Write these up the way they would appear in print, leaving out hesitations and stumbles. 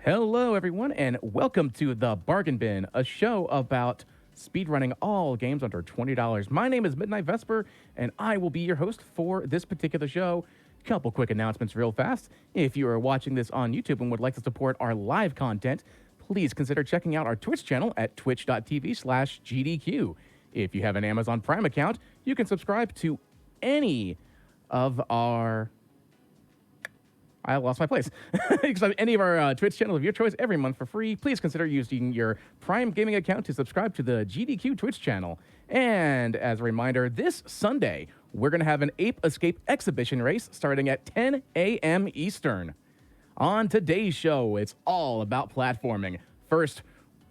Hello, everyone, and welcome to The Bargain Bin, a show about speedrunning all games under $20. My name is Midnight Vesper, and I will be your host for this particular show. Couple quick announcements real fast. If you are watching this on YouTube and would like to support our live content, please consider checking out our Twitch channel at twitch.tv/GDQ. If you have an Amazon Prime account, you can subscribe to any of our... I lost my place. Any of our Twitch channels of your choice every month for free. Please consider using your Prime Gaming account to subscribe to the GDQ Twitch channel. And as a reminder, this Sunday, we're going to have an Ape Escape exhibition race starting at 10 a.m. Eastern. On today's show, it's all about platforming. First,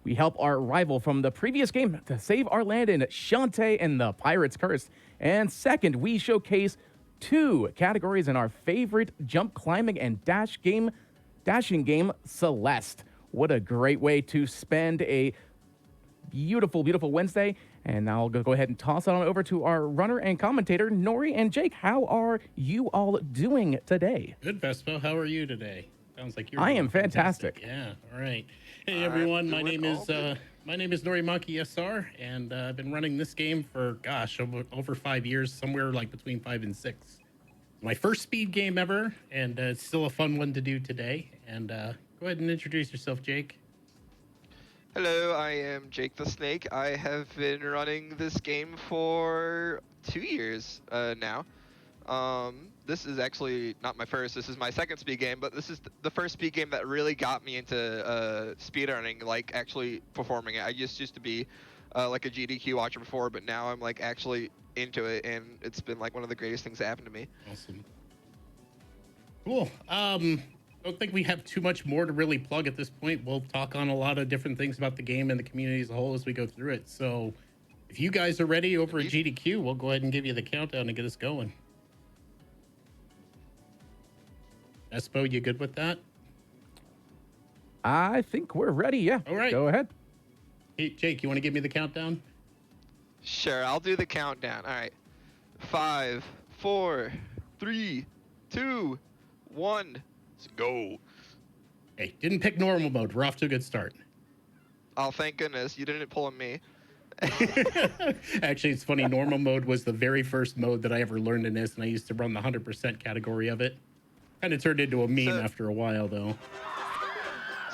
we help our rival from the previous game to save our land in Shantae and the Pirate's Curse. And second, we showcase two categories in our favorite jump climbing and dashing game, Celeste. What a great way to spend a beautiful, beautiful Wednesday. And now I'll go ahead and toss it on over to our runner and commentator, Nori and Jake. How are you all doing today? Good, Vespo. How are you today? Sounds like you're I am fantastic. Yeah, all right. Hey, everyone. My name is Nori Monkey SR, and I've been running this game for, over 5 years, somewhere like between 5 and 6. My first speed game ever, and it's still a fun one to do today. And go ahead and introduce yourself, Jake. Hello, I am Jake the Snake. I have been running this game for 2 years now. This is actually not my first, this is my second speed game, but this is the first speed game that really got me into speedrunning, like actually performing it. I just used to be like a GDQ watcher before, but now I'm like actually into it, and it's been like one of the greatest things that happened to me. Awesome. Cool. Don't think we have too much more to really plug at this point. We'll talk on a lot of different things about the game and the community as a whole as we go through it. So if you guys are ready over at GDQ, we'll go ahead and give you the countdown and get us going. Espo, you good with that? I think we're ready, yeah. All right. Go ahead. Hey, Jake, you want to give me the countdown? Sure, I'll do the countdown. All right. 5, 4, 3, 2, 1. Let's go. Hey, didn't pick normal mode. We're off to a good start. Oh, thank goodness. You didn't pull on me. Actually, it's funny. Normal mode was the very first mode that I ever learned in this, and I used to run the 100% category of it. Kind of turned into a meme after a while, though.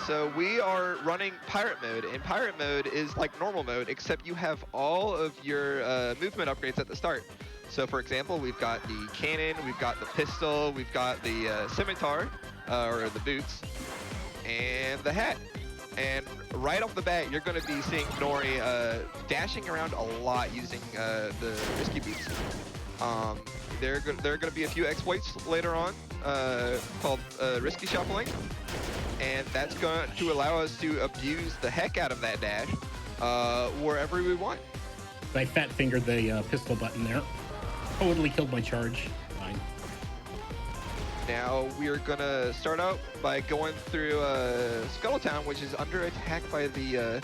So we are running pirate mode, and pirate mode is like normal mode, except you have all of your movement upgrades at the start. So for example, we've got the cannon, we've got the pistol, we've got the scimitar, or the boots, and the hat. And right off the bat, you're going to be seeing Nori dashing around a lot using the risky beats. There are going to be a few exploits later on called risky shuffling, and that's going to allow us to abuse the heck out of that dash wherever we want. I fat fingered the pistol button there. Totally killed my charge. Fine. Now we are going to start out by going through Scuttletown, which is under attack by the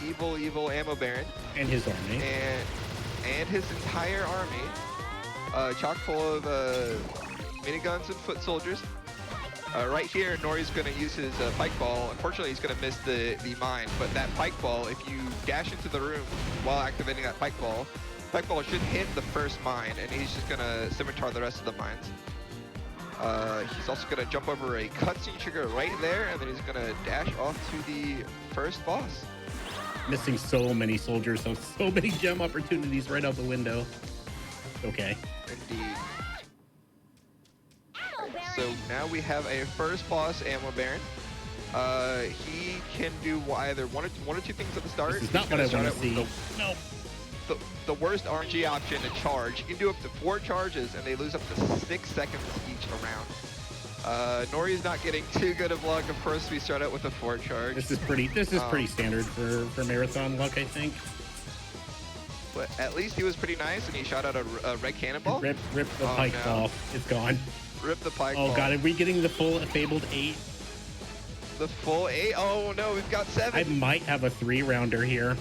evil Ammo Baron. And his army. And his entire army, chock full of miniguns and foot soldiers. Right here, Nori's going to use his pike ball. Unfortunately, he's going to miss the mine, but that pike ball, if you dash into the room while activating that pike ball should hit the first mine, and he's just going to scimitar the rest of the mines. He's also going to jump over a cutscene trigger right there, and then he's going to dash off to the first boss. Missing so many soldiers, so many gem opportunities right out the window. Okay. Indeed. So now we have a first boss, Ammo Baron. He can do either one or two things at the start. This is not what I want to see. No. The worst RNG option to charge. You can do up to 4 charges, and they lose up to 6 seconds each around. Nori's not getting too good of luck. Of course, we start out with a 4 charge. This is pretty standard for marathon luck, I think. But at least he was pretty nice, and he shot out a red cannonball. Rip the pike ball. It's gone. Rip the pike ball. Oh god, are we getting the full fabled 8? The full 8? Oh no, we've got 7. I might have a 3-rounder here.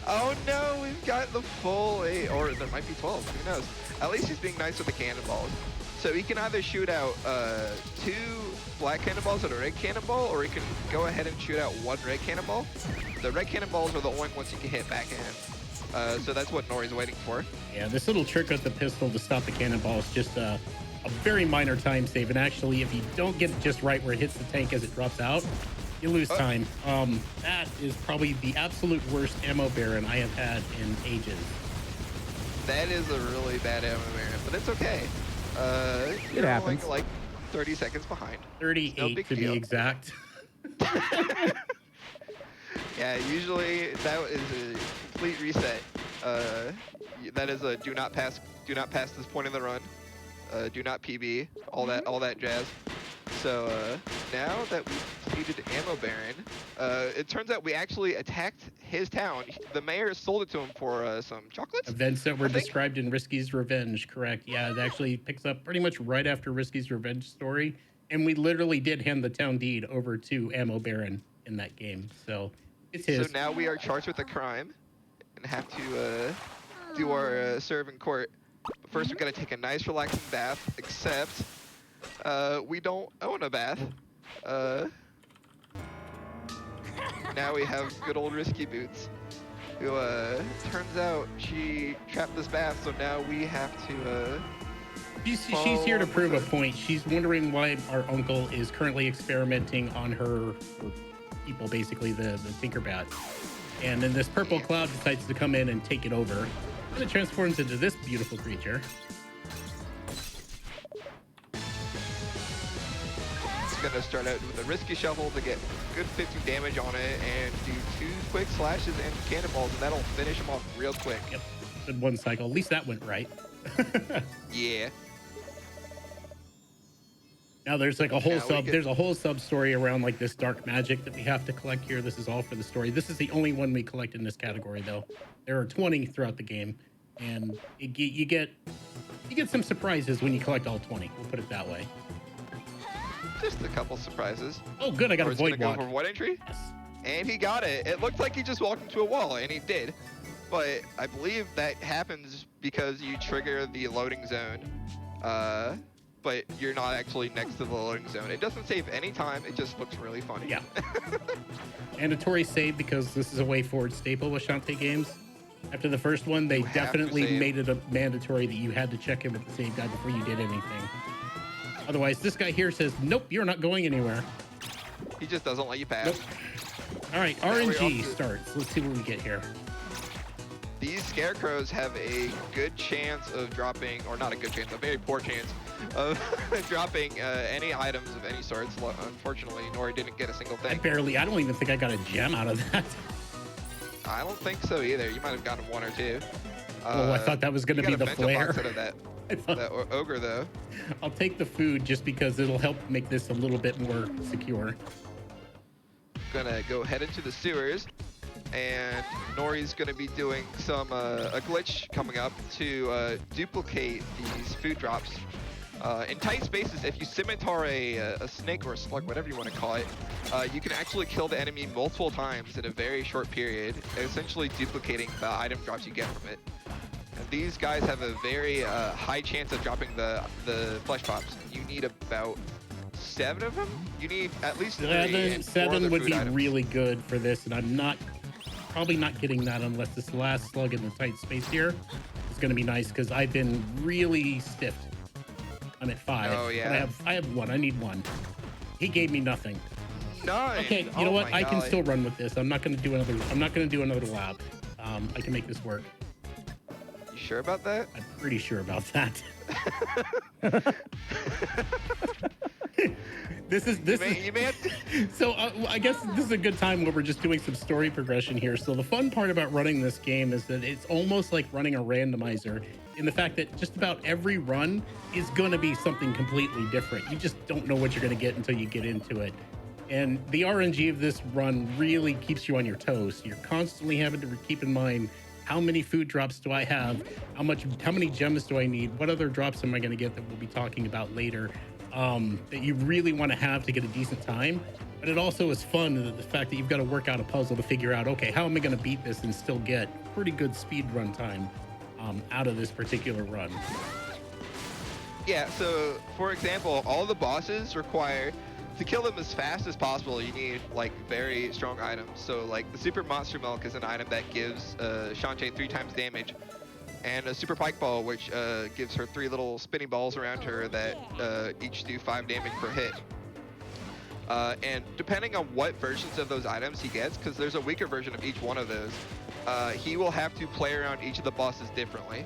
Oh no, we've got the full 8, or there might be 12, who knows. At least he's being nice with the cannonballs. So he can either shoot out 2 black cannonballs and a red cannonball, or you can go ahead and shoot out one red cannonball. The red cannonballs are the only ones you can hit backhand. So that's what Nori's waiting for. Yeah, this little trick with the pistol to stop the cannonball is just a very minor time save. And actually, if you don't get it just right where it hits the tank as it drops out, you lose time. That is probably the absolute worst ammo baron I have had in ages. That is a really bad ammo baron, but it's okay. It happens. Like 30 seconds behind. 38 to be exact. Yeah, usually that is a complete reset. That is a do not pass this point in the run. Do not PB, all that jazz. So now that we've completed Ammo Baron, it turns out we actually attacked his town. The mayor sold it to him for some chocolates. Events that were described in Risky's Revenge, correct? Yeah, it actually picks up pretty much right after Risky's Revenge story, and we literally did hand the town deed over to Ammo Baron in that game. So it's his. So now we are charged with a crime and have to do our serve in court. But first, we gotta take a nice relaxing bath. Except we don't own a bath. Now we have good old Risky Boots, who turns out she trapped this bath. So now we have to. She's here to prove a point. She's wondering why our uncle is currently experimenting on her people, basically the Tinkerbat. And then this purple cloud decides to come in and take it over. And it transforms into this beautiful creature. It's gonna start out with a Risky Shovel to get good 50 damage on it and do 2 quick slashes and cannonballs, and that'll finish him off real quick. Yep, in one cycle. At least that went right. Yeah. Now there's like a whole there's a whole sub story around like this dark magic that we have to collect here. This is all for the story. This is the only one we collect in this category though. There are 20 throughout the game, and you get some surprises when you collect all 20. We'll put it that way. Just a couple surprises. Oh good, I got a void go walk. for void entry. Yes. And he got it. It looked like he just walked into a wall, and he did. But I believe that happens because you trigger the loading zone. But you're not actually next to the loading zone. It doesn't save any time. It just looks really funny. Yeah. Mandatory save because this is a way forward staple with Shantae games. After the first one, they definitely made it a mandatory that you had to check in with the save guy before you did anything. Otherwise, this guy here says, nope, you're not going anywhere. He just doesn't let you pass. Nope. All right, RNG starts. Let's see what we get here. These scarecrows have a good chance of dropping, or not a good chance, a very poor chance of dropping any items of any sorts. Unfortunately, Nori didn't get a single thing. I don't even think I got a gem out of that. I don't think so either. You might have gotten 1 or 2. Oh, I thought that was going to be the flare. Out of that ogre, though. I'll take the food just because it'll help make this a little bit more secure. Gonna go head into the sewers, and Nori's gonna be doing some a glitch coming up to duplicate these food drops. In tight spaces, if you scimitar a snake or a slug, whatever you want to call it, you can actually kill the enemy multiple times in a very short period, essentially duplicating the item drops you get from it. And these guys have a very high chance of dropping the flesh pops. You need about 7 of them. You need at least 3. Seven would be items. really good for this, and I'm probably not getting that unless this last slug in the tight space here is going to be nice because I've been really stiffed. I'm at 5. Oh yeah. But I have 1. I need 1. He gave me nothing. 9. Okay, you know what? I can still run with this. I'm not going to do another lab. I can make this work. You sure about that? I'm pretty sure about that. You may have to... So I guess this is a good time where we're just doing some story progression here. So the fun part about running this game is that it's almost like running a randomizer in the fact that just about every run is going to be something completely different. You just don't know what you're going to get until you get into it. And the RNG of this run really keeps you on your toes. You're constantly having to keep in mind, how many food drops do I have? How many gems do I need? What other drops am I going to get that we'll be talking about later? That you really want to have to get a decent time. But it also is fun, the fact that you've got to work out a puzzle to figure out, okay, how am I going to beat this and still get pretty good speed run time out of this particular run? Yeah, so for example, all the bosses require to kill them as fast as possible, you need like very strong items. So like the Super Monster Milk is an item that gives Shantae 3 times damage, and a Super Pike Ball, which gives her 3 little spinning balls around her that each do 5 damage per hit. And depending on what versions of those items he gets, because there's a weaker version of each one of those, he will have to play around each of the bosses differently.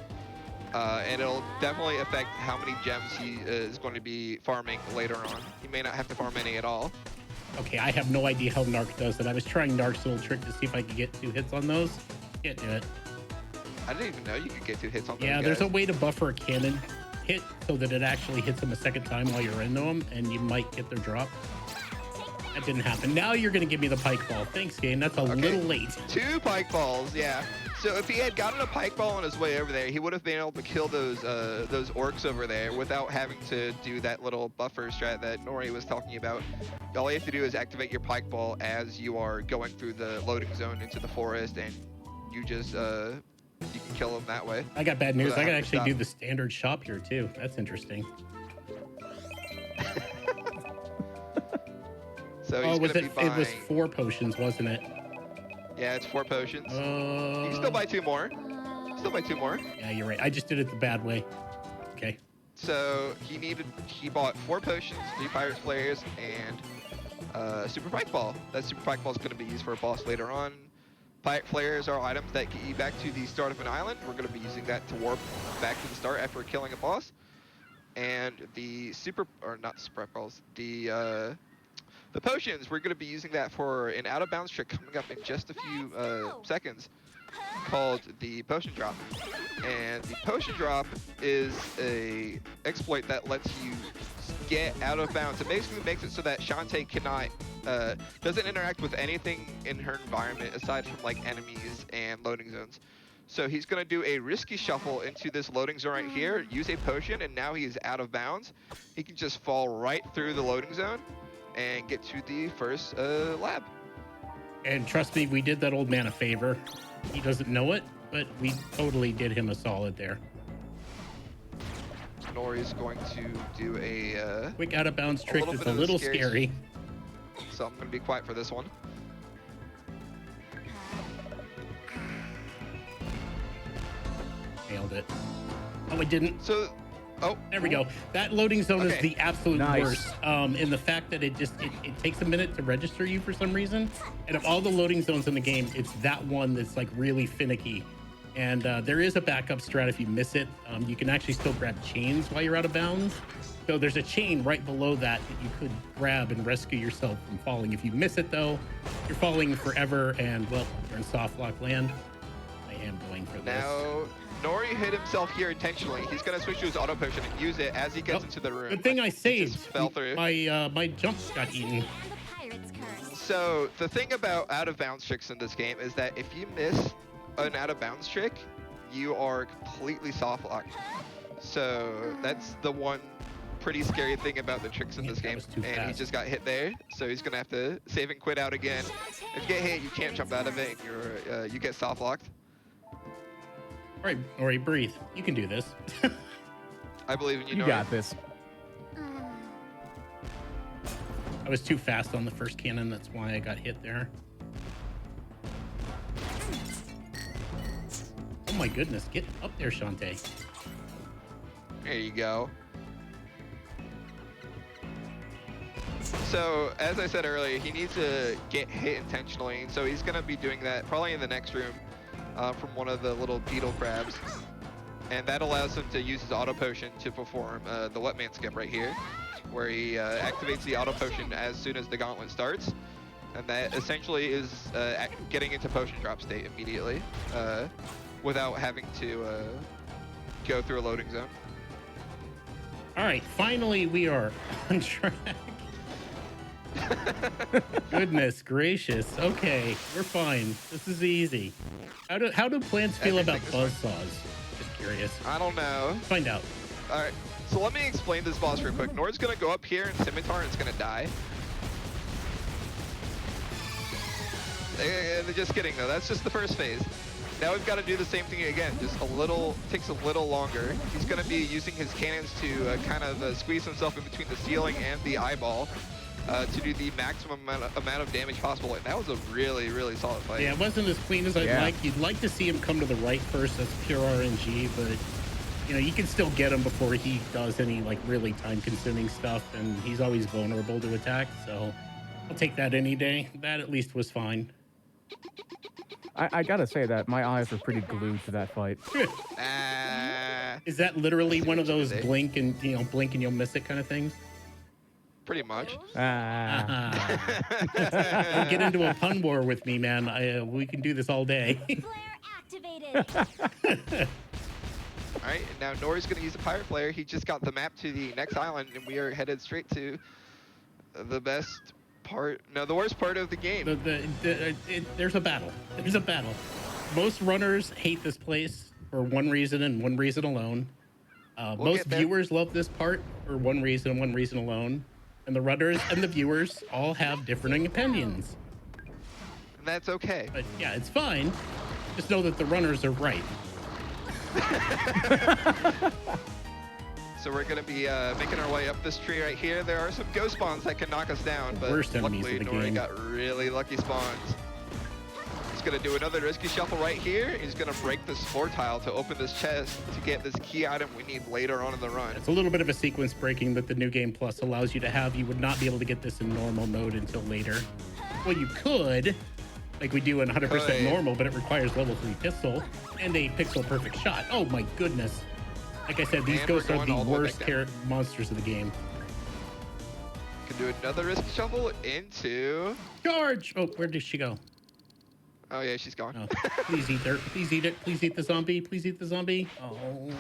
And it'll definitely affect how many gems he is going to be farming later on. He may not have to farm any at all. Okay, I have no idea how Narc does it. I was trying Narc's little trick to see if I could get 2 hits on those. Can't do it. I didn't even know you could get 2 hits on those Yeah, guys. there's a way to buffer a cannon hit so that it actually hits them a second time while you're into them, and you might get their drop. That didn't happen. Now you're going to give me the Pike Ball. Thanks, game. That's a little late. 2 Pike Balls, yeah. So if he had gotten a Pike Ball on his way over there, he would have been able to kill those orcs over there without having to do that little buffer strat that Nori was talking about. All you have to do is activate your Pike Ball as you are going through the loading zone into the forest, and you just you can kill them that way. I got bad news. I Without can having to actually stop. do the standard shop here, too. That's interesting. So he's was gonna it? be It was buying- 4 potions, wasn't it? Yeah, it's 4 potions. You can Uh, still buy 2 more. Still buy 2 more. yeah, you're right. I just did it the bad way. Okay. So he bought 4 potions, 3 Pirates Flares, and Super Pike Ball. That Super Pike Ball is going to be used for a boss later on. Pirate Flares are items that get you back to the start of an island. We're going to be using that to warp back to the start after killing a boss. And the Super Balls, the potions, we're going to be using that for an out of bounds trick coming up in just a few seconds, called the Potion Drop. And the Potion Drop is a exploit that lets you get out of bounds. It basically makes it so that Shantae cannot doesn't interact with anything in her environment aside from like enemies and loading zones. So he's going to do a risky shuffle into this loading zone right here, use a potion, and now he is out of bounds. He can just fall right through the loading zone and get to the first lab. And trust me, we did that old man a favor. He doesn't know it, but we totally did him a solid there. Nori's going to do a Quick out of bounds trick little is bit a of a little scary- scary. so I'm going to be quiet for this one. Nailed it. Oh, I didn't. So, oh, There we go. That loading zone is Okay. the absolute Nice. worst. In the fact that it takes a minute to register you for some reason. And of all the loading zones in the game, it's that one that's like really finicky. And there is a backup strat if you miss it. You can actually still grab chains while you're out of bounds. So there's a chain right below that you could grab and rescue yourself from falling. If you miss it though, you're falling forever, and well, you're in soft lock land. I am going for this. now Nori hit himself here intentionally. He's going to switch to his auto potion and use it as he gets Oh, into the room. Good thing I He saved. just fell through. My jumps got eaten. So the thing about out of bounds tricks in this game is that if you miss an out of bounds trick, you are completely soft locked. So that's the one pretty scary thing about the tricks in Yeah, this that game. was too And he fast. just got hit there, so he's gonna have to save and quit out again. If you get hit, you can't jump out of it, and you get soft locked. All right, Ori, breathe. You can do this. I believe in you. You Nori. got this. I was too fast on the first cannon. That's why I got hit there. Oh my goodness, get up there, Shantae. There you go. So, as I said earlier, he needs to get hit intentionally, so he's going to be doing that probably in the next room from one of the little beetle crabs. And that allows him to use his auto potion to perform the Wetman skip right here, where he activates the auto potion as soon as the gauntlet starts. And that essentially is getting into potion drop state immediately without having to go through a loading zone. All right, finally we are on track. Goodness gracious. Okay, we're fine. This is easy. How do plants feel about Everything is buzzsaws? Just curious. I don't know. Find out. All right, so let me explain this boss real quick. Nord's gonna go up here and Scimitar and it's gonna die. Just kidding though, that's just the first phase. Now we've got to do the same thing again, just takes a little longer. He's gonna be using his cannons to kind of squeeze himself in between the ceiling and the eyeball. to do the maximum amount of damage possible, and that was a really, really solid fight. Yeah, it wasn't as clean as I'd like. You'd like to see him come to the right first. That's pure RNG, but you can still get him before he does any like really time-consuming stuff, and he's always vulnerable to attack. So I'll take that any day. That at least was fine. I gotta say that my eyes were pretty glued to that fight. Is that literally one of those blink and you'll miss it kind of things? Pretty much. Don't get into a pun war with me, man. We can do this all day. Flare activated. All right, and now Nori's going to use a pirate flare. He just got the map to the next island, and we are headed straight to the best part. No, the worst part of the game. There's a battle. There's a battle. Most runners hate this place for one reason and one reason alone. Most viewers love this part for one reason and one reason alone. And the runners and the viewers all have differing opinions. And that's okay. But yeah, it's fine. Just know that the runners are right. So we're going to be making our way up this tree right here. There are some ghost spawns that can knock us down, but Worst enemies luckily in the Nori game. got really lucky spawns. He's going to do another risky shuffle right here. He's going to break this floor tile to open this chest to get this key item we need later on in the run. It's a little bit of a sequence breaking that the New Game Plus allows you to have. You would not be able to get this in normal mode until later. Well, you could, like we do in 100% normal, but it requires level 3 pistol and a pixel perfect shot. Oh my goodness. Like I said, these ghosts are the worst monsters of the game. Can do another risky shuffle into... Charge! Oh, where did she go? Oh yeah, she's gone. Oh, please eat her. Please eat it. Please eat the zombie. Please eat the zombie. Oh.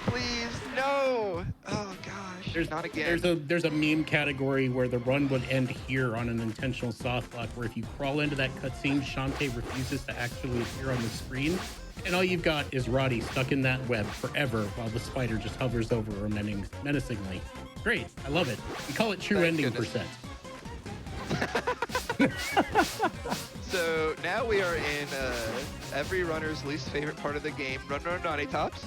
Please, no! Oh gosh, not again. There's a meme category where the run would end here on an intentional soft lock, where if you crawl into that cutscene, Shantae refuses to actually appear on the screen, and all you've got is Roddy stuck in that web forever while the spider just hovers over her menacingly. Great, I love it. We call it True Ending percent. So now we are in every runner's least favorite part of the game, Run Naughty Tops.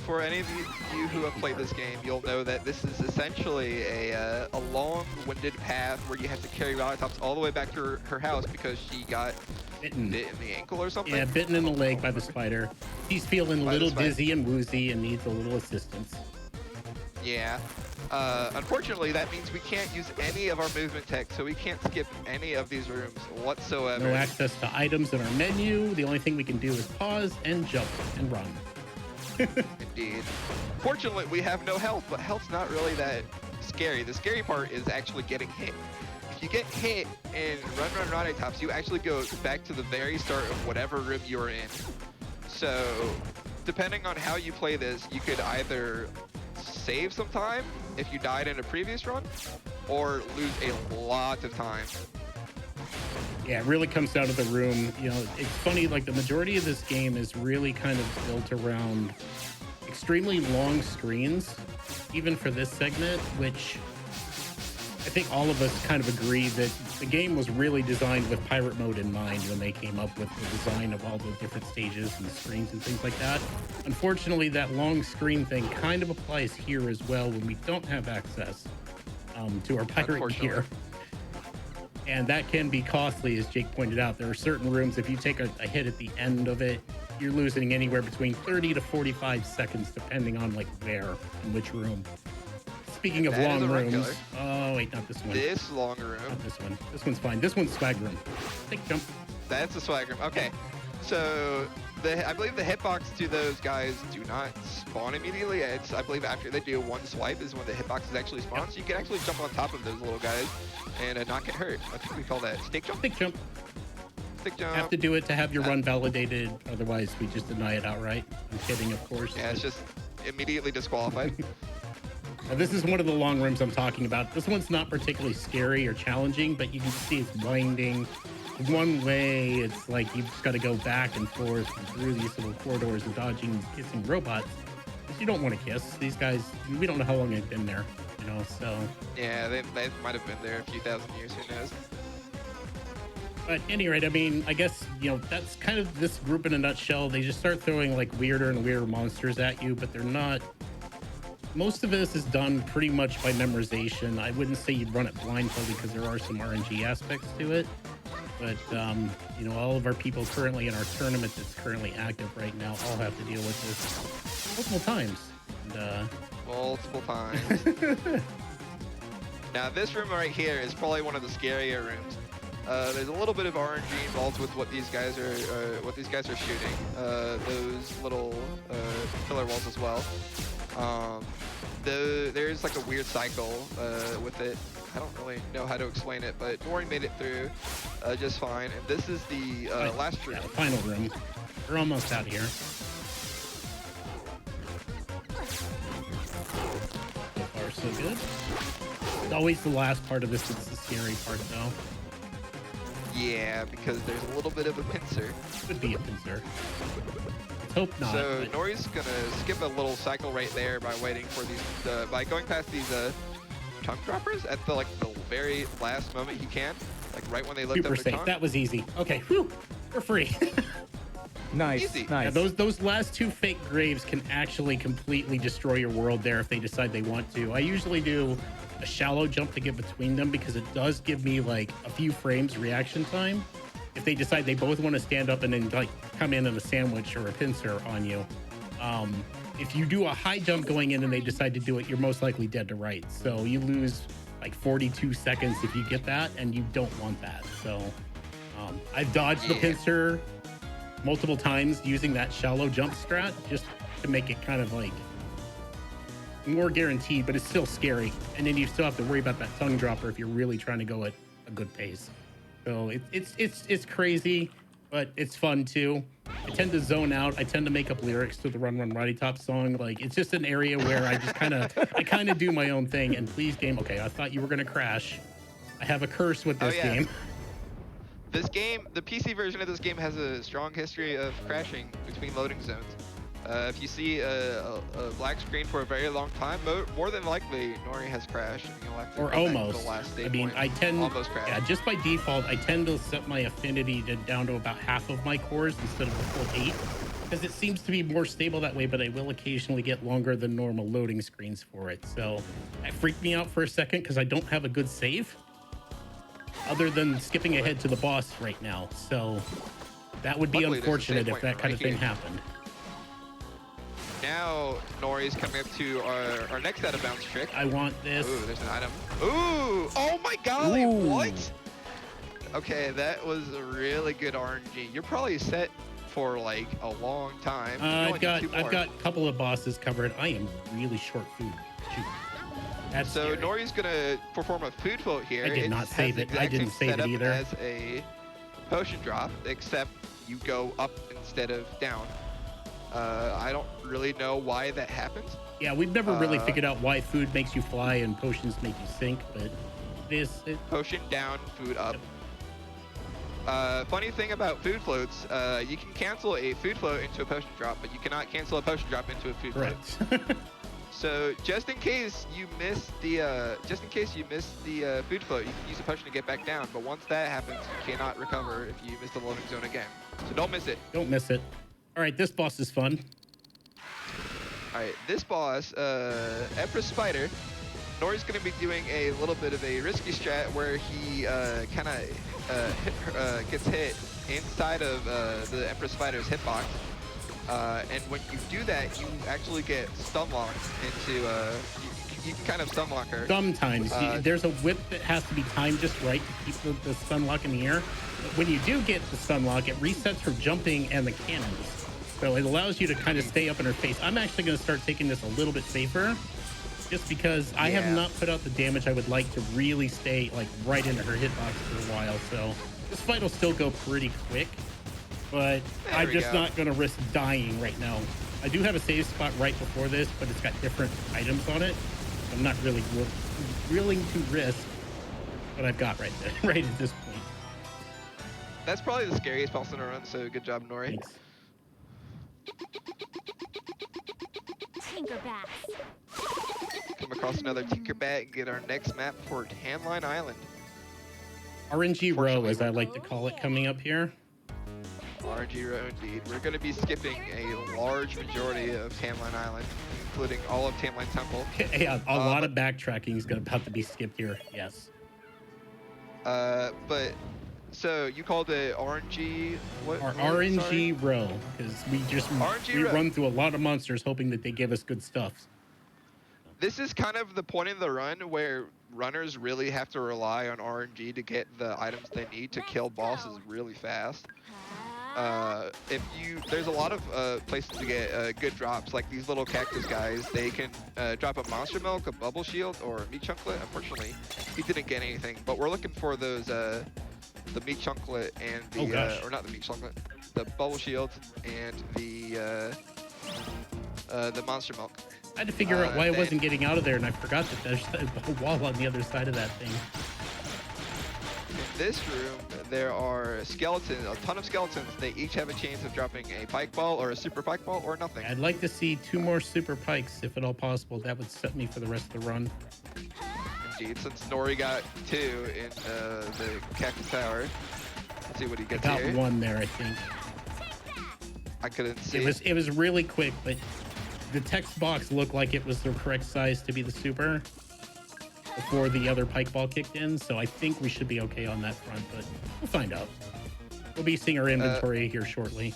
For any of you who have played this game, you'll know that this is essentially a long-winded path where you have to carry Naughty Tops all the way back to her house because she got bitten in the ankle or something. Yeah, bitten in the leg by the spider. He's feeling a little dizzy and woozy and needs a little assistance. Yeah. Unfortunately, that means we can't use any of our movement tech, so we can't skip any of these rooms whatsoever. No access to items in our menu. The only thing we can do is pause and jump and run. Indeed. Fortunately, we have no health, but health's not really that scary. The scary part is actually getting hit. If you get hit in Run Naughty Tops, you actually go back to the very start of whatever room you're in. So, depending on how you play this, you could either save some time if you died in a previous run, or lose a lot of time. Yeah, it really comes down to the room. It's funny, like the majority of this game is really kind of built around extremely long screens, even for this segment, which I think all of us kind of agree that the game was really designed with pirate mode in mind when they came up with the design of all the different stages and screens and things like that. Unfortunately, that long screen thing kind of applies here as well when we don't have access to our pirate gear. And that can be costly, as Jake pointed out. There are certain rooms, if you take a hit at the end of it, you're losing anywhere between 30 to 45 seconds, depending on like where and which room. Speaking of long rooms, oh wait, not this one. This long room. Not this one. This one's fine. This one's swag room. Take jump. That's a swag room. Okay, so I believe the hitbox to those guys do not spawn immediately. I believe after they do one swipe is when the hitboxes actually spawn. Yep. So you can actually jump on top of those little guys and not get hurt. I think we call that stick jump. Stick jump. Stick jump. Have to do it to have your run validated. Otherwise, we just deny it outright. I'm kidding, of course. Yeah, it's just immediately disqualified. Now, this is one of the long rooms I'm talking about. This one's not particularly scary or challenging, but you can see it's winding. One way, it's like you've just got to go back and forth through these little corridors and dodging kissing robots. But you don't want to kiss. These guys, we don't know how long they've been there, so. Yeah, they might have been there a few thousand years, who knows. But at any rate, I mean, I guess, that's kind of this group in a nutshell. They just start throwing like weirder and weirder monsters at you, but they're not most of this is done pretty much by memorization. I wouldn't say you'd run it blindfolded because there are some RNG aspects to it. But, you know, all of our people currently in our tournament that's currently active right now all have to deal with this multiple times. And, multiple times. Now, this room right here is probably one of the scarier rooms. There's a little bit of RNG involved with what these guys are shooting. Those little pillar walls as well. There's like a weird cycle with it. I don't really know how to explain it, but Nori made it through just fine. And this is the last room. Yeah, final room. We're almost out here. So far, so good. It's always the last part of this that's the scary part, though. Yeah, because there's a little bit of a pincer. Could be a pincer. Let's hope not. So but... Nori's gonna skip a little cycle right there by waiting for these, by going past these tongue droppers at the very last moment he can, like right when they lift Super up their safe. tongue. That was easy. Okay, whew, we're free. Nice, Easy. nice. Yeah, those last two fake graves can actually completely destroy your world there if they decide they want to. I usually do a shallow jump to get between them because it does give me like a few frames reaction time if they decide they both want to stand up and then like come in a sandwich or a pincer on you. If you do a high jump going in and they decide to do it, you're most likely dead to rights. So you lose like 42 seconds if you get that, and you don't want that. So I've dodged the pincer multiple times using that shallow jump strat just to make it kind of like more guaranteed, but it's still scary. And then you still have to worry about that tongue dropper if you're really trying to go at a good pace. So it's crazy, but it's fun too. I tend to zone out. I tend to make up lyrics to the Run Run Roddy Top song. Like, it's just an area where I just kind of do my own thing. And please, game. Okay, I thought you were gonna crash. I have a curse with this game. This game, the PC version of this game has a strong history of crashing between loading zones. If you see a black screen for a very long time, more than likely Nori has crashed. And you'll have to Or go back to almost. the last I mean, I tend, almost crashed. yeah, just by default, I tend to set my affinity down to about half of my cores instead of the full 8, because it seems to be more stable that way. But I will occasionally get longer than normal loading screens for it. So that freaked me out for a second because I don't have a good save, other than skipping ahead to the boss right now. So that would be Luckily, unfortunate if that kind of thing here. happened. Now Nori's coming up to our next out of bounds trick. I want this. Ooh, there's an item. Ooh, oh my god, Ooh. what? Okay, that was a really good RNG. You're probably set for like a long time. You only I've got need 2 more. a couple of bosses covered. I am really short food. Shoot. That's So scary. Nori's gonna perform a food float here. I did It not has save the it. I exact didn't same save it setup either. As a potion drop, except you go up instead of down. I don't really know why that happens. Yeah, we've never really figured out why food makes you fly and potions make you sink, but Potion down, food up. Funny thing about food floats, you can cancel a food float into a potion drop, but you cannot cancel a potion drop into a food float. correct. So just in case you miss the food float, you can use a potion to get back down. But once that happens, you cannot recover if you miss the loading zone again. So don't miss it. Don't miss it. All right, this boss is fun. All right, this boss, Empress Spider, Nori's going to be doing a little bit of a risky strat where he kind of gets hit inside of the Empress Spider's hitbox. And when you do that, you actually get stun locked into, you can kind of stun lock her. Sometimes there's a whip that has to be timed just right to keep the stun lock in the air. But when you do get the stun lock, it resets her jumping and the cannons. So it allows you to kind of stay up in her face. I'm actually going to start taking this a little bit safer, just because I have not put out the damage I would like to really stay like right into her hitbox for a while. So this fight will still go pretty quick, but I'm just not going to risk dying right now. I do have a save spot right before this, but it's got different items on it. I'm not really willing to risk what I've got right there, right at this point. That's probably the scariest boss in a run, so good job, Nori. Thanks. Tinkerbats. Come across another Tinkerbat and get our next map for Tanline Island. RNG row, as I like to call it, coming up here. RNG row indeed. We're going to be skipping a large majority of Tanline Island. including all of Tamline Temple. Yeah, a lot of backtracking is about to be skipped here. Yes. But so you called it RNG? What? RNG row, because we row. run through a lot of monsters hoping that they give us good stuff. This is kind of the point of the run where runners really have to rely on RNG to get the items they need to kill bosses really fast. There's a lot of places to get good drops, like these little cactus guys. They can drop a monster milk, a bubble shield, or a meat chunklet. Unfortunately, he didn't get anything, but we're looking for those the meat chunklet and the or not the meat chunklet, the bubble shield and the monster milk. I had to figure out why I wasn't getting out of there, and I forgot that there's a wall on the other side of that thing. In this room, there are skeletons, a ton of skeletons. They each have a chance of dropping a pike ball or a super pike ball or nothing. I'd like to see 2 more super pikes, if at all possible. That would set me for the rest of the run. Indeed, since Nori got 2 in the Cactus Tower. Let's see what he gets Got here. 1 there, I think. I couldn't see. It was really quick, but the text box looked like it was the correct size to be the super before the other pike ball kicked in, so I think we should be okay on that front, but we'll find out. We'll be seeing our inventory here shortly.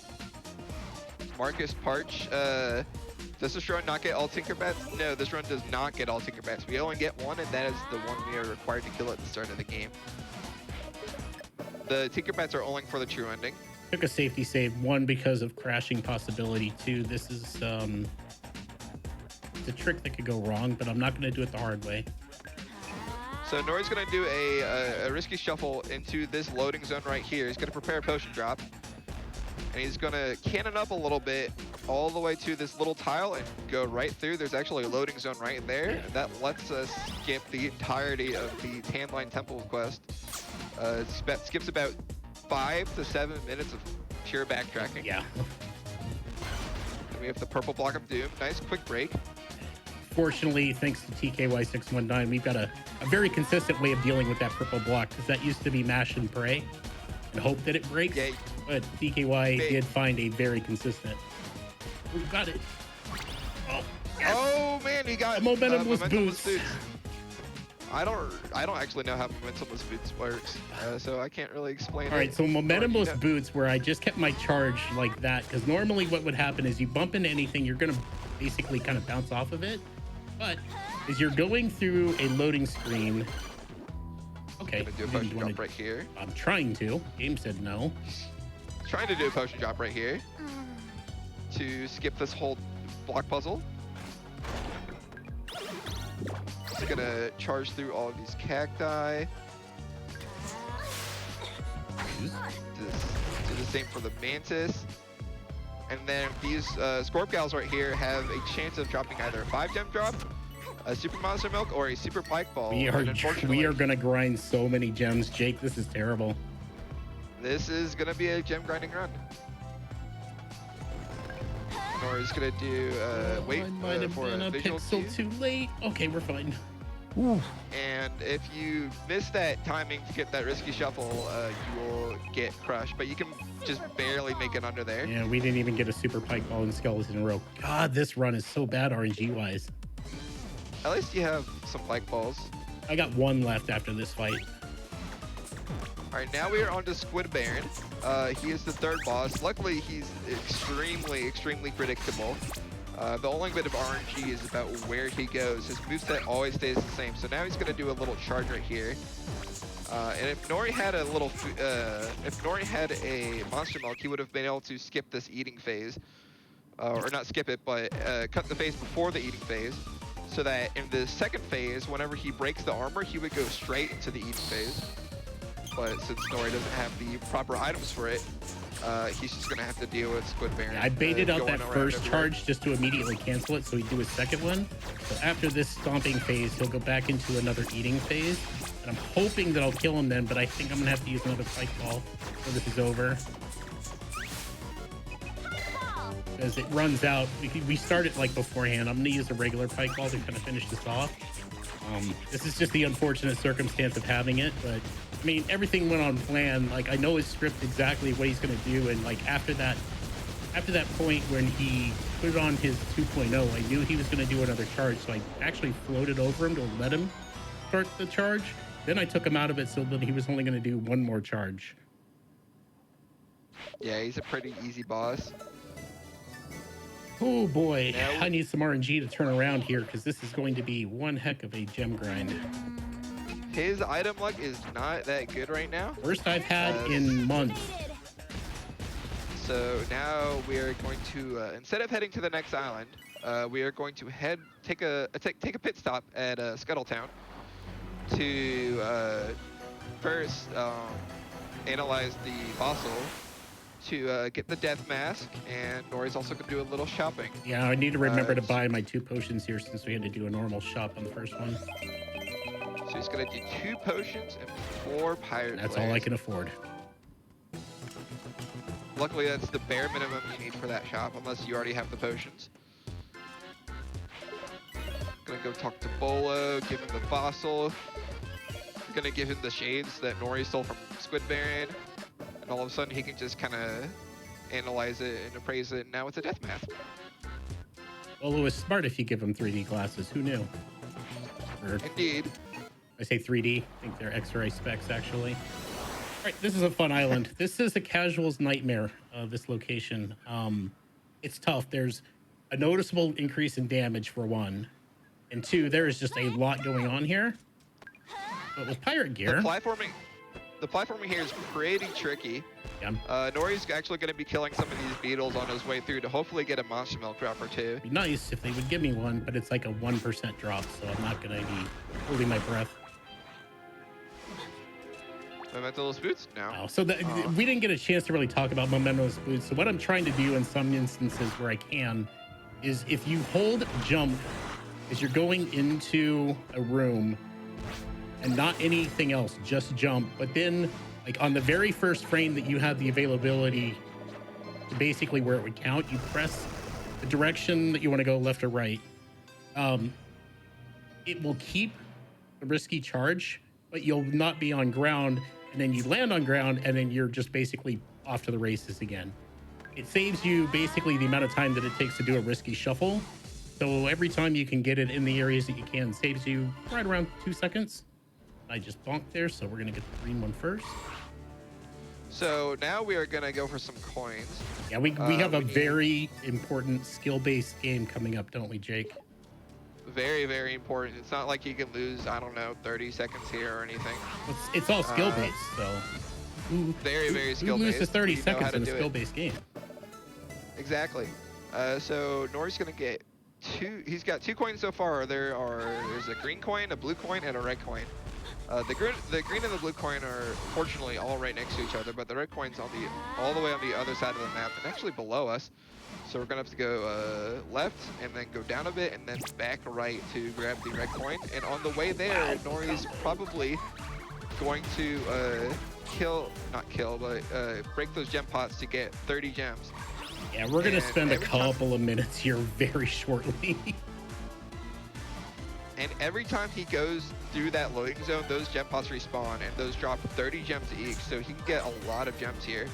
Marcus Parch, does this run not get all Tinkerbats? No, this run does not get all Tinkerbats. We only get 1, and that is the one we are required to kill at the start of the game. The Tinkerbats are only for the true ending. Took a safety save, 1 because of crashing possibility, 2 this is it's a trick that could go wrong, but I'm not going to do it the hard way. So Nori's going to do a risky shuffle into this loading zone right here. He's going to prepare a potion drop. And he's going to cannon up a little bit all the way to this little tile and go right through. There's actually a loading zone right there. And that lets us skip the entirety of the Tamline Temple quest. Skips about 5 to 7 minutes of pure backtracking. Yeah. And we have the purple block of doom. Nice quick break. Fortunately, thanks to TKY619, we've got a very consistent way of dealing with that purple block, because that used to be mash and pray and hope that it breaks. Yeah. But TKY did find a very consistent. We've got it. Oh, yes. Oh man, he got momentumless boots. I don't actually know how momentumless boots works, so I can't really explain it. All right, so momentumless boots, where I just kept my charge like that, because normally what would happen is you bump into anything, you're going to basically kind of bounce off of it. But as you're going through a loading screen, okay, I'm gonna do a potion drop right here. I'm trying to. Game said no. Trying to do a potion drop right here to skip this whole block puzzle. Just gonna charge through all of these cacti. Do the same for the mantis. And then these Scorp Gals right here have a chance of dropping either a 5-gem drop, a super monster milk, or a super pike ball. We are gonna grind so many gems, Jake. This is terrible. This is gonna be a gem grinding run. Nori's gonna do wait for a visual cue. Too late. Okay, we're fine. Ooh. And if you miss that timing to get that risky shuffle, you will get crushed. But you can just barely make it under there. Yeah, we didn't even get a super pike ball and skeleton in a row. God, this run is so bad RNG wise. At least you have some pike balls. I got 1 left after this fight. All right, now we are on to Squid Baron. He is the 3rd boss. Luckily, he's extremely predictable. The only bit of RNG is about where he goes. His moveset always stays the same. So now he's gonna do a little charge right here. And if Nori had a monster milk, he would have been able to skip this eating phase, or not skip it, but cut the phase before the eating phase, so that in the 2nd phase, whenever he breaks the armor, he would go straight into the eating phase. But since Nori doesn't have the proper items for it, he's just gonna have to deal with Squid Baron. I baited out that first charge just to immediately cancel it, so he'd do his 2nd one. So after this stomping phase, he'll go back into another eating phase. And I'm hoping that I'll kill him then, but I think I'm gonna have to use another pike ball so this is over. As it runs out, we start it like beforehand. I'm gonna use a regular pike ball to kind of finish this off. This is just the unfortunate circumstance of having it, but I mean, everything went on plan. Like, I know his script exactly what he's gonna do, and like after that after that point when he put on his 2.0, I knew he was going to do another charge, so I actually floated over him to let him start the charge. Then I took him out of it so that he was only going to do one more charge. Yeah, he's a pretty easy boss. Oh boy, Now, I need some RNG to turn around here because this is going to be one heck of a gem grind. his item luck is not that good right now. Worst I've had in months. So now we are going to, instead of heading to the next island, we are going to take a pit stop at Scuttletown to first analyze the fossil, to get the death mask, and Nori's also going to do a little shopping. Yeah, I need to remember to buy my 2 potions here since we had to do a normal shop on the first one. So he's going to do 2 potions and 4 pirate That's flags. all I can afford. Luckily, that's the bare minimum you need for that shop, unless you already have the potions. Gonna go talk to Bolo, give him the fossil. Gonna give him the shades that Nori stole from Squid Baron. And all of a sudden, he can just kind of analyze it and appraise it. And now it's a death mask. Well, it was smart if you give them 3D glasses. Who knew? Or, Indeed. I say 3D. I think they're X-ray specs, actually. All right, this is a fun island. This is a casual's nightmare, this location. It's tough. There's a noticeable increase in damage, for one. And 2, there is just a lot going on here. But with pirate gear... The platforming here is pretty tricky. Yeah. Nori's actually going to be killing some of these beetles on his way through to hopefully get a monster milk drop or 2. It'd be nice if they would give me one, but it's like a 1% drop, so I'm not going to be holding my breath. Momentalist boots? No. Oh, so we didn't get a chance to really talk about momentalist boots. So what I'm trying to do in some instances where I can is if you hold jump as you're going into a room and not anything else, just jump. But then like on the very first frame that you have the availability to basically where it would count, you press the direction that you want to go, left or right. It will keep the risky charge, but you'll not be on ground. And then you land on ground, and then you're just basically off to the races again. It saves you basically the amount of time that it takes to do a risky shuffle. So every time you can get it in the areas that you can, saves you right around 2 seconds. I just bonked there, so we're gonna get the green one first. So now we are gonna go for some coins. Yeah, we have a very important skill-based game coming up, don't we, Jake? Very, very important. It's not like you can lose, I don't know, 30 seconds here or anything. It's all skill-based, so... Very, very Who skill-based. loses 30 You know seconds how to in a do it. skill-based game? Exactly. So Nori's gonna get 2. He's got 2 coins so far. There's a green coin, a blue coin, and a red coin. The green and the blue coin are fortunately all right next to each other, but the red coin's all the way on the other side of the map and actually below us. So we're gonna have to go left and then go down a bit and then back right to grab the red coin. And on the way there, Nori's probably going to break those gem pots to get 30 gems. Yeah, we're gonna And spend a every time- couple of minutes here very shortly. And every time he goes through that loading zone, those gem pots respawn, and those drop 30 gems each, so he can get a lot of gems here.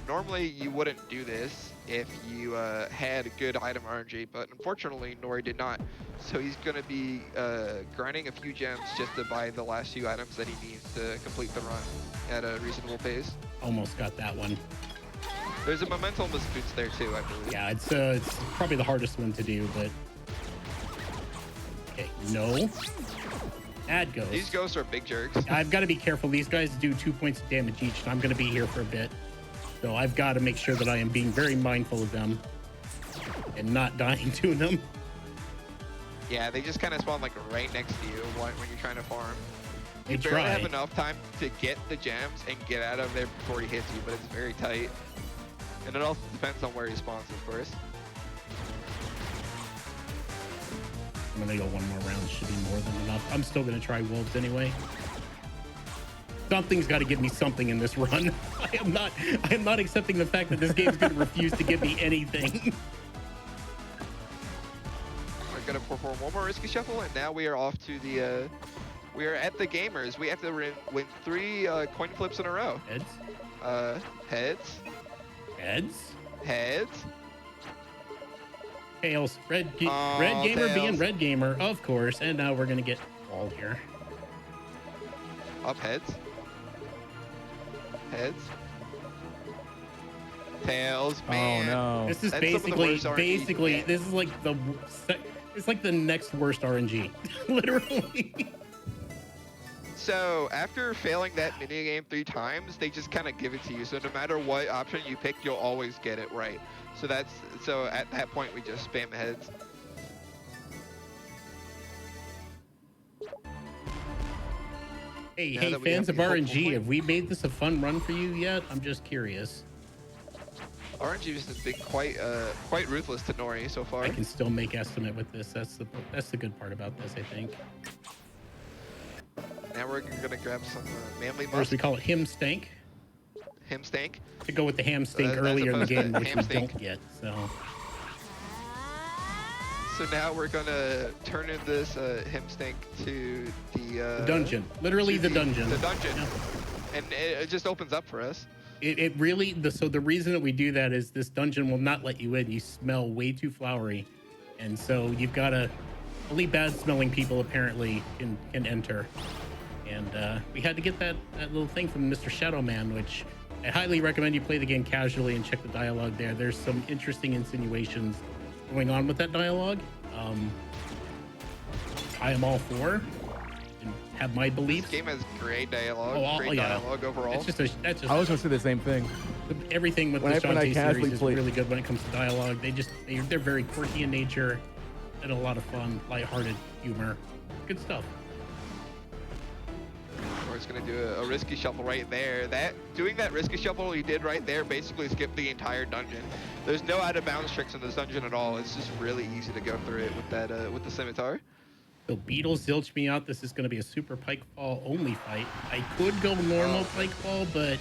Normally, you wouldn't do this if you had good item RNG, but unfortunately, Nori did not. So he's going to be grinding a few gems just to buy the last few items that he needs to complete the run at a reasonable pace. Almost got that one. There's a momentum boots there too, I believe. Yeah, it's probably the hardest one to do, but... Okay, no. Bad ghost. These ghosts are big jerks. I've got to be careful. These guys do 2 points of damage each, and I'm going to be here for a bit. So I've got to make sure that I am being very mindful of them and not dying to them. Yeah, they just kind of spawn like right next to you when you're trying to farm. They You barely try. have enough time to get the gems and get out of there before he hits you, but it's very tight. And it also depends on where he spawns, of course. I'm going to go one more round. Should be more than enough. I'm still going to try wolves anyway. Something's got to give me something in this run. I am not accepting the fact that this game is going to refuse to give me anything. We're gonna perform one more risky shuffle, and now we are off to the. We are at the gamers. We have to win 3 coin flips in a row. Heads? Heads. Heads? Heads. Tails. Red Oh, gamer being tails. red gamer, of course. And now we're gonna get ball here. Up heads. Heads. Tails, man. Oh no. This is That's some of the worst RNG you can get. this is like it's like the next worst RNG, literally. So after failing that mini game 3 times, they just kind of give it to you. So no matter what option you pick, you'll always get it right. So at that point we just spam heads. Hey, Now hey, that we fans have of the hopeful RNG, point. have we made this a fun run for you yet? I'm just curious. RNG has been quite ruthless to Nori so far. I can still make estimate with this. That's the good part about this, I think. Now we're gonna grab some manly Or as we musk. call it, him stank. Him stank. To go with the ham stink As earlier in the opposed to game, which ham we stink. don't get. So So now we're gonna turn in this him stank to the dungeon, literally to the dungeon. The dungeon, Yeah. and it just opens up for us. It really so the reason that we do that is this dungeon will not let you in. You smell way too flowery, and so you've got to only bad smelling people apparently can enter. And we had to get that little thing from Mr. Shadow Man, which I highly recommend you play the game casually and check the dialogue there. There's some interesting insinuations going on with that dialogue. I am all for and have my This beliefs. game has great dialogue, Oh, yeah. dialogue overall. That's just I was gonna say the same thing. everything with When the I Shantae casually series is played- really good when it comes to dialogue. They're very quirky in nature and a lot of fun, lighthearted humor. Good stuff. We're just gonna do a risky shuffle right there. Doing that risky shuffle he did right there basically skipped the entire dungeon. There's no out of bounds tricks in this dungeon at all. It's just really easy to go through it with that with the scimitar. So Beetle zilch me out. This is going to be a super pike fall only fight. I could go normal pike fall, but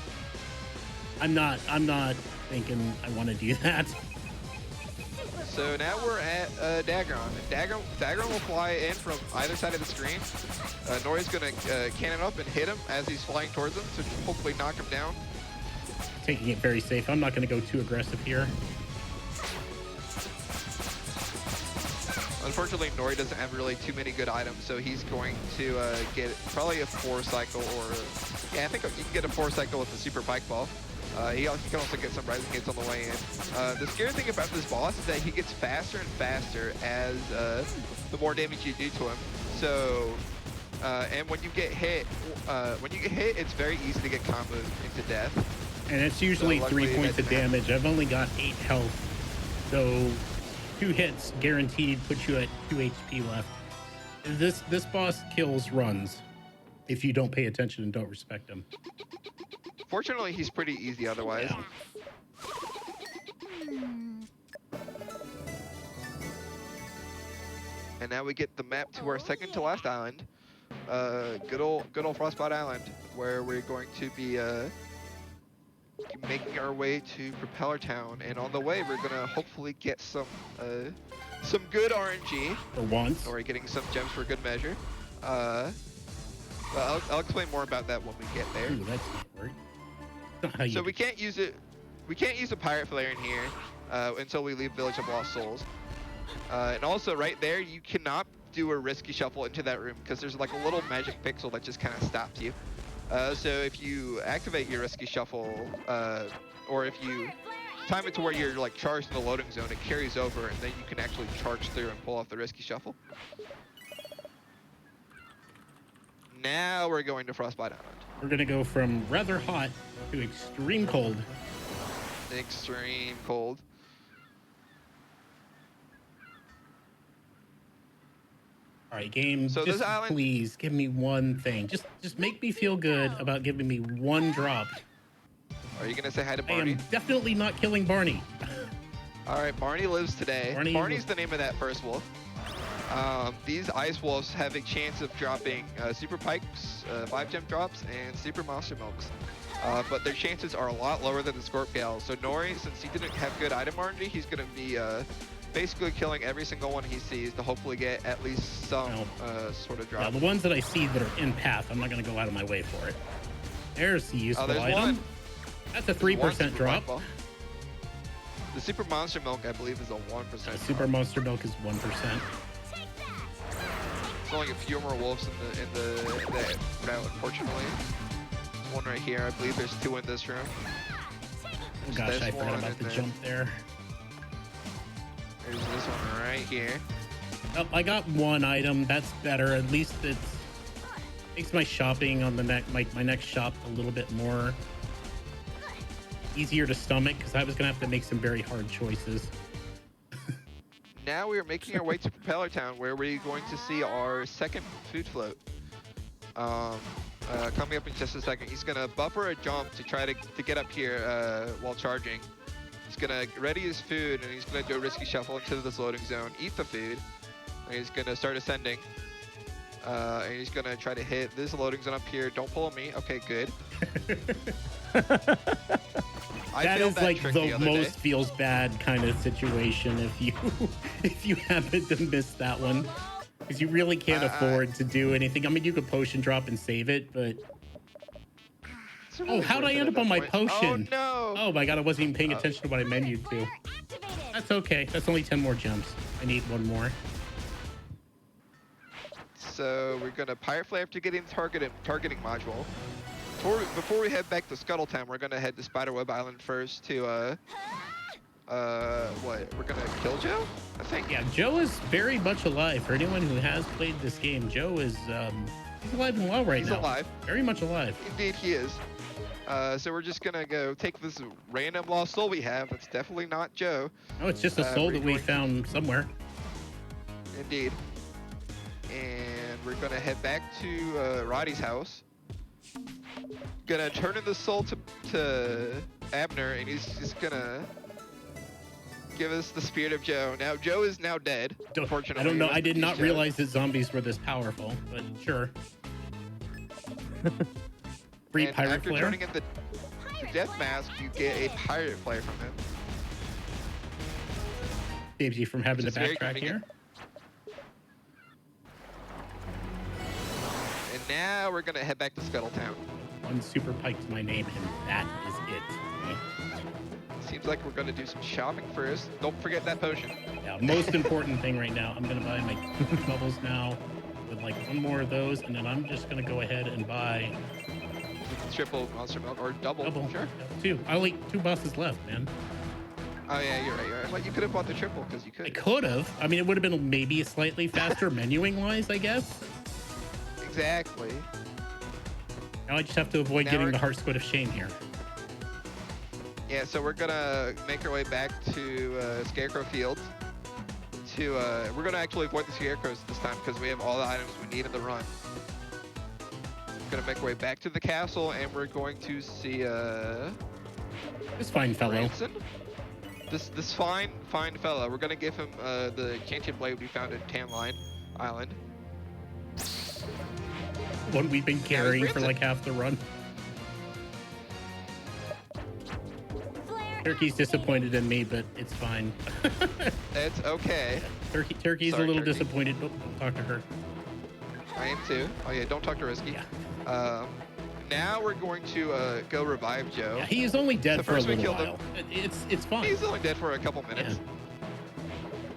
I'm not thinking I want to do that. So now we're at Dagron. Dagron will fly in from either side of the screen. Nori's gonna cannon up and hit him as he's flying towards him to hopefully knock him down. Taking it very safe. I'm not going to go too aggressive here. Unfortunately, Nori doesn't have really too many good items, so he's going to get probably a 4 cycle or... Yeah, I think you can get a 4 cycle with the super pike ball. He can also get some rising hits on the way in. The scary thing about this boss is that he gets faster and faster as the more damage you do to him. So, and when you get hit, it's very easy to get comboed into death. And it's usually So 3 luckily points that of didn't damage. I've only got 8 health. So 2 hits guaranteed puts you at 2 HP left. This boss kills runs if you don't pay attention and don't respect him. Fortunately, he's pretty easy otherwise. Yeah. And now we get the map to our second to last island. Good old Frostbite Island, where we're going to be making our way to Propeller Town. And on the way, we're gonna hopefully get some good RNG. For once. Or getting some gems for good measure. Well, I'll explain more about that when we get there. Ooh, that's not work. Not how you So we can't use it. We can't use a pirate flare in here until we leave Village of Lost Souls. And also, right there, you cannot do a risky shuffle into that room because there's like a little magic pixel that just kind of stops you. So if you activate your risky shuffle, or if you time it to where you're like charged in the loading zone, it carries over, and then you can actually charge through and pull off the risky shuffle. Now we're going to Frostbite Island. We're gonna go from rather hot to extreme cold. Extreme cold. All right, game. So just this island- please give me one thing. Just make me feel good about giving me one drop. Are you gonna say hi to I Barney? am definitely not killing Barney. All right, Barney lives today. Barney's the name of that first wolf. These ice wolves have a chance of dropping super pikes, 5 gem drops, and super monster milks. But their chances are a lot lower than the Scorpions. So Nori, since he didn't have good item RNG, he's gonna be basically killing every single one he sees to hopefully get at least some sort of Now, drop. the ones that I see that are in path, I'm not gonna go out of my way for it. There's the useful there's item. one. That's a There's one 3% super drop. pike ball. The Super Monster Milk, I believe, is a 1%. Super Monster Milk is 1%. There's only a few more wolves in the route, unfortunately. There's one right here. I believe there's 2 in this room. Oh gosh, I forgot about the jump there. There's this one right here. Oh, I got 1 item. That's better. At least it makes my shopping on the my next shop a little bit more easier to stomach, because I was gonna have to make some very hard choices. Now we are making our way to Propeller Town, where we're going to see our second food float. Coming up in just a second. He's gonna buffer a jump to try to get up here while charging. He's gonna ready his food, and he's gonna do a risky shuffle into this loading zone, eat the food, and he's gonna start ascending. And he's gonna try to hit this loading zone up here. Don't pull me. Okay, good. That is like the most feels bad kind of situation if you happen to miss that one, because you really can't afford to do anything. I mean, you could potion drop and save it, but really how'd I end up on my potion? Oh no! Oh my god, I wasn't even paying attention to what I menued to. That's okay. That's only 10 more gems. I need 1 more. So we're gonna Pirate Flare after getting the targeting module. Before we head back to Scuttletown, we're gonna head to Spiderweb Island first to what? We're gonna kill Joe, I think. Yeah, Joe is very much alive. For anyone who has played this game, Joe is he's alive and well right now. He's alive. Very much alive. Indeed, he is. So we're just gonna go take this random lost soul we have. That's definitely not Joe. Oh, it's just a soul that we found somewhere. Indeed. And we're gonna head back to Roddy's house. Gonna turn in the soul to Abner, and he's just gonna give us the spirit of Joe. Now Joe is now dead. Unfortunately, I don't know. I did not realize that zombies were this powerful, but sure. Free and pirate after flare. turning in the death mask, you get a pirate flare from him. Saves you from having to backtrack here. And now we're gonna head back to Scuttletown. 1 super pike to my name, and that is it. Seems like we're gonna do some shopping first. Don't forget that potion. Yeah, most important thing right now. I'm gonna buy my bubbles now with like 1 more of those, and then I'm just gonna go ahead and buy Triple monster milk or double. Sure. 2. I only 2 bosses left, man. Oh yeah, you're right. Well, you could have bought the triple because you could. I could have. I mean, it would have been maybe slightly faster menuing wise, I guess. Exactly. Now I just have to avoid getting the Heart Squid of Shame here. Yeah, so we're gonna make our way back to Scarecrow Fields. We're gonna actually avoid the scarecrows this time because we have all the items we need in the run. We're gonna make our way back to the castle, and we're going to see this fine fellow. Branson. This fine fellow. We're gonna give him the enchanted blade we found in Tanline Island. One we've been carrying for like half the run. Turkey's disappointed in me, but it's fine. It's okay. Turkey's Sorry, a little Turkey. disappointed. Oh, don't talk to her. I am too. Oh yeah, don't talk to Risky. Yeah. Now we're going to go revive Joe. Yeah, he is only dead So for a first we little killed while. It's fine. He's only dead for a couple minutes. Yeah.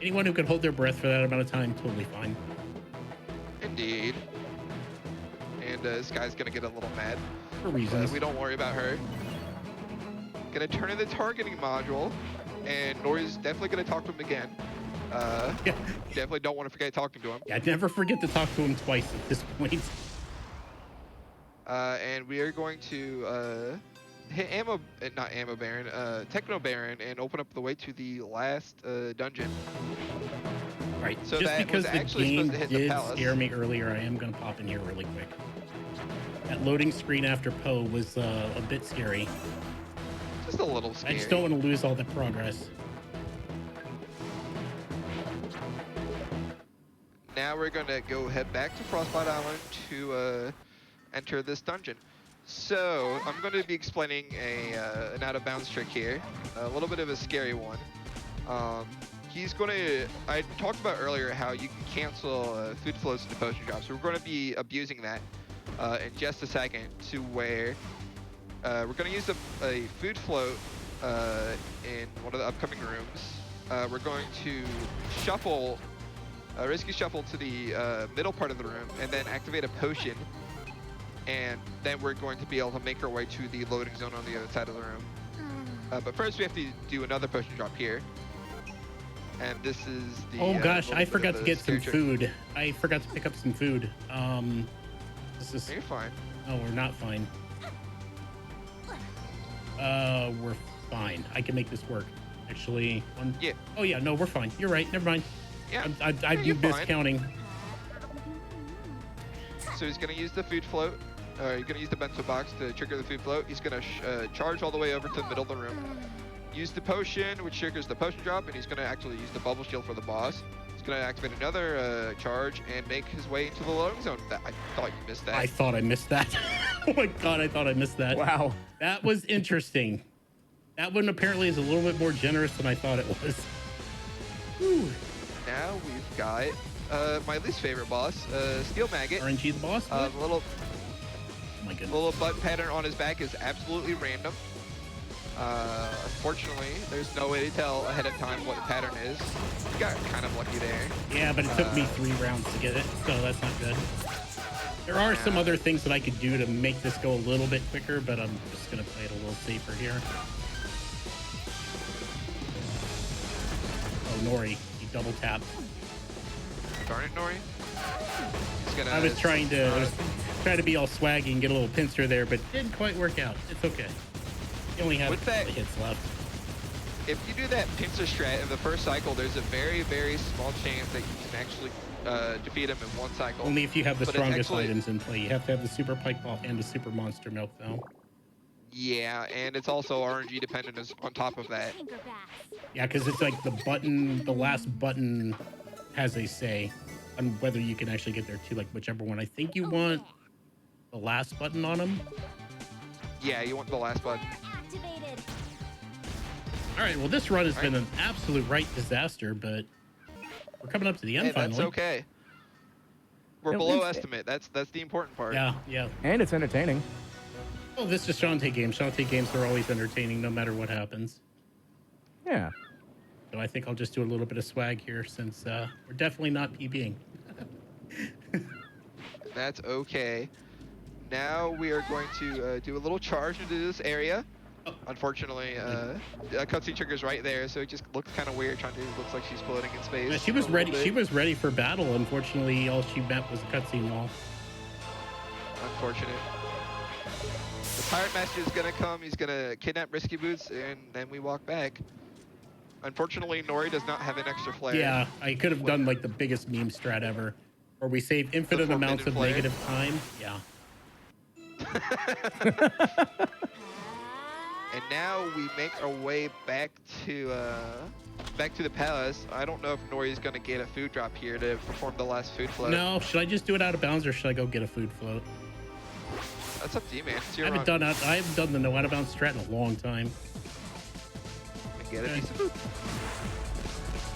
Anyone who could hold their breath for that amount of time, totally fine. Indeed. And this guy's gonna get a little mad. For reasons. We don't worry about her. Gonna turn in the targeting module, and Nori's definitely gonna talk to him again. Yeah. Definitely don't want to forget talking to him. Yeah, never forget to talk to him twice at this point. And we are going to hit not Ammo Baron, Techno Baron, and open up the way to the last dungeon. Right. So just that because was the actually game supposed to hit the did palace. scare me earlier, I am going to pop in here really quick. That loading screen after Poe was a bit scary. Just a little I scary. just don't want to lose all the progress. Now we're gonna go head back to Frostbite Island to enter this dungeon. So I'm going to be explaining an out of bounds trick here, a little bit of a scary one. He's going to, I talked about earlier how you can cancel food flows into potion drops. So we're going to be abusing that in just a second, to where we're going to use a food float in one of the upcoming rooms. We're going to shuffle, risky shuffle to the middle part of the room, and then activate a potion. And then we're going to be able to make our way to the loading zone on the other side of the room. But first we have to do another potion drop here. And this is the... Oh gosh, I forgot to get some trick. food. I forgot to pick up some food. This is... You're fine. Oh, we're not fine. We're fine. I can make this work. Actually, one... Yeah. Oh yeah, no, we're fine. You're right. Never mind. Yeah. I'm you're fine. miscounting. So he's going to use the food float. He's going to use the bento box to trigger the food float. He's going to charge all the way over to the middle of the room. Use the potion, which triggers the potion drop, and he's going to actually use the bubble shield for the boss. He's going to activate another charge and make his way into the loading zone. I thought you missed that. I thought I missed that. Oh my god, I thought I missed that. Wow. That was interesting. That one apparently is a little bit more generous than I thought it was. Whew. Now we've got my least favorite boss, Steel Maggot. RNG the boss? The little Oh my goodness. little button pattern on his back is absolutely random. Unfortunately, there's no way to tell ahead of time what the pattern is. You got kind of lucky there. Yeah, but it took me 3 rounds to get it, so that's not good. There are some other things that I could do to make this go a little bit quicker, but I'm just going to play it a little safer here. Oh, Nori, you double tapped. Darn it, Nori. He's gonna, I was trying to be all swaggy and get a little pincer there, but it didn't quite work out. It's okay. You only have With a couple that- of hits left. If you do that pincer strat in the first cycle, there's a very, very small chance that you can actually defeat him in one cycle. Only if you have the But it's strongest actually- items in play. You have to have the super pike ball and the super monster milk, though. Yeah, and it's also RNG dependent on top of that. Yeah, because it's like the last button has a say on whether you can actually get there too, like whichever one. I think you want the last button on them. Yeah, you want the last button. Activated. All right, well, this run has been an absolute right disaster, but we're coming up to the end Hey, that's finally. okay. We're No, below it's- estimate. That's the important part. Yeah, yeah. And it's entertaining. Well, this is Shantae games. Shantae games are always entertaining no matter what happens. Yeah. So I think I'll just do a little bit of swag here since we're definitely not PBing. That's okay. Now we are going to do a little charge into this area. Unfortunately, a cutscene trigger's right there, so it just looks kind of weird. Shantae looks like she's floating in space. Yeah, she was a little ready. bit. She was ready for battle. Unfortunately, all she met was a cutscene wall. Unfortunate. The Pirate Master is gonna come. He's gonna kidnap Risky Boots, and then we walk back. Unfortunately, Nori does not have an extra flare. Yeah, I could have done like the biggest meme strat ever, where we save infinite amounts of flare? negative time. Yeah. And now we make our way back to the palace. I don't know if Nori's gonna get a food drop here to perform the last food float. No, should I just do it out of bounds or should I go get a food float? That's up to you, man. It's I your haven't run. I haven't done the no out of bounds strat in a long time. And get a Okay. piece of food.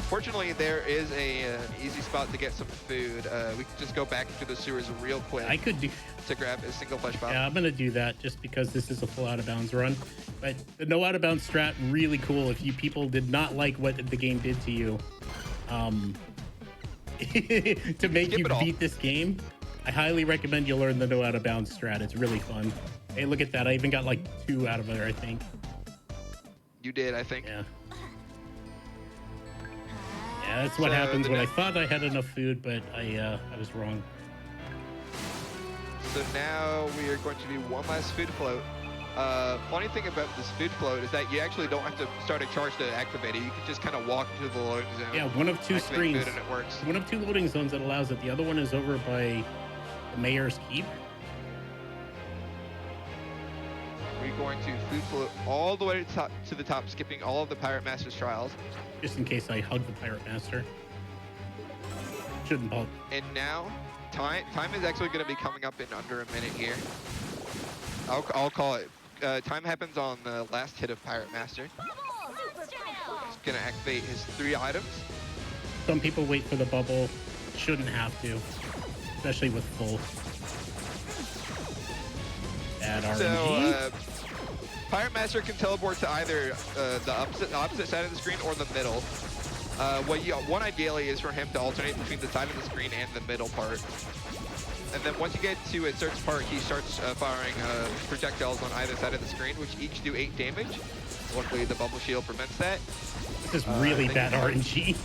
Fortunately, there is an easy spot to get some food. We can just go back into the sewers real quick I could do. to grab a single flesh bomb. Yeah, I'm gonna do that just because this is a full out of bounds run. But the no out of bounds strat really cool. If you people did not like what the game did to you, to make Skip you it all. beat this game, I highly recommend you learn the no out of bounds strat. It's really fun. Hey, look at that! I even got like 2 out of there, I think. You did, I think. Yeah. Yeah, that's what So happens the when I next- thought I had enough food, but I was wrong. So now we are going to do one last food float. Funny thing about this food float is that you actually don't have to start a charge to activate it. You can just kind of walk into the loading zone. Yeah, one of 2 activate screens. food and it works. One of 2 loading zones that allows it. The other one is over by the mayor's keep. We're going to food float all the way to the top, skipping all of the Pirate Master's trials. Just in case I hug the pirate master. Shouldn't bump. And now, time is actually going to be coming up in under a minute here. I'll call it. Time happens on the last hit of Pirate Master. He's going to activate his 3 items. Some people wait for the bubble. Shouldn't have to. Especially with full. Bad RNG. So, Pirate Master can teleport to either the opposite side of the screen or the middle. What you want ideally is for him to alternate between the side of the screen and the middle part. And then once you get to a certain part, he starts firing projectiles on either side of the screen, which each do 8 damage. Luckily, the bubble shield prevents that. This is really bad RNG.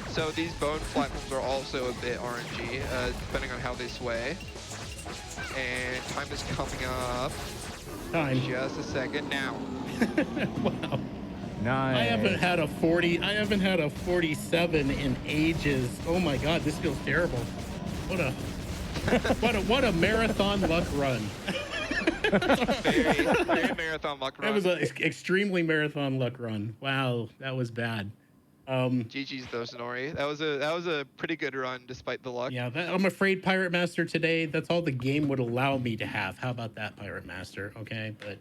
So these bone platforms are also a bit RNG, depending on how they sway. And time is coming up. Time. Just a second now. Wow. Nice. I haven't had a 40. I haven't had a 47 in ages. Oh my God, this feels terrible. What a marathon luck run. Very marathon luck run. That was an extremely marathon luck run. Wow, that was bad. GG's though, Sonori. That was a pretty good run despite the luck. Yeah, I'm afraid Pirate Master today, that's all the game would allow me to have. How about that, Pirate Master? Okay, but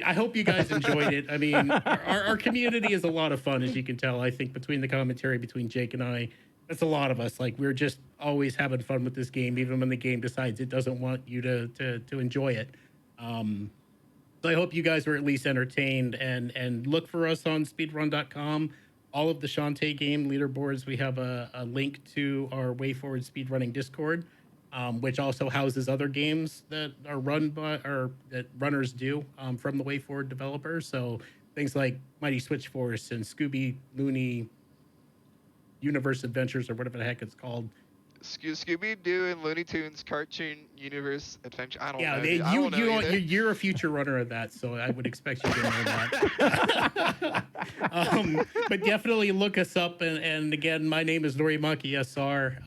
I hope you guys enjoyed it. I mean, our community is a lot of fun, as you can tell. I think between the commentary between Jake and I, that's a lot of us. Like, we're just always having fun with this game, even when the game decides it doesn't want you to enjoy it. So I hope you guys were at least entertained, and look for us on speedrun.com. All of the Shantae game leaderboards, we have a link to our Way Forward Speedrunning Discord, which also houses other games that are run by, or that runners do from the Way Forward developers. So things like Mighty Switch Force and Scooby Looney Universe Adventures, or whatever the heck it's called. Scooby-Doo and Looney Tunes Cartoon Universe Adventure. I don't know. Yeah, you're a future runner of that, so I would expect you to know that. But definitely look us up. And again, my name is Nori Monkey SR.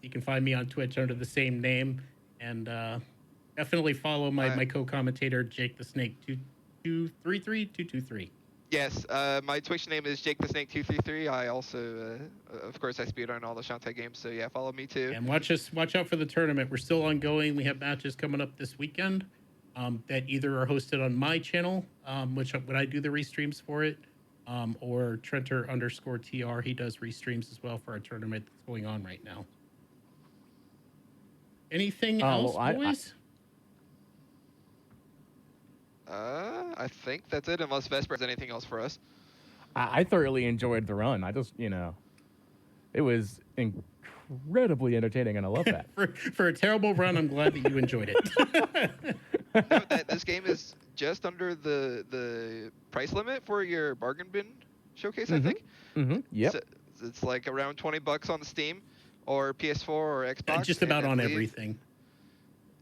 You can find me on Twitch under the same name. And definitely follow my co-commentator, Jake the Snake 223. Yes, my Twitch name is Jake the Snake 233. I also, of course, I speedrun all the Shantae games, so yeah, follow me too. And watch out for the tournament. We're still ongoing. We have matches coming up this weekend that either are hosted on my channel, which when I do the restreams for it, or Trenter_TR. He does restreams as well for our tournament that's going on right now. Anything else, boys? I think that's it, unless Vesper has anything else for us. I thoroughly enjoyed the run. I just, it was incredibly entertaining, and I love that. for a terrible run, I'm glad that you enjoyed it. This game is just under the price limit for your bargain bin showcase, I think. Mm-hmm. Yep. So it's like around $20 on Steam or PS4 or Xbox. Just about on everything.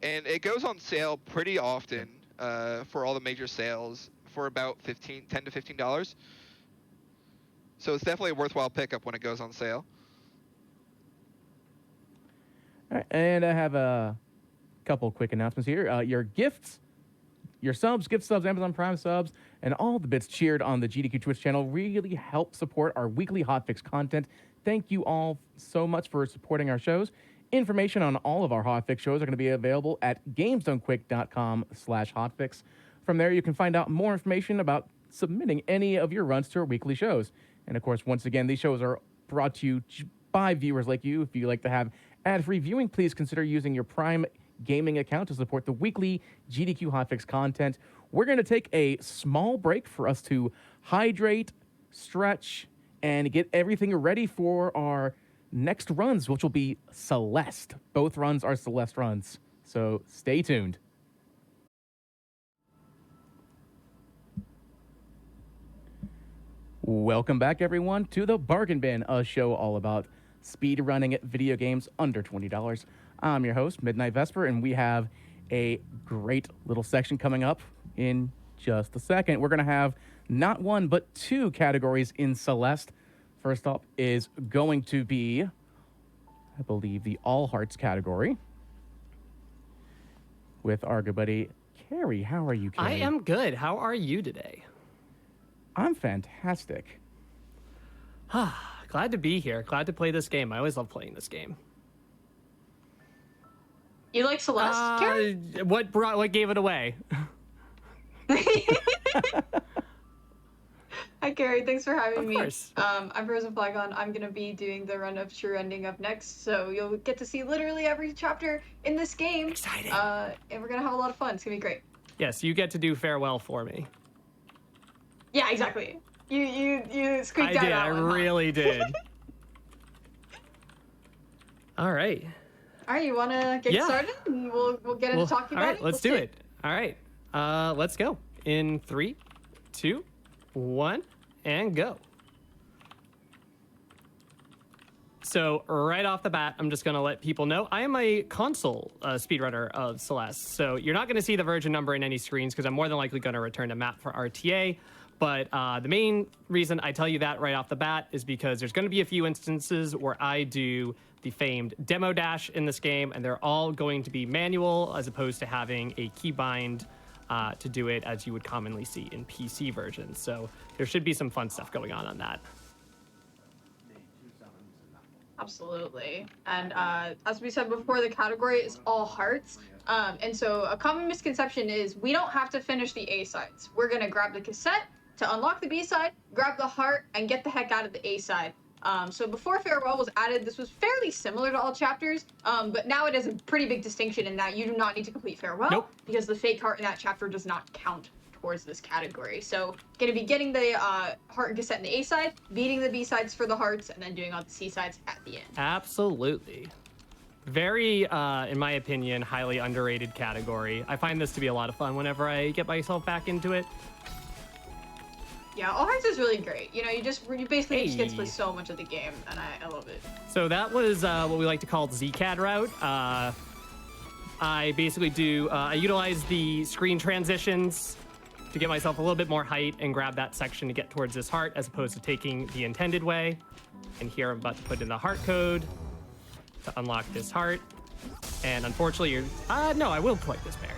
And it goes on sale pretty often. For all the major sales for about $10 to $15. So it's definitely a worthwhile pickup when it goes on sale. All right, and I have a couple quick announcements here. Your gifts, your subs, gift subs, Amazon Prime subs, and all the bits cheered on the GDQ Twitch channel really help support our weekly hotfix content. Thank you all so much for supporting our shows. Information on all of our hotfix shows are going to be available at gamesdonequick.com/hotfix. From there, you can find out more information about submitting any of your runs to our weekly shows. And of course, once again, these shows are brought to you by viewers like you. If you like to have ad-free viewing, please consider using your Prime Gaming account to support the weekly GDQ hotfix content. We're going to take a small break for us to hydrate, stretch, and get everything ready for our next runs, which will be Celeste. Both runs are Celeste runs, so stay tuned. Welcome back, everyone, to the Bargain Bin, a show all about speedrunning video games under $20. I'm your host, Midnight Vesper, and we have a great little section coming up in just a second. We're going to have not one, but two categories in Celeste. First up is going to be, I believe, the All Hearts category with our good buddy, Carrie. How are you, Carrie? I am good. How are you today? I'm fantastic. Glad to be here. Glad to play this game. I always love playing this game. You like Celeste, Carrie? What gave it away? Hi, Carrie. Thanks for having me. Of course. I'm Frozen Flagon. I'm going to be doing the run of True Ending up next, so you'll get to see literally every chapter in this game. Exciting. And we're going to have a lot of fun. It's going to be great. Yes, you get to do farewell for me. Yeah, exactly. You squeaked out I did. that I one, huh? really did. All right. All right, you want to get Yeah. started? And we'll get into talking all about right, it? let's do it. All right. Let's go. In 3, 2, 1, and go. So right off the bat, I'm just going to let people know I am a console speedrunner of Celeste. So you're not going to see the version number in any screens because I'm more than likely going to return a map for RTA. But the main reason I tell you that right off the bat is because there's going to be a few instances where I do the famed demo dash in this game, and they're all going to be manual as opposed to having a keybind to do it as you would commonly see in PC versions. So there should be some fun stuff going on that. Absolutely. And as we said before, the category is all hearts. And so a common misconception is we don't have to finish the A sides. We're going to grab the cassette to unlock the B side, grab the heart, and get the heck out of the A side. So before Farewell was added, this was fairly similar to all chapters, but now it is a pretty big distinction in that you do not need to complete Farewell because the fake heart in that chapter does not count towards this category. So going to be getting the heart and cassette in the A side, beating the B sides for the hearts, and then doing all the C sides at the end. Absolutely. Very, in my opinion, highly underrated category. I find this to be a lot of fun whenever I get myself back into it. Yeah, All Hearts is really great. You know, you basically just get to play so much of the game, and I love it. So that was what we like to call the ZCAD route. I basically do, I utilize the screen transitions to get myself a little bit more height and grab that section to get towards this heart as opposed to taking the intended way. And here I'm about to put in the heart code to unlock this heart. And unfortunately, no, I will collect this berry.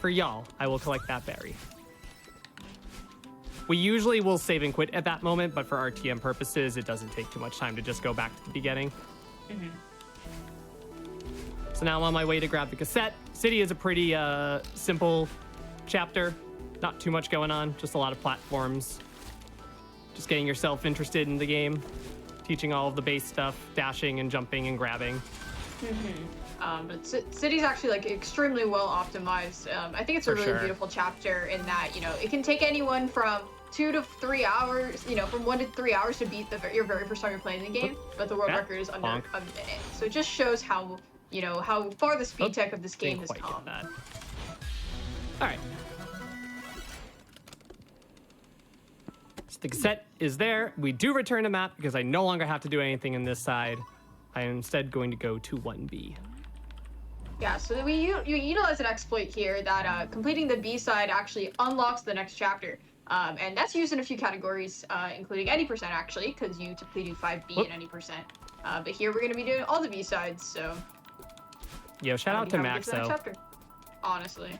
For y'all, I will collect that berry. We usually will save and quit at that moment, but for RTM purposes, it doesn't take too much time to just go back to the beginning. Mm-hmm. So now I'm on my way to grab the cassette. City is a pretty simple chapter. Not too much going on, just a lot of platforms. Just getting yourself interested in the game. Teaching all of the base stuff, dashing and jumping and grabbing. But City's actually like extremely well optimized. I think it's a really beautiful chapter in that, you know, it can take anyone from 2 to 3 hours, you know, from 1 to 3 hours to beat your very first time you're playing the game, but the world record is under a minute. So it just shows how, you know, how far the speed tech of this game has come. All right. So the cassette is there. We do return a map because I no longer have to do anything in this side. I am instead going to go to 1B. Yeah, so you utilize an exploit here that completing the B side actually unlocks the next chapter. And that's used in a few categories, including any percent actually, because you typically do 5B and any percent. But here we're going to be doing all the B sides, so... Yo, shout out to Max, though. Honestly.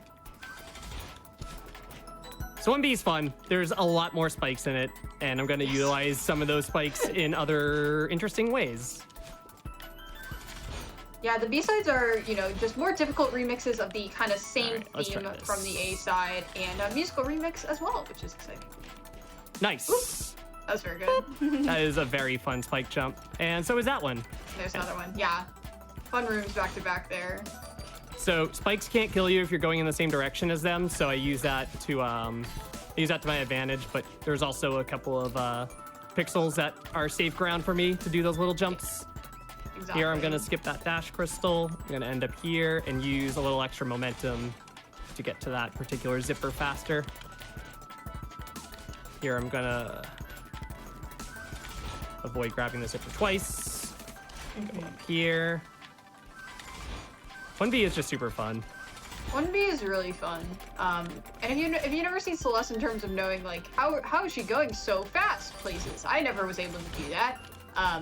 So 1B is fun. There's a lot more spikes in it, and I'm going to utilize some of those spikes in other interesting ways. Yeah, the B-sides are, you know, just more difficult remixes of the kind of same theme from the A side, and a musical remix as well, which is exciting. Nice. Oops. That was very good. That is a very fun spike jump. And so is that one. There's another one. Yeah. Fun rooms back to back there. So spikes can't kill you if you're going in the same direction as them, so I use that to my advantage, but there's also a couple of pixels that are safe ground for me to do those little jumps. Exactly. Here I'm going to skip that dash crystal. I'm going to end up here and use a little extra momentum to get to that particular zipper faster. Here I'm going to avoid grabbing the zipper twice. Go up here. 1B is just super fun. 1B is really fun. And if you never seen Celeste in terms of knowing like how is she going so fast places, I never was able to do that.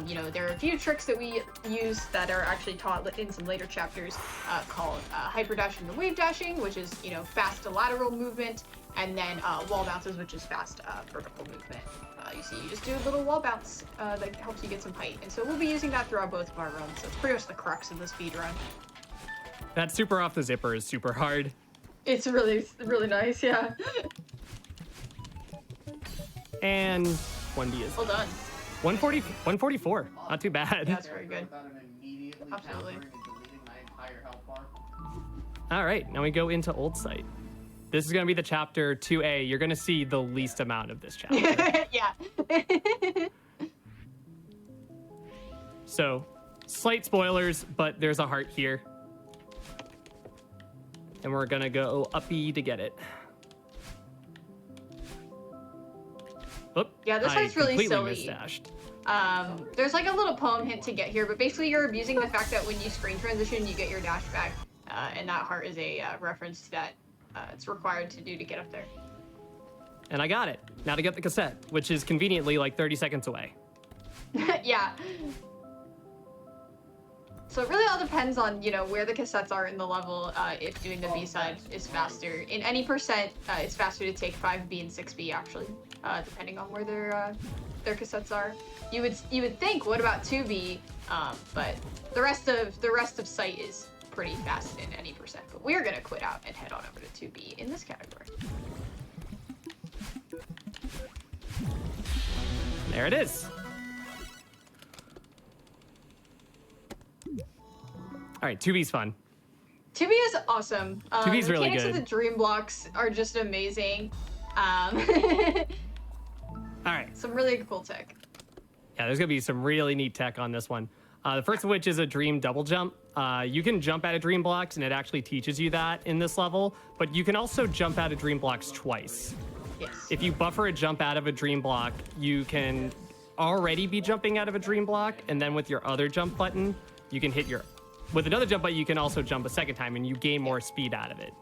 You know, there are a few tricks that we use that are actually taught in some later chapters called hyper dashing and wave dashing, which is, you know, fast lateral movement, and then wall bounces, which is fast vertical movement. You see, you just do a little wall bounce that helps you get some height. And so we'll be using that throughout both of our runs. So it's pretty much the crux of the speed run. That super off the zipper is super hard. It's really, really nice, yeah. And 1B is well done. 144. Not too bad. Yeah, that's very good. Absolutely. All right, now we go into Old Site. This is going to be the chapter 2A. You're going to see the least amount of this chapter. Yeah. So, slight spoilers, but there's a heart here. And we're going to go uppy to get it. Oop, Yeah, this I one's really completely silly. misstashed. There's like a little poem hint to get here, but basically you're abusing the fact that when you screen transition, you get your dash back, and that heart is a reference to that it's required to do to get up there. And I got it. Now to get the cassette, which is conveniently like 30 seconds away. Yeah. So it really all depends on, you know, where the cassettes are in the level, if doing the B-side is faster. In any percent, it's faster to take 5B and 6B, actually, depending on where their cassettes are. You would think, what about 2B? But the rest of sight is pretty fast in any percent. But we're gonna quit out and head on over to 2B in this category. There it is. All right, 2B's fun. 2B is awesome. 2B's really mechanics good. of the dream blocks are just amazing. All right. Some really cool tech. Yeah, there's gonna be some really neat tech on this one. The first of which is a dream double jump. You can jump out of dream blocks, and it actually teaches you that in this level, but you can also jump out of dream blocks twice. Yes. If you buffer a jump out of a dream block, you can already be jumping out of a dream block, and then with your other jump button, you can hit your... With another jump button, you can also jump a second time, and you gain more speed out of it.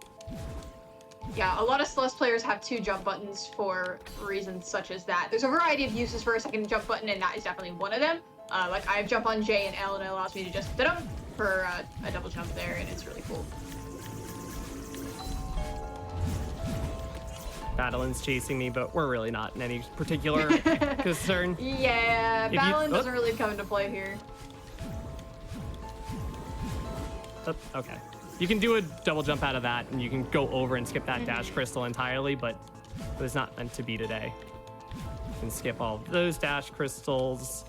Yeah, a lot of Celeste players have 2 jump buttons for reasons such as that. There's a variety of uses for a second jump button, and that is definitely one of them. Like, I have jump on J and L, and it allows me to just hit them for a double jump there, and it's really cool. Battlin's chasing me, but we're really not in any particular concern. Yeah, If you- Battling oh. doesn't really come into play here. Oh, okay. You can do a double jump out of that, and you can go over and skip that dash crystal entirely, but it was not meant to be today. You can skip all of those dash crystals.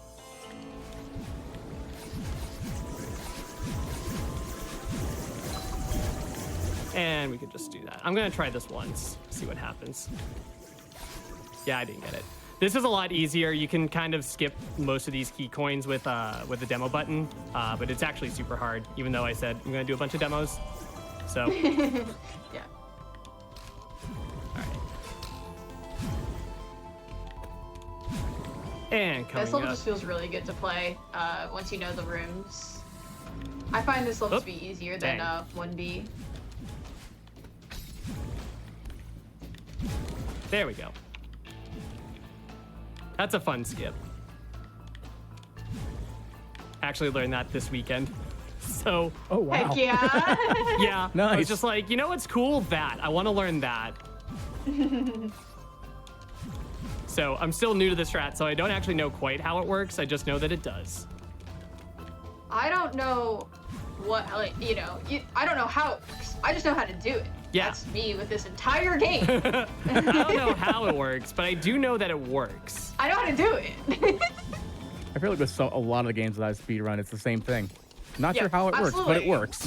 And we could just do that. I'm gonna try this once, see what happens. Yeah, I didn't get it. This is a lot easier. You can kind of skip most of these key coins with the demo button, but it's actually super hard, even though I said I'm gonna do a bunch of demos. So, Yeah. all right. And coming This level up. just feels really good to play once you know the rooms. I find this level Oop. to be easier than Dang. 1B. There we go. That's a fun skip. Actually learned that this weekend. So, Oh, wow. Heck yeah! yeah. I was Nice. just like, you know what's cool? That. I want to learn that. So, I'm still new to the strat, so I don't actually know quite how it works. I just know that it does. I don't know what, like, you know, I don't know how it works. I just know how to do it. Yeah. That's me with this entire game. I don't know how it works, but I do know that it works. I know how to do it. I feel like with a lot of the games that I speedrun, it's the same thing. Not Yeah, sure how it works, but absolutely. it works.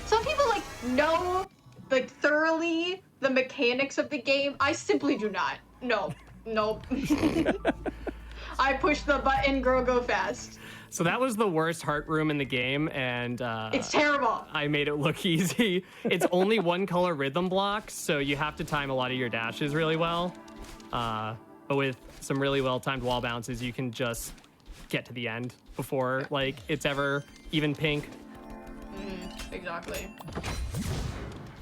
Some people like know like thoroughly the mechanics of the game. I simply do not. No. Nope. I push the button, go fast. So that was the worst heart room in the game, and It's terrible. I made it look easy. It's only one color rhythm block, so you have to time a lot of your dashes really well. But with some really well-timed wall bounces, you can just get to the end before like it's ever even pink. Exactly.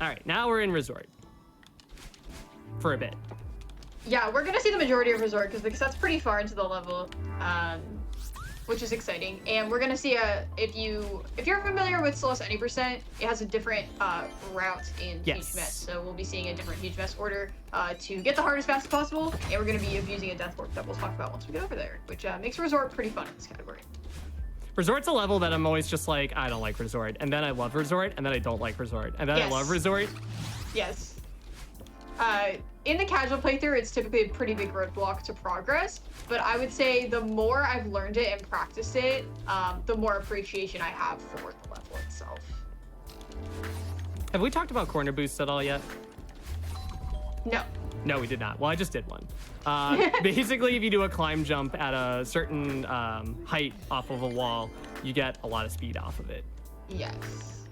All right, now we're in Resort for a bit. Yeah, we're gonna see the majority of Resort because the cassette's pretty far into the level, which is exciting. And we're gonna see if you're familiar with Celeste Any Percent, it has a different route in Yes. Huge Mess. So we'll be seeing a different Huge Mess order to get the heart as fast as possible. And we're gonna be abusing a death warp that we'll talk about once we get over there, which makes Resort pretty fun in this category. Resort's a level that I'm always just like, I don't like Resort, and then I love Resort, and then I don't like Resort, and then Yes. I love Resort. Yes. In the casual playthrough, it's typically a pretty big roadblock to progress, but I would say the more I've learned it and practiced it, the more appreciation I have for the level itself. Have we talked about corner boosts at all yet? No. No, we did not. Well, I just did one. Basically, if you do a climb jump at a certain height off of a wall, you get a lot of speed off of it. Yes.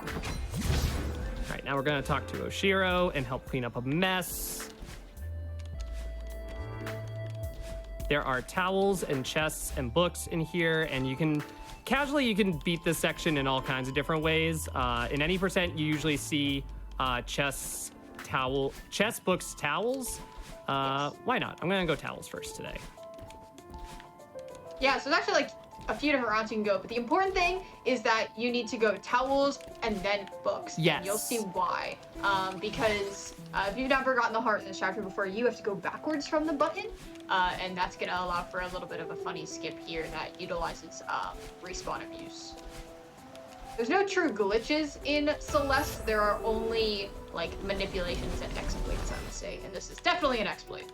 All right, now we're going to talk to Oshiro and help clean up a mess. There are towels and chests and books in here, and you can beat this section in all kinds of different ways. In any percent, you usually see chests, books, towels. Why not? I'm gonna go towels first today. Yeah, so there's actually like a few different routes you can go, but the important thing is that you need to go towels and then books. Yes. And you'll see why. Because if you've never gotten the heart in this chapter before, you have to go backwards from the button, and that's gonna allow for a little bit of a funny skip here that utilizes respawn abuse. There's no true glitches in Celeste. There are only like manipulations and exploits, I would say, and this is definitely an exploit.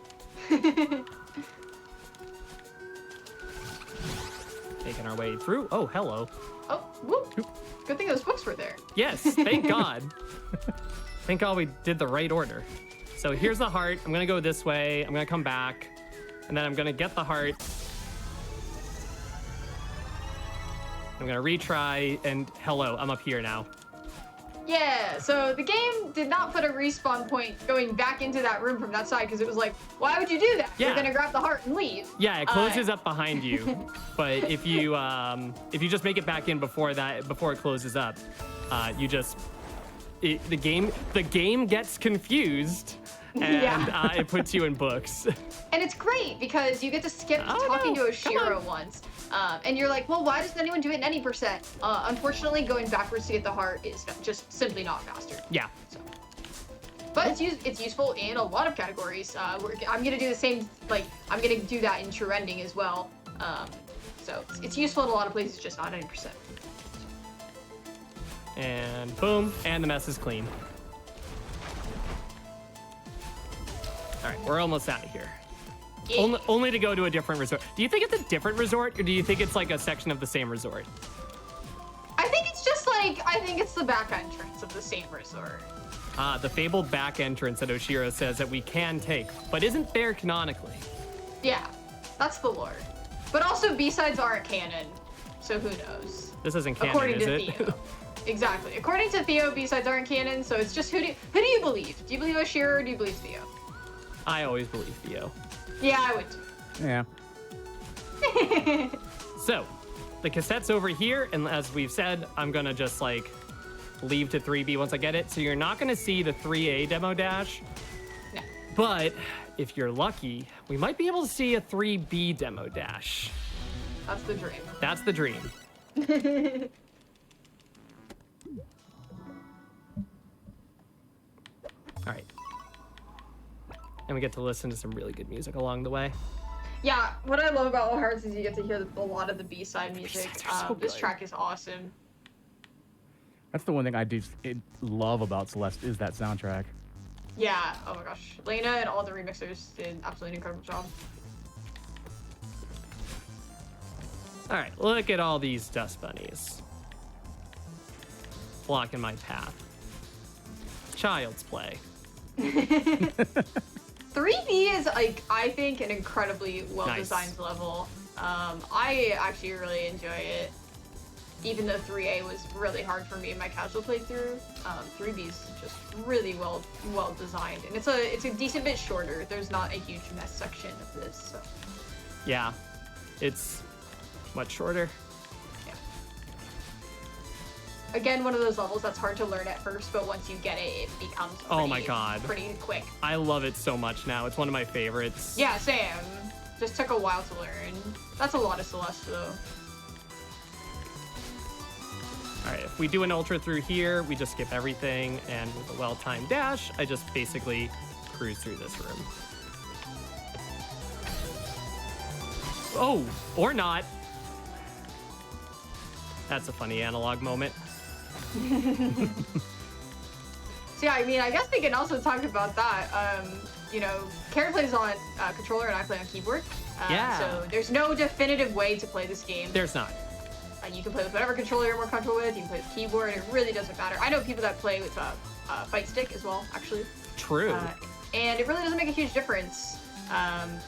Making our way through. Oh, hello. Oh, whoop. Good thing those books were there. Yes, thank God. Thank God we did the right order. So here's the heart. I'm gonna go this way. I'm gonna come back, and then I'm gonna get the heart. I'm gonna retry, and hello, I'm up here now. Yeah, so the game did not put a respawn point going back into that room from that side because it was like, why would you do that? Yeah. You're gonna grab the heart and leave. Yeah, it closes up behind you. But if you just make it back in before it closes up, the game gets confused and it puts you in books. And it's great because you get to skip talking to Oshiro once. And you're like, well, why doesn't anyone do it in any percent? Unfortunately, going backwards to get the heart is just simply not faster. Yeah. So. But it's useful in a lot of categories. I'm gonna do the same, like, I'm gonna do that in True Ending as well. So it's useful in a lot of places, just not 90%. And boom, and the mess is clean. All right, we're almost out of here. Yeah. Only to go to a different resort. Do you think it's a different resort, or do you think it's like a section of the same resort? I think it's just like, I think it's the back entrance of the same resort. The fabled back entrance that Oshiro says that we can take, but isn't there canonically. Yeah, that's the lore. But also B-sides aren't canon, so who knows? This isn't canon, According is to it? Theo. Exactly. According to Theo, B-sides aren't canon, so it's just who do you believe? Do you believe Oshiro or do you believe Theo? I always believe Theo. Yeah, I would too. Yeah. So, the cassette's over here, and as we've said, I'm gonna just like leave to 3B once I get it. So you're not gonna see the 3A demo dash. No. But if you're lucky, we might be able to see a 3B demo dash. That's the dream. That's the dream. All right. And we get to listen to some really good music along the way. Yeah, what I love about All Hearts is you get to hear a lot of the B-side music. B-sides are so This good. track is awesome. That's the one thing I do love about Celeste is that soundtrack. Yeah, oh my gosh. Lena and all the remixers did an absolutely incredible job. All right, look at all these dust bunnies. Blocking my path. Child's play. 3B is, like, I think, an incredibly well-designed level. I actually really enjoy it. Even though 3A was really hard for me in my casual playthrough, 3B is just really well designed, and it's a decent bit shorter. There's not a huge mess section of this. So. Yeah, it's much shorter. Yeah. Again, one of those levels that's hard to learn at first, but once you get it, it becomes Oh my God. pretty quick. I love it so much now. It's one of my favorites. Yeah, same. Just took a while to learn. That's a lot of Celeste, though. All right, if we do an ultra through here, we just skip everything, and with a well-timed dash, I just basically cruise through this room. Oh, or not. That's a funny analog moment. So yeah, I mean, I guess we can also talk about that. You know, Karen plays on controller and I play on keyboard. Yeah. So there's no definitive way to play this game. There's not. You can play with whatever controller you're more comfortable with. You can play with keyboard. It really doesn't matter. I know people that play with fight stick as well, actually. True. And it really doesn't make a huge difference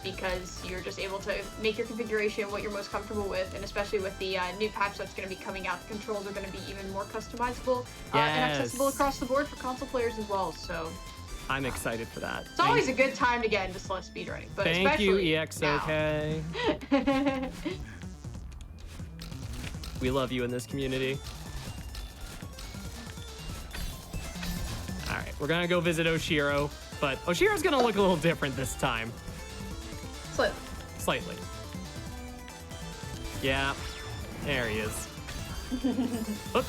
because you're just able to make your configuration what you're most comfortable with, and especially with the new patch that's going to be coming out, the controls are going to be even more customizable and accessible across the board for console players as well. So I'm excited for that. it's always a good time to get into Celeste speedrunning, but Thank you, especially EXOK. We love you in this community. All right, we're gonna go visit Oshiro, but Oshiro's gonna look a little different this time. Slightly. Yeah, there he is. Oops.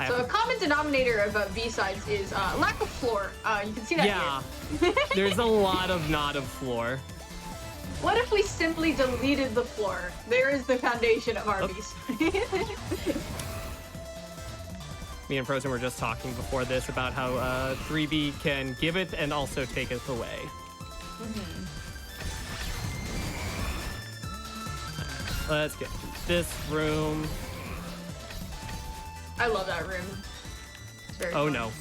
So a common denominator of B-sides is lack of floor. You can see that here. There's a lot of not of floor. What if we simply deleted the floor? There is the foundation of our B-side. Me and Frozen were just talking before this about how 3B can give it and also take it away. Let's get this room. I love that room. It's very fun. No.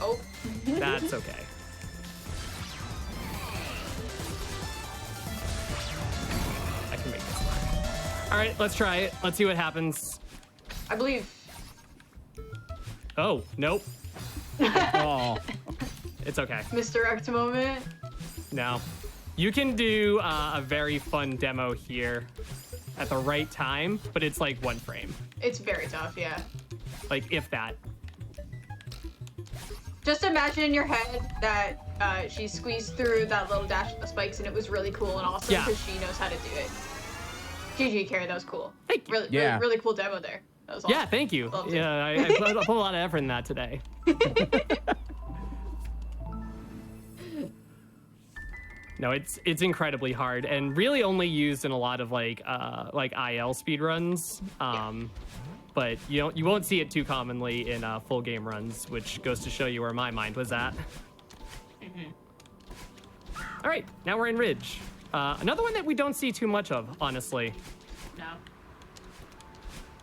Oh. That's okay. I can make this work. All right, let's try it. Let's see what happens. I believe. Oh, nope. Oh. It's okay. Misdirect moment. No. You can do a very fun demo here at the right time, but it's like 1 frame. It's very tough, yeah. Like, if that. Just imagine in your head that she squeezed through that little dash with the spikes, and it was really cool and awesome because she knows how to do it. GG, Carrie, that was cool. Thank you. Really cool demo there. That was awesome. Yeah, thank you. Loved it. Yeah, I put a lot of effort in that today. No, it's incredibly hard and really only used in a lot of like IL speedruns. But you won't see it too commonly in full game runs, which goes to show you where my mind was at. All right, now we're in Ridge. Another one that we don't see too much of, honestly. No.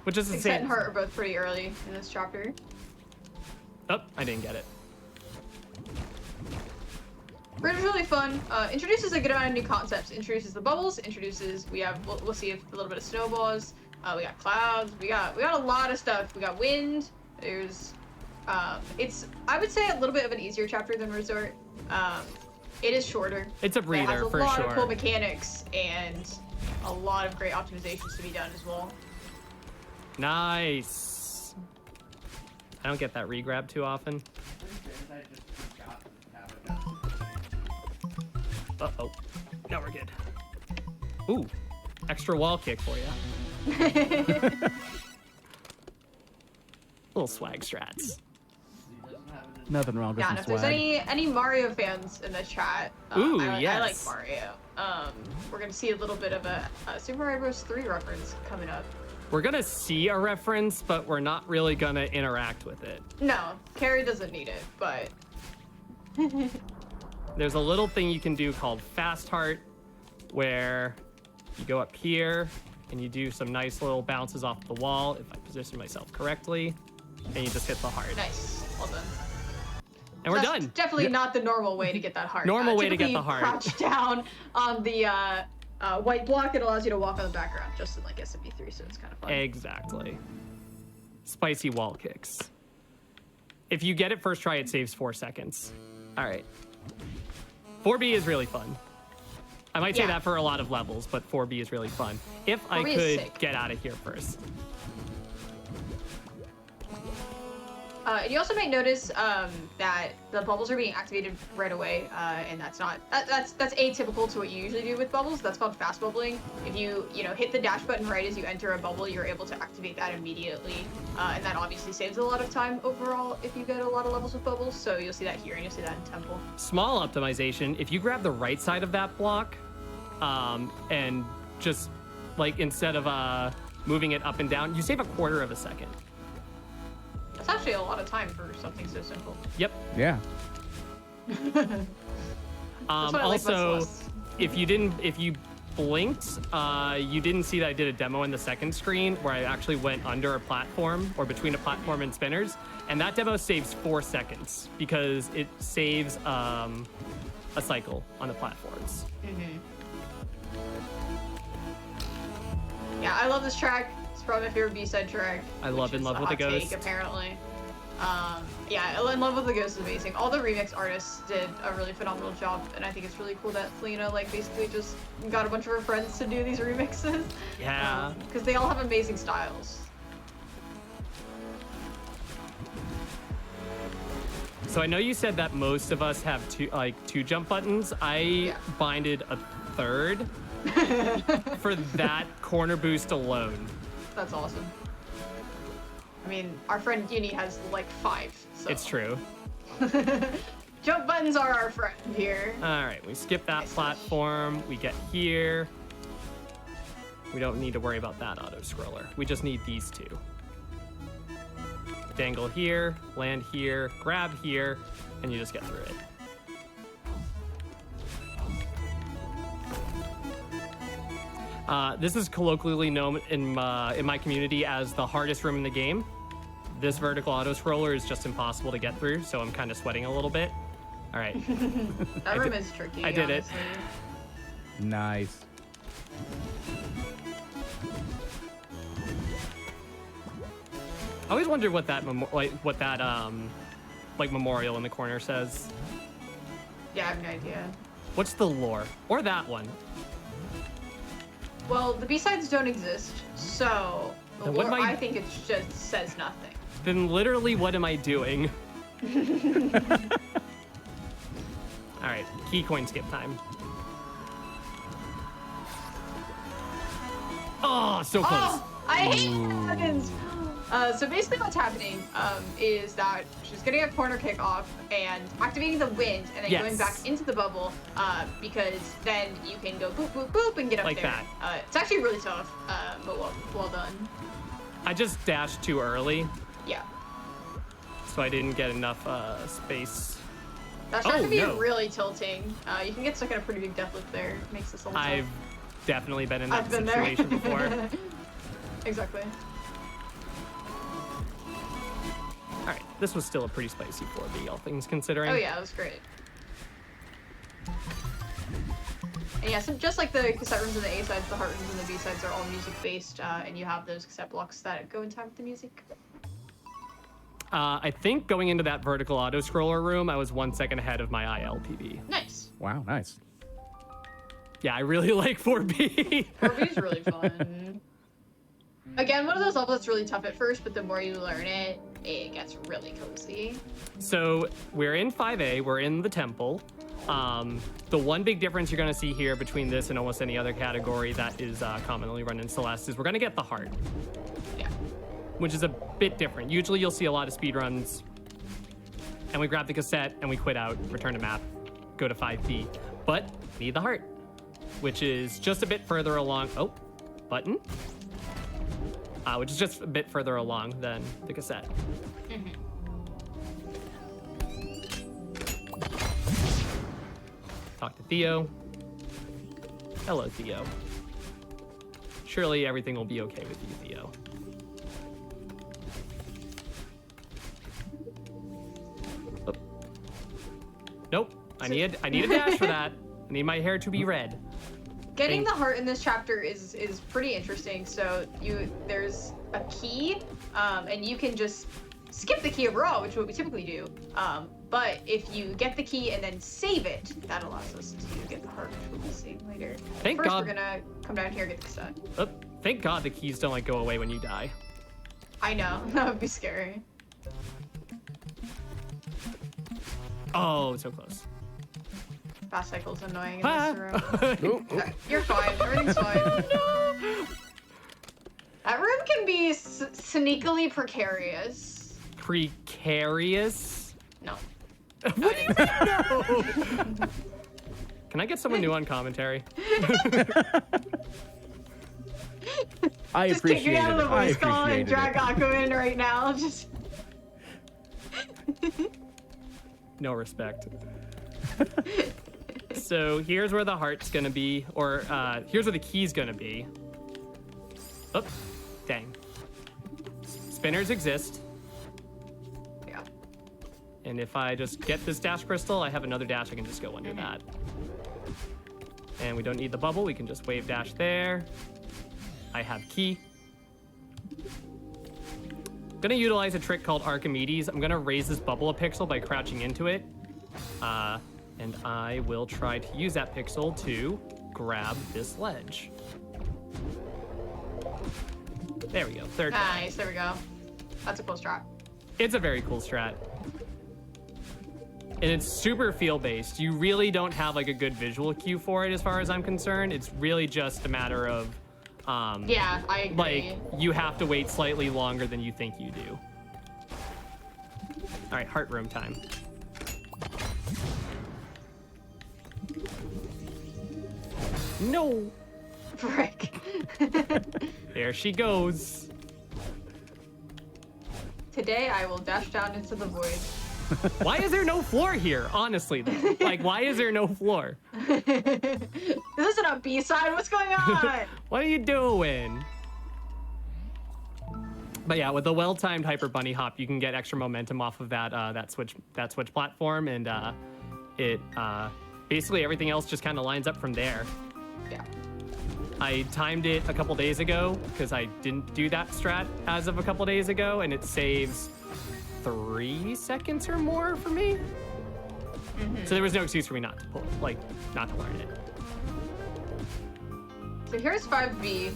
Which is the Except same. and Heart are both pretty early in this chapter. Oh, I didn't get it. Ridge is really fun. Introduces a good amount of new concepts. Introduces the bubbles. We'll see if a little bit of snowballs. We got clouds. We got a lot of stuff. We got wind. There's it's, I would say, a little bit of an easier chapter than Resort. It is shorter. It's a breather, for sure. It has a lot of cool mechanics and a lot of great optimizations to be done as well. Nice. I don't get that regrab too often. Uh-oh. Now we're good. Ooh, extra wall kick for you. Little swag strats. Nothing wrong with Yeah, some and if there's swag. any Mario fans in the chat, Ooh, I yes. like Mario. We're gonna see a little bit of a Super Mario Bros. 3 reference coming up. We're gonna see a reference, but we're not really gonna interact with it. No, Carrie doesn't need it, but There's a little thing you can do called Fast Heart, where you go up here and you do some nice little bounces off the wall, if I position myself correctly, and you just hit the heart. nice, well done. And we're That's done. Definitely not the normal way to get that heart. Normal way to get typically the heart. Crouch down on the white block. It allows you to walk on the background, just in like SMP3, so it's kind of fun. Exactly. Spicy wall kicks. If you get it first try, it saves 4 seconds. All right. 4B is really fun. I might say that for a lot of levels, but 4B is really fun. If I 4B is could sick. get out of here first. And you also might notice that the bubbles are being activated right away, and that's atypical to what you usually do with bubbles. That's called fast bubbling. If you hit the dash button right as you enter a bubble, you're able to activate that immediately, and that obviously saves a lot of time overall if you get a lot of levels with bubbles. So you'll see that here, and you'll see that in Temple. Small optimization. If you grab the right side of that block, and just like instead of moving it up and down, you save a quarter of a second. That's actually a lot of time for something so simple. Yep. Yeah. That's what I like about Also, Celeste. if you blinked, you didn't see that I did a demo in the second screen where I actually went under a platform or between a platform and spinners, And that demo saves 4 seconds because it saves a cycle on the platforms. Yeah, I love this track. It's probably my favorite B-side track. I love In Love with the Ghost. Take, apparently. Yeah, In Love with the Ghost is amazing. All the remix artists did a really phenomenal job, and I think it's really cool that Felina like basically just got a bunch of her friends to do these remixes. Yeah. Because they all have amazing styles. So I know you said that most of us have two jump buttons. I binded a third for that corner boost alone. That's awesome. I mean, our friend Uni has like 5. So. It's true. Jump buttons are our friend here. All right, we skip that platform. We get here. We don't need to worry about that auto scroller. We just need these two. Dangle here, land here, grab here, and you just get through it. This is colloquially known in my community as the hardest room in the game. This vertical auto scroller is just impossible to get through, so I'm kind of sweating a little bit. All right. That room is tricky. I did honestly. it. Nice. I always wonder what that memorial in the corner says. Yeah, I have no idea. What's the lore? Or that one? Well, the B-sides don't exist, so the Then what lore, am I- I think it just says nothing. Then literally what am I doing? All right, key coin skip time. Oh, so close. Oh, I hate when that happens. So basically what's happening is that she's getting a corner kick off and activating the wind and then going back into the bubble because then you can go boop, boop, boop and get up Like there. that. It's actually really tough, but well done. I just dashed too early, Yeah. so I didn't get enough space. That strat can be no. really tilting. You can get stuck in a pretty big death loop there. It makes this a little I've tough. definitely been in that I've been situation there. before. Exactly. All right, this was still a pretty spicy 4B, all things considering. Oh yeah, it was great. And yeah, so just like the cassette rooms and the A sides, the heart rooms and the B sides are all music based, and you have those cassette blocks that go in time with the music. I think going into that vertical auto scroller room, I was 1 second ahead of my ILPB. Nice. Wow, nice. Yeah, I really like 4B. 4B is really fun. Again, one of those levels that's really tough at first, but the more you learn it, it gets really cozy. So we're in 5A, we're in the temple. The one big difference you're going to see here between this and almost any other category that is commonly run in Celeste is we're going to get the heart, Yeah. which is a bit different. Usually you'll see a lot of speedruns, and we grab the cassette and we quit out, return to map, go to 5B. But we need the heart, which is just a bit further along. Oh, button. Which is just a bit further along than the cassette. Talk to Theo. Hello, Theo. Surely everything will be okay with you, Theo. Oh. Nope. I need a dash for that. I need my hair to be red. Getting the heart in this chapter is pretty interesting. So there's a key, and you can just skip the key overall, which is what we typically do. But if you get the key and then save it, that allows us to get the heart, which we'll be seeing later. Thank First, God. we're gonna come down here and get the cassette. Oh, thank God the keys don't go away when you die. I know, that would be scary. Oh, so close. Fast cycle's annoying in Ah. this room. You're fine. Everything's fine. That room can be sneakily precarious. Precarious? No. What do you mean, no? Can I get someone new on commentary? I Just appreciate kick me out of it. the I voice call and appreciated drag it. Aqua in right now. Just. No respect. So here's where the heart's gonna be, or here's where the key's gonna be. Oh, dang. Spinners exist. And if I just get this dash crystal, I have another dash. I can just go under that. And we don't need the bubble. We can just wave dash there. I have key. I'm gonna utilize a trick called Archimedes. I'm gonna raise this bubble a pixel by crouching into it. And I will try to use that pixel to grab this ledge. There we go, third try. Nice, there we go. That's a cool strat. It's a very cool strat. And it's super feel-based. You really don't have like a good visual cue for it as far as I'm concerned. It's really just a matter of, yeah, I agree. like, you have to wait slightly longer than you think you do. All right, heart room time. No. Frick. There she goes. Today I will dash down into the void. Why is there no floor here? Honestly, though. Like, why is there no floor? This isn't a B-side. What's going on? What are you doing? But yeah, with the well-timed hyper bunny hop, you can get extra momentum off of that switch platform, and it basically everything else just kind of lines up from there. Yeah. I timed it a couple days ago because I didn't do that strat as of a couple days ago, and it saves 3 seconds or more for me. So there was no excuse for me not to not to learn it. So here's 5B.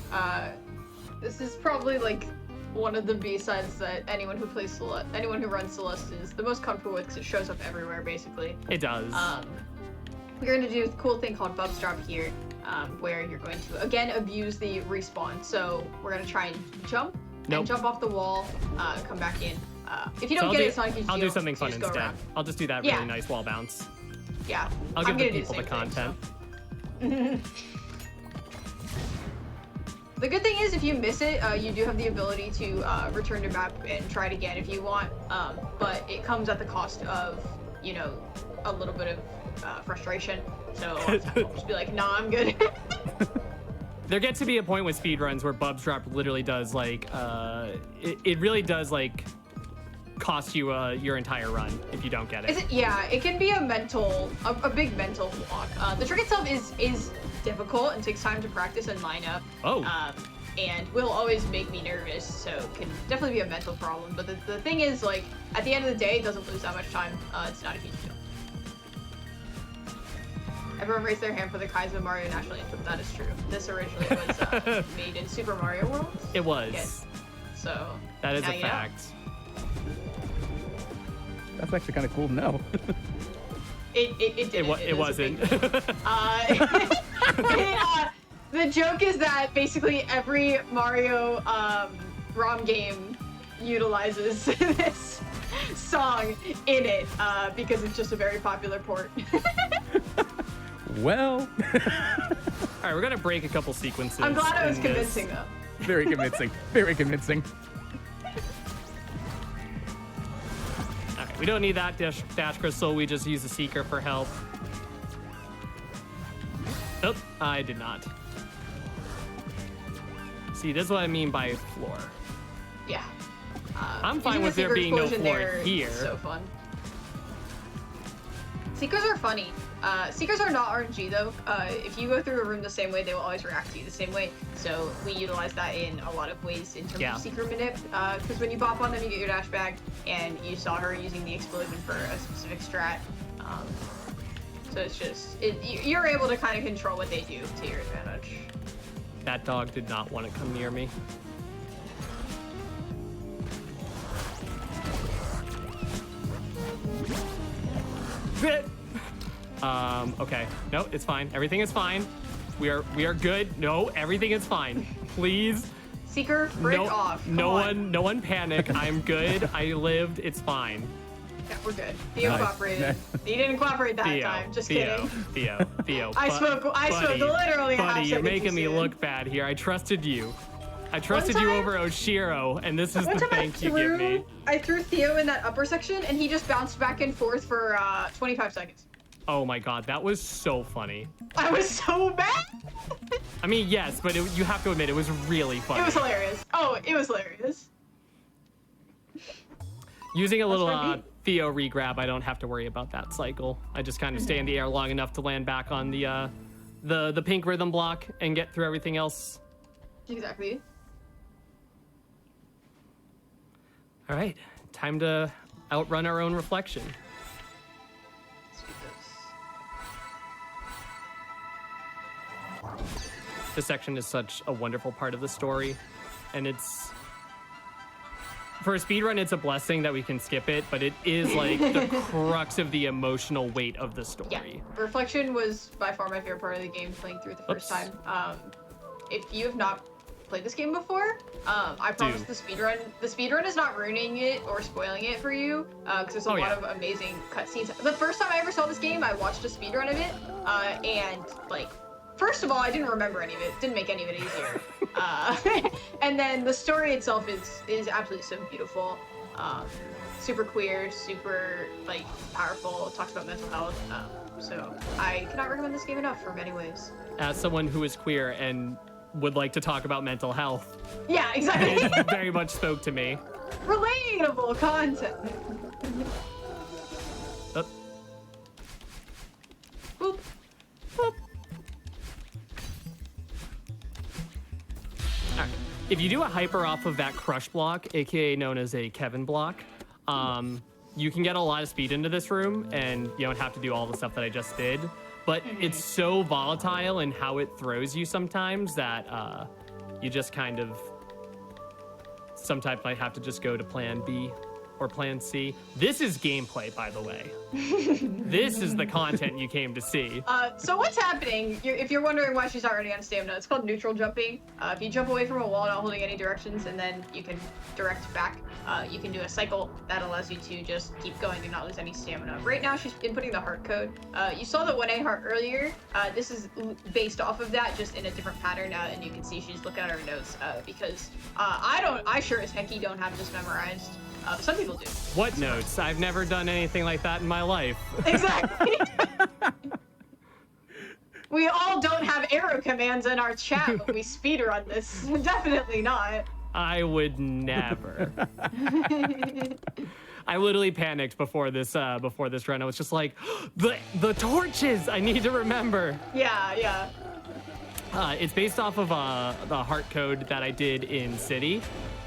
This is probably like one of the B-sides that anyone who runs Celeste is the most comfortable with because it shows up everywhere basically. It does. We're going to do a cool thing called Bubs Drop here, where you're going to again abuse the respawn. So we're going to try and jump and jump off the wall, come back in. If you don't get it, it's not a huge deal. I'll do something fun instead. Around. I'll just do that really nice wall bounce. Yeah. I'll give the people the content. The good thing is, if you miss it, you do have the ability to return to map and try it again if you want. But it comes at the cost of, a little bit of frustration. So I'll just be like, nah, I'm good. There gets to be a point with speedruns where Bubs Drop literally does like, it really does like cost you your entire run if you don't get it. It can be a big mental block. The trick itself is difficult and takes time to practice and line up. And will always make me nervous, so it can definitely be a mental problem. But the thing is, like, at the end of the day, it doesn't lose that much time. It's not a huge deal. Everyone raised their hand for the Kaizo Mario National Anthem. That is true. This originally was made in Super Mario World. It was. Yes. So. That is a fact. That's actually kind of cool to know. It wasn't. The joke is that basically every Mario ROM game utilizes this song in it because it's just a very popular port. Well. All right, we're gonna break a couple sequences. I'm glad I was convincing though. Very convincing. Very convincing. All right, we don't need that dash crystal. We just use the seeker for help. Nope, I did not. See, this is what I mean by floor. Yeah. I'm fine with there being no floor here. So fun. Seekers are funny. Seekers are not RNG though. If you go through a room the same way, they will always react to you the same way. So we utilize that in a lot of ways in terms of Seeker manip. Because when you bop on them, you get your dash back, and you saw her using the explosion for a specific strat. So it's just, you're able to kind of control what they do to your advantage. That dog did not want to come near me. Okay. No, it's fine. Everything is fine. We are good. No, everything is fine. Please. Seeker, break off. No one panic. I'm good. I lived. It's fine. Yeah, we're good. Theo cooperated. He didn't cooperate that time. Just kidding. Theo. I spoke literally half Buddy, you're making me soon. look bad here. I trusted you. I trusted you over Oshiro, and this is the thank you give me. I threw Theo in that upper section, and he just bounced back and forth for 25 seconds. Oh my god, that was so funny. I was so bad. I mean, yes, but you have to admit, it was really funny. It was hilarious. Oh, it was hilarious. Using a little Theo regrab, I don't have to worry about that cycle. I just kind of stay in the air long enough to land back on the pink rhythm block and get through everything else. Exactly. All right, time to outrun our own reflection. Let's do this. This section is such a wonderful part of the story, and it's for a speedrun, it's a blessing that we can skip it, but it is like the crux of the emotional weight of the story. Yeah, Reflection was by far my favorite part of the game, playing through it the first time. If you have not played this game before, I promise the speedrun is not ruining it or spoiling it for you, because there's a lot of amazing cutscenes. The first time I ever saw this game, I watched a speedrun of it, and like, first of all, I didn't remember any of it. Didn't make any of it easier. And then the story itself is absolutely so beautiful. Super queer, super like powerful. Talks about mental health. So I cannot recommend this game enough for many ways. As someone who is queer and would like to talk about mental health, yeah, exactly. it very much spoke to me. Relatable content. Boop. Boop. Right. If you do a hyper off of that crush block, aka known as a Kevin block, you can get a lot of speed into this room, and you don't have to do all the stuff that I just did. But it's so volatile in how it throws you sometimes that you just kind of sometimes might have to just go to plan B or plan C. This is gameplay, by the way. This is the content you came to see. So what's happening, if you're wondering why she's not running out of stamina, it's called neutral jumping. If you jump away from a wall not holding any directions, and then you can direct back, you can do a cycle that allows you to just keep going and not lose any stamina. Right now she's inputting the heart code. You saw the 1A heart earlier. This is based off of that, just in a different pattern, and you can see she's looking at her notes, because I sure as hecky don't have this memorized. Some people do. What notes? I've never done anything like that in my life. Exactly. We all don't have arrow commands in our chat when we speedrun this. Definitely not. I would never. I literally panicked before this run. I was just like, the torches! I need to remember. Yeah. It's based off of the heart code that I did in City,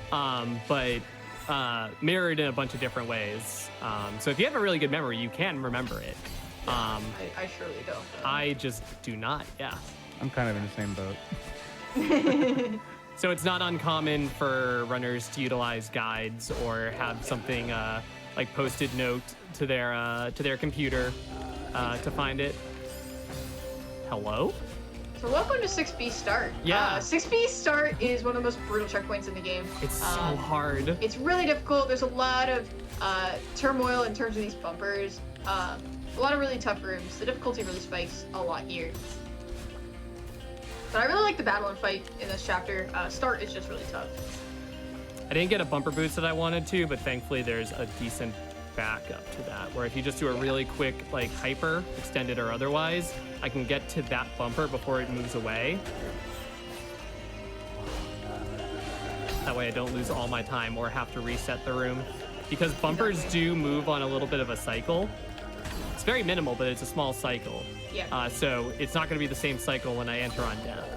but mirrored in a bunch of different ways. So if you have a really good memory, you can remember it. I surely don't. I just do not, yeah. I'm kind of in the same boat. So it's not uncommon for runners to utilize guides or have something like posted note to their computer to find it. Hello? So welcome to 6B Start. Yeah. 6B Start is one of the most brutal checkpoints in the game. It's so hard. It's really difficult. There's a lot of turmoil in terms of these bumpers. A lot of really tough rooms. The difficulty really spikes a lot here. But I really like the battle and fight in this chapter. Start is just really tough. I didn't get a bumper boost that I wanted to, but thankfully there's a decent backup to that, where if you just do a really quick, like, hyper, extended or otherwise, I can get to that bumper before it moves away. That way I don't lose all my time or have to reset the room. Because bumpers do move on a little bit of a cycle. It's very minimal, but it's a small cycle. Yeah. So it's not going to be the same cycle when I enter on death.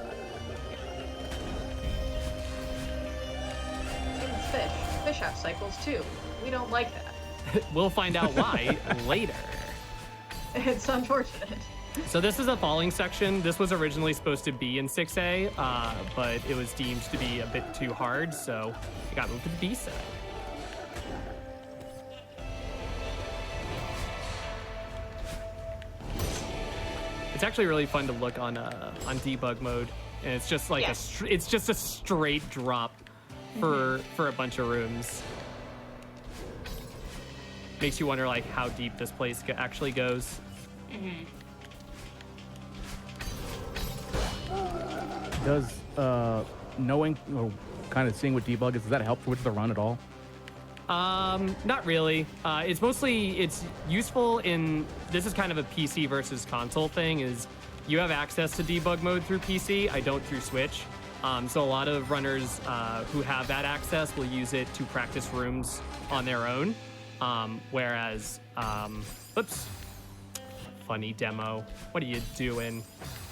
Fish have cycles too. We don't like that. We'll find out why later. It's unfortunate. So this is a falling section. This was originally supposed to be in 6A, but it was deemed to be a bit too hard, so it got moved to the B side. It's actually really fun to look on debug mode, and it's just like it's just a straight drop for a bunch of rooms. Makes you wonder like how deep this place actually goes. Does knowing or kind of seeing what debug is, does that help with the run at all? Not really. It's useful in, this is kind of a PC versus console thing, is you have access to debug mode through PC, I don't through Switch. So a lot of runners who have that access will use it to practice rooms on their own. Whereas, oops, funny demo. What are you doing?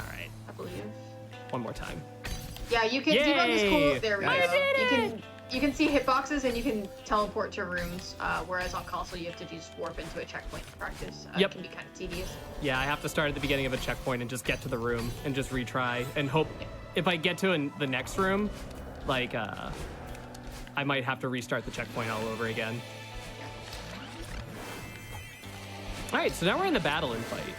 All right, I believe. one more time. Yeah, you can Yay! debug is cool. There we go. I did You can see hitboxes and you can teleport to rooms. Whereas on console, you have to just warp into a checkpoint to practice. Yep. It can be kind of tedious. Yeah, I have to start at the beginning of a checkpoint and just get to the room and just retry and hope if I get to the next room, like, I might have to restart the checkpoint all over again. All right, so now we're in the battle and fight.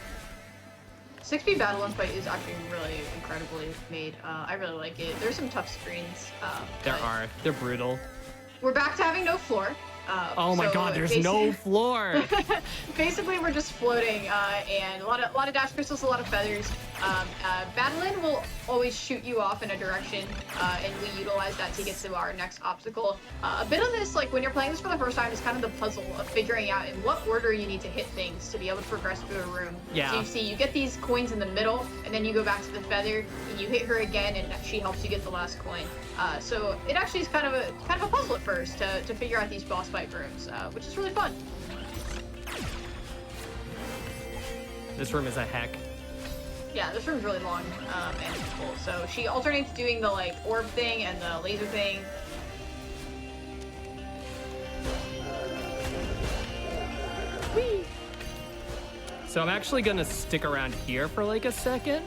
6B battle and fight is actually really incredibly made. I really like it. There's some tough screens. There but are. They're brutal. We're back to having no floor. Oh my so god, there's no floor. Basically, we're just floating, and a lot of dash crystals, a lot of feathers. Battling will always shoot you off in a direction, and we utilize that to get to our next obstacle. A bit of this, like when you're playing this for the first time, is kind of the puzzle of figuring out in what order you need to hit things to be able to progress through a room. Yeah. So you see, you get these coins in the middle, and then you go back to the feather, and you hit her again, and she helps you get the last coin. So it actually is kind of a puzzle at first to figure out these boss fight rooms, which is really fun. This room is a heck. Yeah, this room's really long and cool. So she alternates doing the like orb thing and the laser thing. Whee! So I'm actually gonna stick around here for like a second.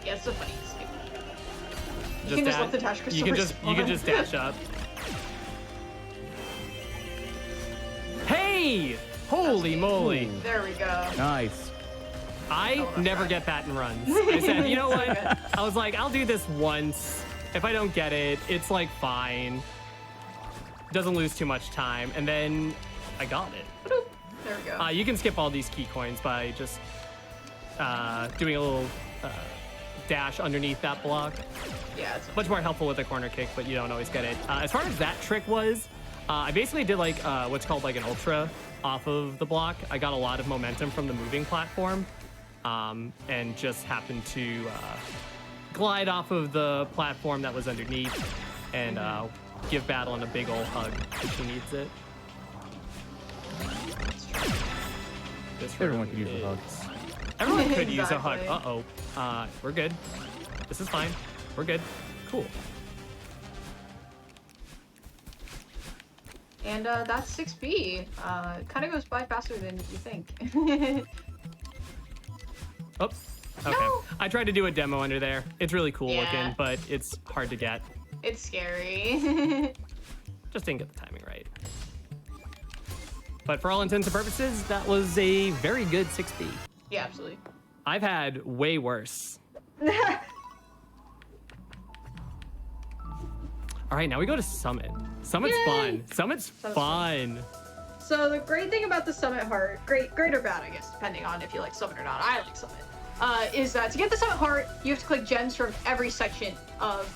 Yeah, it's so funny. You Just can just dash- let the dash crystal you can respawn. just dash up. Hey! Holy moly! There we go. Nice. I that's never right. get that in runs. I said, you know So what? good. I was like, I'll do this once. If I don't get it, it's like fine. Doesn't lose too much time. And then I got it. There we go. You can skip all these key coins by just doing a little dash underneath that block. Yeah, it's Much more helpful with a corner kick, but you don't always get it. As far as that trick was, I basically did like what's called like an ultra off of the block. I got a lot of momentum from the moving platform, and just happened to glide off of the platform that was underneath and give Battlein a big ol' hug if she needs it. This Everyone room could use a hug. Everyone could use a hug. Exactly. Uh-oh. We're good. This is fine. We're good. Cool. And that's 6B. Kind of goes by faster than you think. Oh, okay. No. I tried to do a demo under there. It's really cool Yeah. looking, but it's hard to get. It's scary. Just didn't get the timing right. But for all intents and purposes, that was a very good 6B. Yeah, absolutely. I've had way worse. All right, now we go to Summit. Summit's Yay! fun. Summit's fun. So the great thing about the Summit Heart, great or bad, I guess, depending on if you like Summit or not. I like Summit. Is that to get the Summit Heart, you have to collect gems from every section of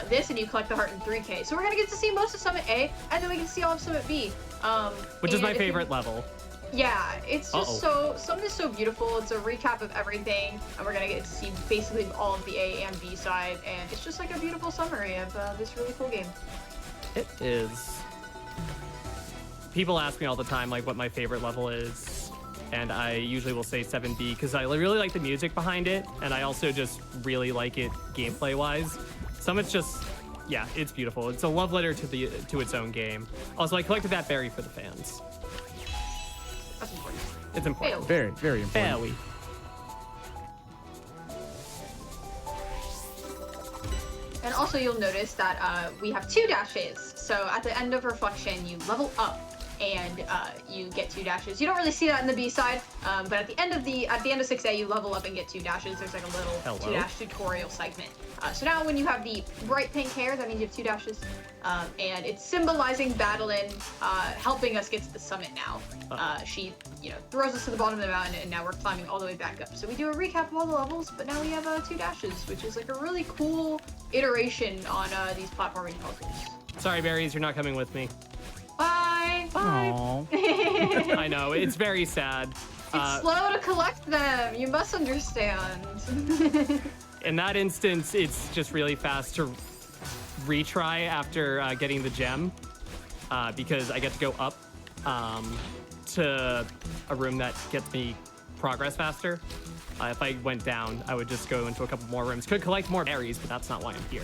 this, and you collect the heart in 3K. So we're gonna get to see most of Summit A, and then we can see all of Summit B. Which is and my if you- favorite level. Yeah, it's just Summit is so beautiful. It's a recap of everything, and we're gonna get to see basically all of the A and B side, and it's just like a beautiful summary of this really cool game. It is. People ask me all the time like what my favorite level is, and I usually will say 7B because I really like the music behind it, and I also just really like it gameplay wise. Summit's just, yeah, it's beautiful. It's a love letter to its own game. Also, I collected that berry for the fans. That's important. It's important. Very, very important. Berry. And also you'll notice that we have 2 dashes. So at the end of Reflection, you level up and you get 2 dashes. You don't really see that in the B side, but at the end of 6A, you level up and get 2 dashes. There's like a little Hello. 2-dash tutorial segment. So now when you have the bright pink hair, that means you have 2 dashes. And it's symbolizing Battlein helping us get to the summit now. She, throws us to the bottom of the mountain, and now we're climbing all the way back up. So we do a recap of all the levels, but now we have 2 dashes, which is like a really cool iteration on these platforming puzzles. Sorry, berries, you're not coming with me. Bye. Aw. I know, it's very sad. It's slow to collect them. You must understand. In that instance, it's just really fast to retry after getting the gem, because I get to go up to a room that gets me progress faster. If I went down, I would just go into a couple more rooms. Could collect more berries, but that's not why I'm here.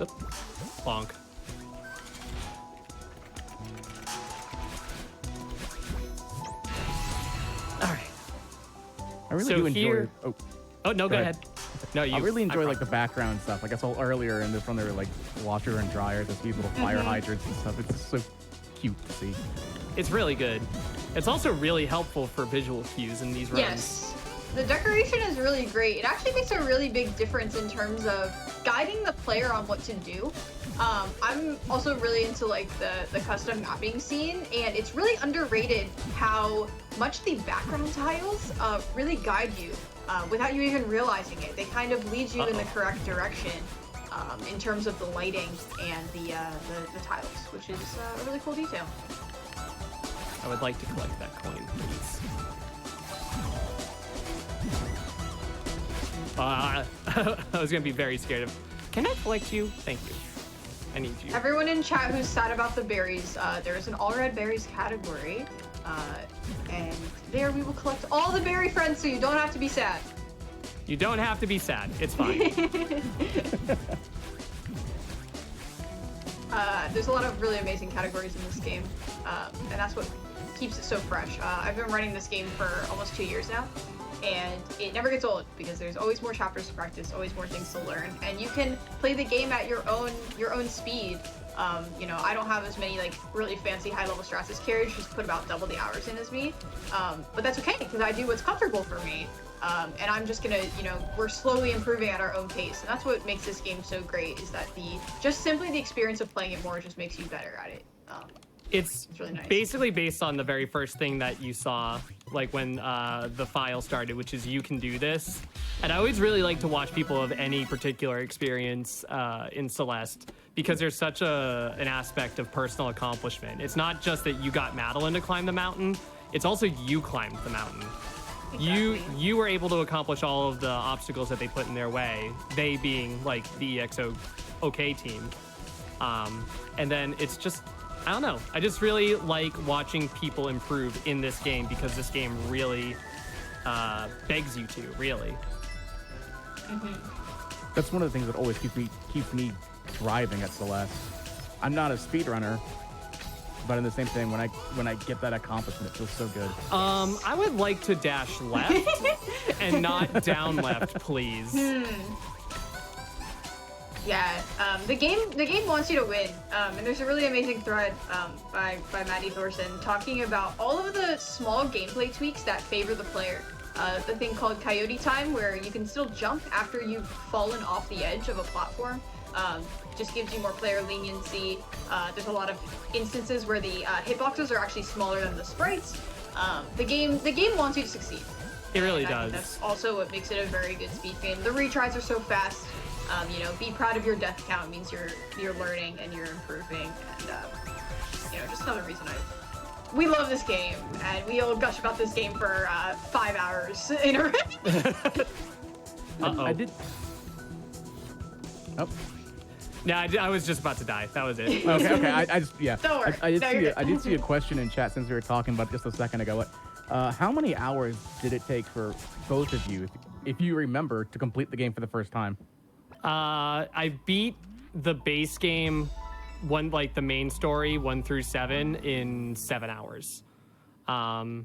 Oop. Bonk. All right. I really So do enjoy. here- Oh, Oh, no, go ahead. No, you. I really enjoy like promise. the background stuff. Like I saw earlier in this one, they were like washer and dryer, these little fire hydrants and stuff. It's just so cute to see. It's really good. It's also really helpful for visual cues in these runs. Yes. The decoration is really great. It actually makes a really big difference in terms of guiding the player on what to do. I'm also really into like the custom mapping scene, and it's really underrated how much the background tiles really guide you without you even realizing it. They kind of lead you in the correct direction in terms of the lighting and the tiles, which is a really cool detail. I would like to collect that coin, please. I was gonna be very scared of. Can I collect you? Thank you. I need you. Everyone in chat who's sad about the berries, there is an all red berries category, and there we will collect all the berry friends, so you don't have to be sad. You don't have to be sad. It's fine. There's a lot of really amazing categories in this game, and that's what keeps it so fresh. I've been running this game for almost 2 years now, and it never gets old because there's always more chapters to practice, always more things to learn, and you can play the game at your own speed. You know, I don't have as many like really fancy high-level strats as Carriage, just put about double the hours in as me, but that's okay because I do what's comfortable for me. And I'm just gonna, you know, we're slowly improving at our own pace, and that's what makes this game so great. Is that just simply the experience of playing it more just makes you better at it. It's really nice. basically based on the very first thing that you saw, like when the file started, which is you can do this. And I always really like to watch people of any particular experience in Celeste because there's such an aspect of personal accomplishment. It's not just that you got Madeline to climb the mountain; it's also you climbed the mountain. Exactly. You were able to accomplish all of the obstacles that they put in their way, they being like the EXO OK team. And then it's just, I don't know. I just really like watching people improve in this game because this game really begs you to, really. That's one of the things that always keeps me driving at Celeste. I'm not a speedrunner, but in the same thing, when I get that accomplishment, it feels so good. I would like to dash left and not down left, please. Yeah, the game wants you to win, and there's a really amazing thread by Maddie Thorson talking about all of the small gameplay tweaks that favor the player. The thing called Coyote Time, where you can still jump after you've fallen off the edge of a platform, just gives you more player leniency. There's a lot of instances where the hitboxes are actually smaller than the sprites. The game wants you to succeed. It really And I does. think that's also what makes it a very good speed game. The retries are so fast. You know, be proud of your death count means you're learning and you're improving, and you know, just another reason we love this game, and we all gush about this game for 5 hours in a row. Uh-oh. I did. Oh. Yeah, I was just about to die. That was it. Okay. I just yeah. Don't worry. I No, you're I did see a question in chat since we were talking about it just a second ago. How many hours did it take for both of you, if you remember, to complete the game for the first time? I beat the base game, like the main story, 1 through 7, in 7 hours. It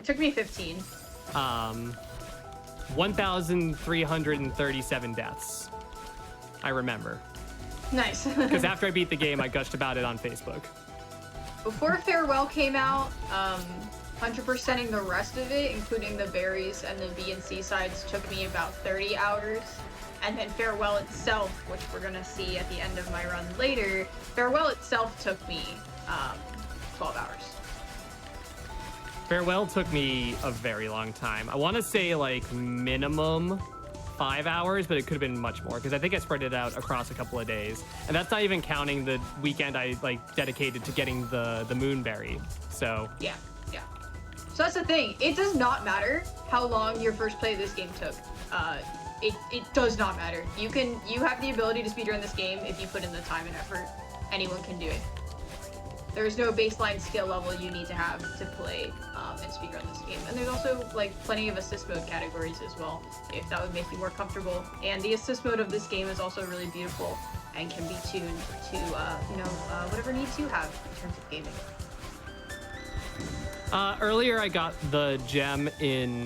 took me 15. 1,337 deaths. I remember. Nice. Because after I beat the game, I gushed about it on Facebook. Before Farewell came out, 100%ing the rest of it, including the berries and the B and C sides, took me about 30 hours. And then Farewell itself, which we're gonna see at the end of my run later, Farewell itself took me 12 hours. Farewell took me a very long time. I want to say like minimum 5 hours, but it could have been much more because I think I spread it out across a couple of days. And that's not even counting the weekend I like dedicated to getting the moonberry. So Yeah. So that's the thing. It does not matter how long your first play of this game took. It does not matter. You have the ability to speedrun this game if you put in the time and effort. anyone can do it. There's no baseline skill level you need to have to play and speedrun this game. And there's also like plenty of assist mode categories as well, if that would make you more comfortable. And the assist mode of this game is also really beautiful and can be tuned to whatever needs you have in terms of gaming. Earlier I got the gem in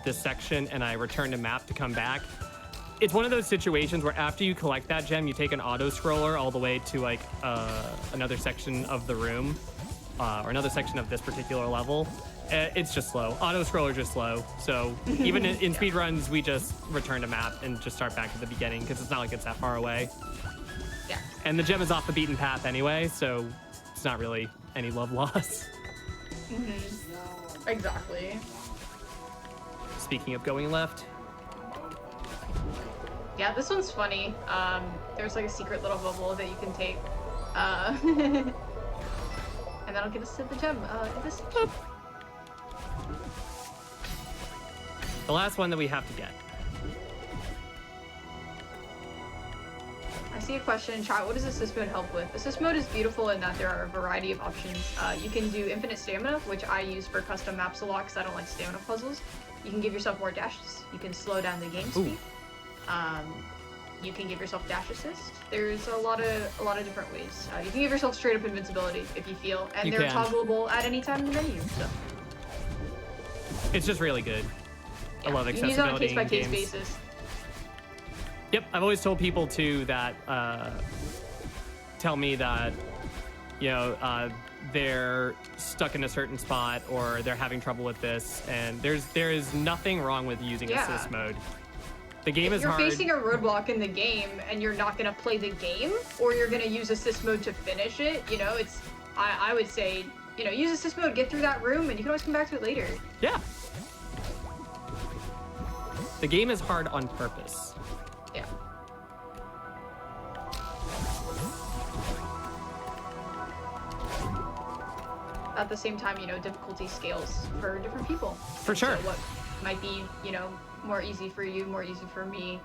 this section and I returned a map to come back. It's one of those situations where after you collect that gem, you take an auto scroller all the way to like another section of the room or another section of this particular level. It's just slow. Auto scrollers are slow. So even in speedruns, we just return a map and just start back at the beginning because it's not like it's that far away. Yeah. And the gem is off the beaten path anyway, so it's not really any love loss. Exactly. Speaking of going left. Yeah, this one's funny. There's like a secret little bubble that you can take. And that'll get us to the gem. This The last one that we have to get. I see a question in chat. What does assist mode help with? Assist mode is beautiful in that there are a variety of options. You can do infinite stamina, which I use for custom maps a lot because I don't like stamina puzzles. You can give yourself more dashes. You can slow down the game speed. You can give yourself dash assist. There's a lot of different ways. You can give yourself straight up invincibility if you feel, and they're toggleable at any time in the menu. So it's just really good. yeah, I love you can use it on a accessibility case by case in games. basis. Yep, I've always told people too that tell me that they're stuck in a certain spot or they're having trouble with this, and there is nothing wrong with using assist mode. The game is hard. If you're facing a roadblock in the game and you're not gonna play the game, or you're gonna use assist mode to finish it, I would say, use assist mode, get through that room, and you can always come back to it later. Yeah. The game is hard on purpose. Yeah. At the same time, difficulty scales for different people. For sure. So what might be, more easy for you, more easy for me,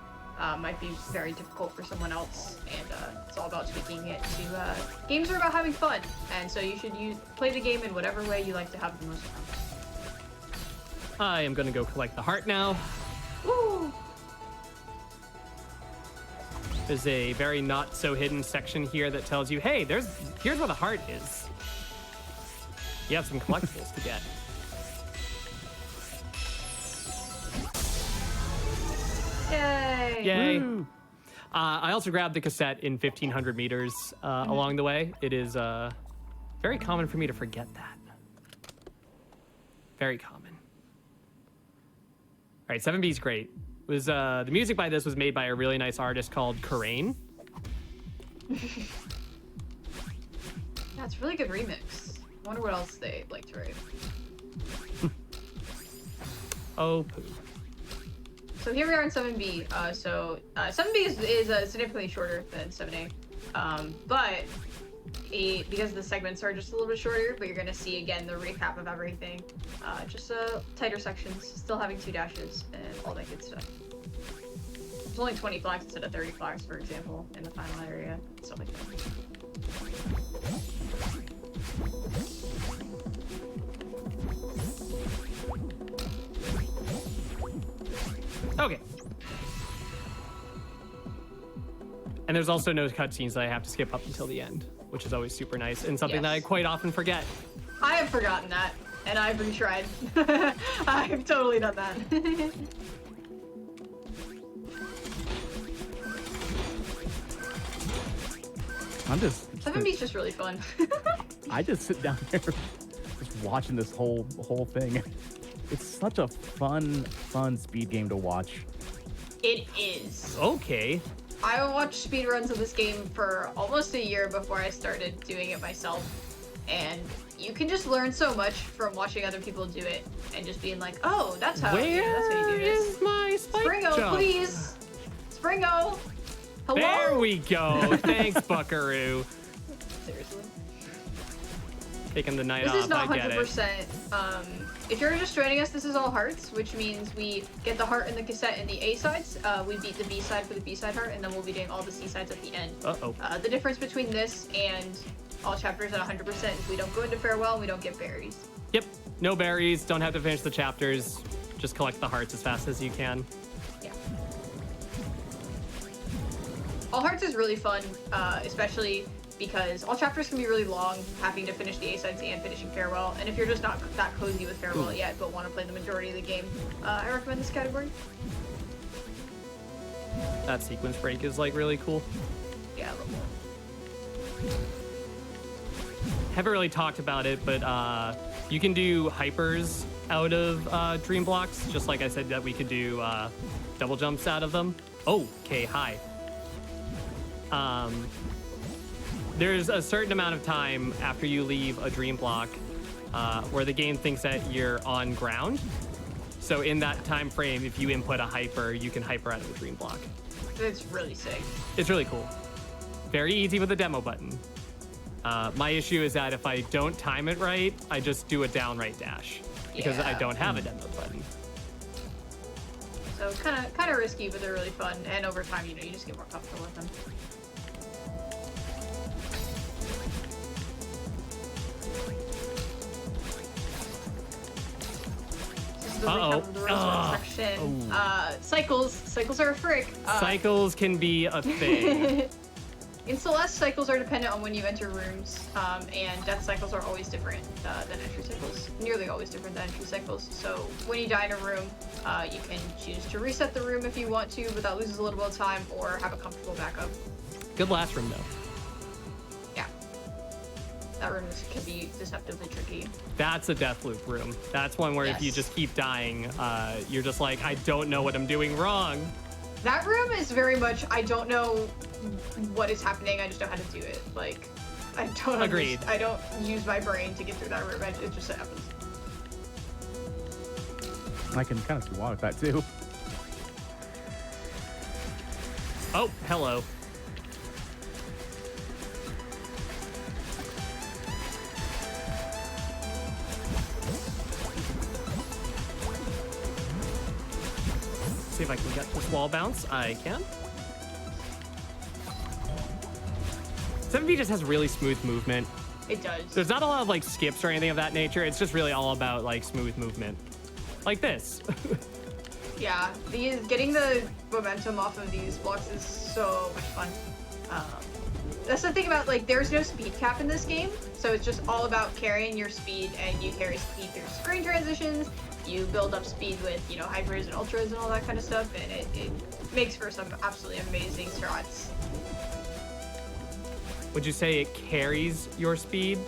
might be very difficult for someone else, and it's all about tweaking it to, games are about having fun, and so you should play the game in whatever way you like to have the most fun. I am gonna go collect the heart now. Woo! There's a very not so hidden section here that tells you, hey, here's where the heart is. You have some collectibles to get. Yay! Yay. Woo. I also grabbed the cassette in 1,500 meters along the way. It is very common for me to forget that. Very common. All right, 7B is great. It was the music by this was made by a really nice artist called Karain. That's a really good remix. I wonder what else they like to write. Oh, poo. So here we are in 7B. 7B is significantly shorter than 7A. But because the segments are just a little bit shorter, but you're going to see again the recap of everything. Just tighter sections, still having 2 dashes and all that good stuff. There's only 20 flags instead of 30 flags, for example, in the final area, stuff like that. Okay. And there's also no cutscenes that I have to skip up until the end, which is always super nice and something that I quite often forget. I have forgotten that, and I've retried. I've totally done that. I'm just 7B's just really fun. I just sit down there just watching this whole thing. It's such a fun speed game to watch. It is. Okay. I watched speedruns of this game for almost a year before I started doing it myself. And you can just learn so much from watching other people do it and just being like, oh, that's how, you do this. Is my spike Springo, jump? please. Springo. Hello? There we go. Thanks, Buckaroo. Seriously. taking the night This off. is not I get it. 100%. If you're just joining us, this is all hearts, which means we get the heart and the cassette in the A sides. We beat the B side for the B side heart, and then we'll be doing all the C sides at the end. The difference between this and all chapters at 100% is we don't go into farewell and we don't get berries. Yep, no berries. Don't have to finish the chapters. Just collect the hearts as fast as you can. Yeah. All hearts is really fun, especially because all chapters can be really long, having to finish the A-sides and finishing Farewell. And if you're just not that cozy with Farewell yet, but want to play the majority of the game, I recommend this category. That sequence break is like really cool. Yeah, I love that. Haven't really talked about it, but you can do hypers out of dream blocks, just like I said that we could do double jumps out of them. Oh, okay, hi. There's a certain amount of time after you leave a dream block where the game thinks that you're on ground. So in that time frame, if you input a hyper, you can hyper out of the dream block. It's really sick. It's really cool. Very easy with the demo button. My issue is that if I don't time it right, I just do a down right dash because I don't have a demo button. So kind of risky, but they're really fun. And over time, you just get more comfortable with them. The recap of the Rosewood section. Cycles are a frick. Cycles can be a thing. In Celeste, cycles are dependent on when you enter rooms, and death cycles are always different than entry cycles. Nearly always different than entry cycles. So when you die in a room, you can choose to reset the room if you want to, but that loses a little bit of time, or have a comfortable backup. Good last room though. Yeah. That room can be deceptively tricky. That's a death loop room. That's one where if you just keep dying, you're just like, I don't know what I'm doing wrong. That room is very much, I don't know what is happening, I just know how to do it. Like, I don't Agreed. I don't use my brain to get through that room, it just happens. I can kind of see why with that too. Oh, hello. See if I can get this wall bounce. I can. 7B just has really smooth movement. It does. There's not a lot of like skips or anything of that nature. It's just really all about like smooth movement. Like this. Yeah, getting the momentum off of these blocks is so much fun. That's the thing about, like, there's no speed cap in this game, so it's just all about carrying your speed, and you carry speed through screen transitions, you build up speed with, hypers and ultras and all that kind of stuff, and it makes for some absolutely amazing strats. Would you say it carries your speed?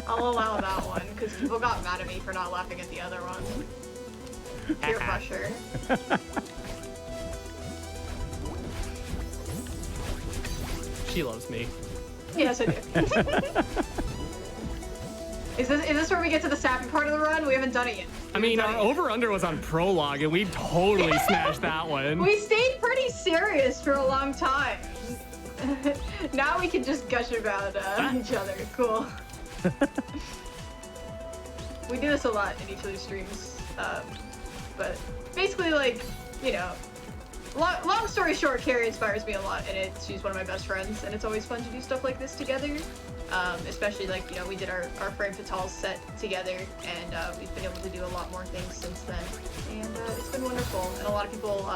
I'll allow that one, because people got mad at me for not laughing at the other one. Peer pressure. She loves me. Yes, I do. Is this where we get to the sappy part of the run? We haven't done it yet. I mean, our over-under was on prologue, and we totally smashed that one. We stayed pretty serious for a long time. Now we can just gush about each other. Cool. We do this a lot in each of these streams. But basically, like, long story short, Carrie inspires me a lot, and she's one of my best friends, and it's always fun to do stuff like this together. Especially, like, we did our Frame Fatale set together, and we've been able to do a lot more things since then. And it's been wonderful, and a lot of people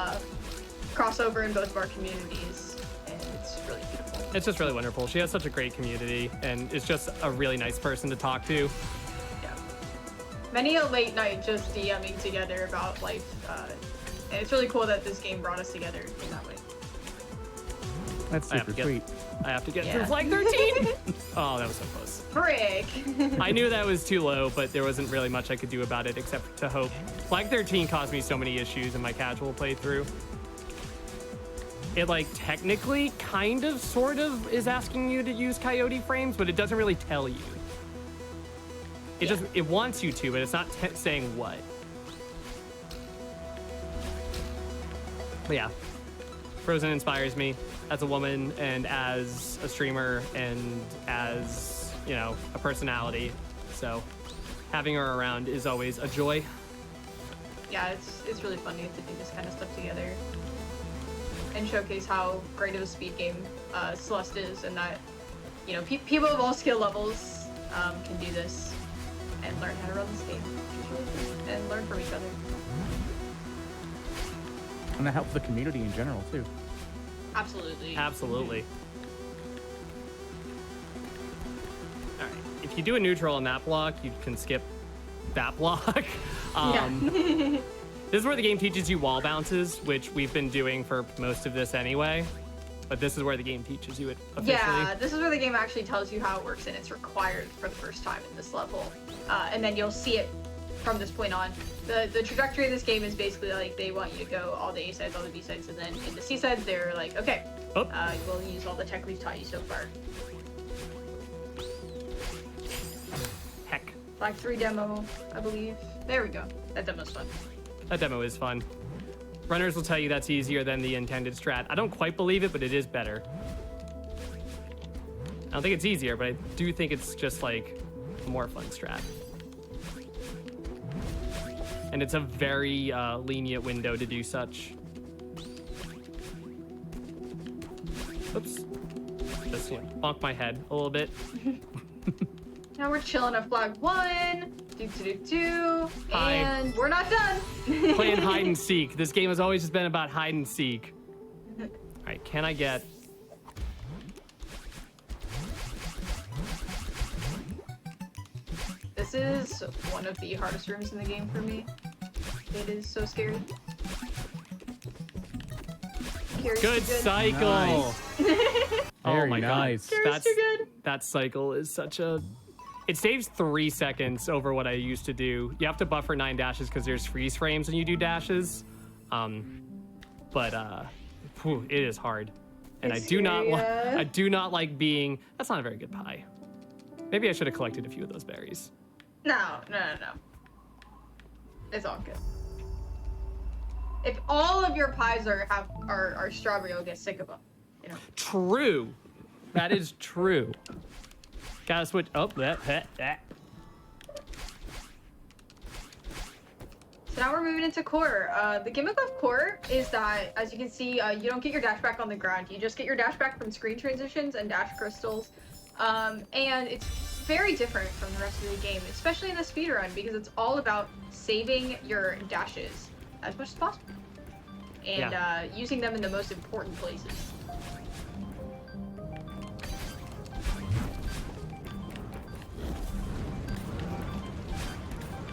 cross over in both of our communities, and it's really beautiful. It's just really wonderful. She has such a great community, and is just a really nice person to talk to. Yeah. Many a late night just DMing together about life, and it's really cool that this game brought us together in that way. That's super sweet. I have to get through flag 13. Oh, that was so close. Frick. I knew that was too low, but there wasn't really much I could do about it except to hope. Flag 13 caused me so many issues in my casual playthrough. It, like, technically kind of sort of is asking you to use coyote frames, but it doesn't really tell you. It wants you to, but it's not saying what. But yeah, Frozen inspires me. as a woman and as a streamer and as, you know, a personality. So having her around is always a joy. Yeah, it's really fun to get to do this kind of stuff together and showcase how great of a speed game Celeste is, and that, you know, people of all skill levels can do this and learn how to run this game, which is really fun, and learn from each other. And that helps the community in general too. Absolutely. Absolutely. All right. If you do a neutral on that block, you can skip that block. This is where the game teaches you wall bounces, which we've been doing for most of this anyway. But this is where the game teaches you it officially. Yeah, this is where the game actually tells you how it works, and it's required for the first time in this level. And then you'll see it from this point on. The trajectory of this game is basically like they want you to go all the A sides, all the B sides, and then in the C sides they're like, okay, we'll use all the tech we've taught you so far. Heck. Black 3 demo, I believe. There we go. That demo's fun. That demo is fun. Runners will tell you that's easier than the intended strat. I don't quite believe it, but it is better. I don't think it's easier, but I do think it's just like a more fun strat. And it's a very lenient window to do such. Oops. Just, you know, bonk my head a little bit. Now we're chilling at flag 1, Hi. and we're not done. Playing hide and seek. This game has always just been about hide and seek. All right, can I get... This is one of the hardest rooms in the game for me. It is so scary. Carrie's Good too cycle. Nice. Oh Very my nice. god. Carrie's too good. That cycle is such a... It saves 3 seconds over what I used to do. You have to buffer 9 dashes because there's freeze frames when you do dashes. But it is hard. And It's I do not scary, I do not like being... That's not a very good pie. Maybe I should have collected a few of those berries. No. It's all good. If all of your pies are strawberry, you'll get sick of them. You know. True. That is true. Gotta switch. Oh, that. So now we're moving into core. The gimmick of core is that, as you can see, you don't get your dash back on the ground. You just get your dash back from screen transitions and dash crystals. And it's very different from the rest of the game, especially in the speedrun, because it's all about saving your dashes as much as possible. And using them in the most important places.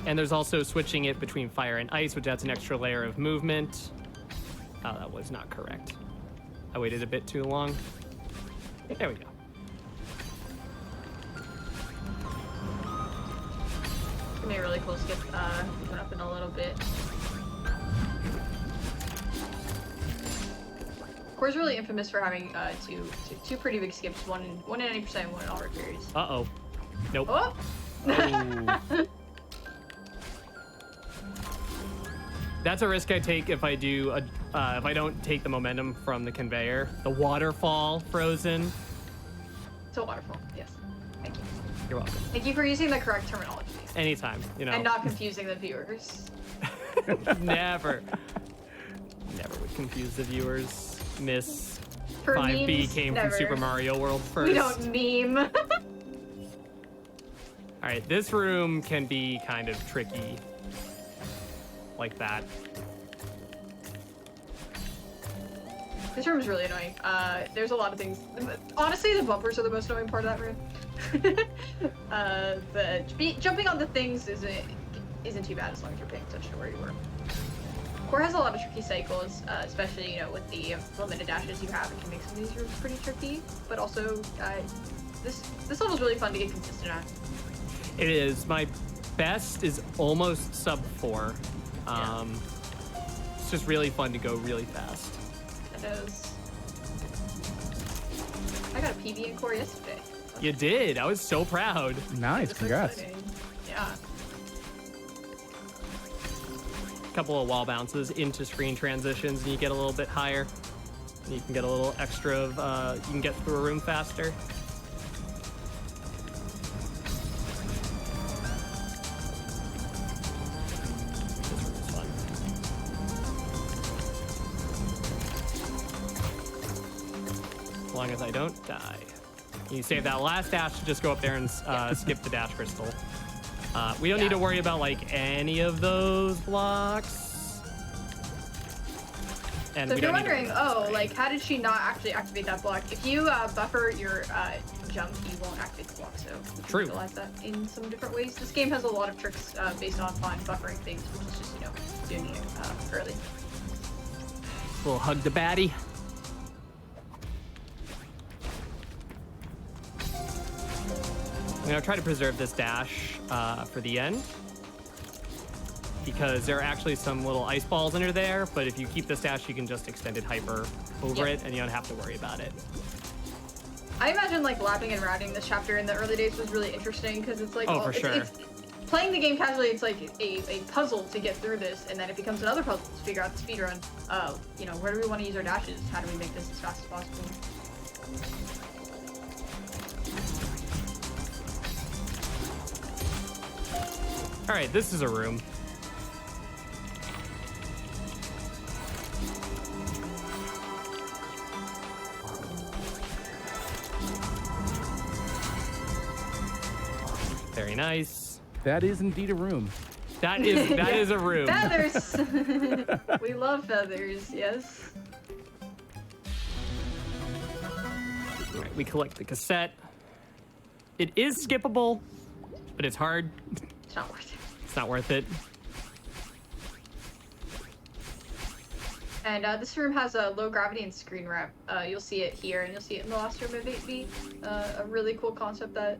And there's also switching it between fire and ice, which adds an extra layer of movement. Oh, that was not correct. I waited a bit too long. There we go. It's gonna be really cool to get moving up in a little bit. Core's really infamous for having two pretty big skips, one in 90% and one in all repairs. Uh-oh. Nope. Oh! Oh. That's a risk I take if I do if I don't take the momentum from the conveyor. The waterfall frozen. It's a waterfall, yes. Thank you. You're welcome. Thank you for using the correct terminology. Anytime, you know. And not confusing the viewers. Never. Never would confuse the viewers. Miss For 5B memes, came never. from Super Mario World first. We don't meme. All right, this room can be kind of tricky. Like that. This room is really annoying. There's a lot of things. Honestly, the bumpers are the most annoying part of that room. Jumping on the things isn't too bad as long as you're paying attention to where you were. Core has a lot of tricky cycles, especially, you know, with the limited dashes you have. It can make some of these rooms pretty tricky, but also this level's really fun to get consistent at. It is. My best is almost sub 4. It's just really fun to go really fast. It is. I got a PB in Core yesterday. You did. I was so proud. Nice, It's congrats. exciting. Yeah. A couple of wall bounces into screen transitions and you get a little bit higher. You can get a little extra of, you can get through a room faster. This room is fun. As long as I don't die. You save that last dash to just go up there and skip the dash crystal. We don't need to worry about like any of those blocks. And so if you're wondering, like how did she not actually activate that block? If you buffer your jump, you won't activate the block. So you can utilize that in some different ways. This game has a lot of tricks based on buffering things, which is just doing it early. We'll hug the baddie. I'm gonna try to preserve this dash for the end, because there are actually some little ice balls under there, but if you keep this dash, you can just extended hyper over it, and you don't have to worry about it. I imagine like lapping and routing this chapter in the early days was really interesting, because it's like it's playing the game casually, it's like a puzzle to get through this, and then it becomes another puzzle to figure out the speedrun. Where do we want to use our dashes? How do we make this as fast as possible? All right, this is a room. Very nice. That is indeed a room. That is a room. Feathers. We love feathers. Yes. All right, we collect the cassette. It is skippable, but it's hard. It's not worth it. It's not worth it. And this room has a low gravity and screen wrap. You'll see it here, and you'll see it in the last room of 8B. A really cool concept that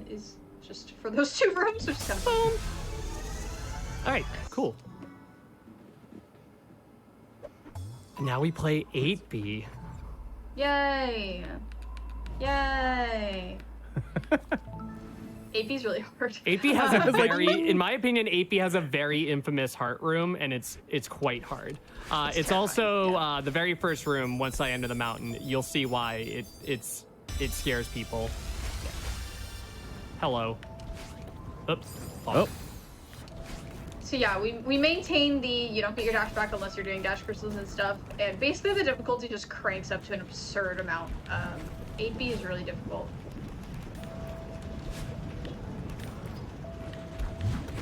is just for those two rooms, which is kind of fun. All right, cool. Now we play 8B. Yay! Yay! 8B is really hard. 8B has a very, in my opinion, 8B has a very infamous heart room, and it's quite hard. It's also the very first room. Once I enter the mountain, you'll see why it scares people. Hello. Oops. Oh. So yeah, we maintain the you don't get your dash back unless you're doing dash crystals and stuff, and basically the difficulty just cranks up to an absurd amount. 8B is really difficult.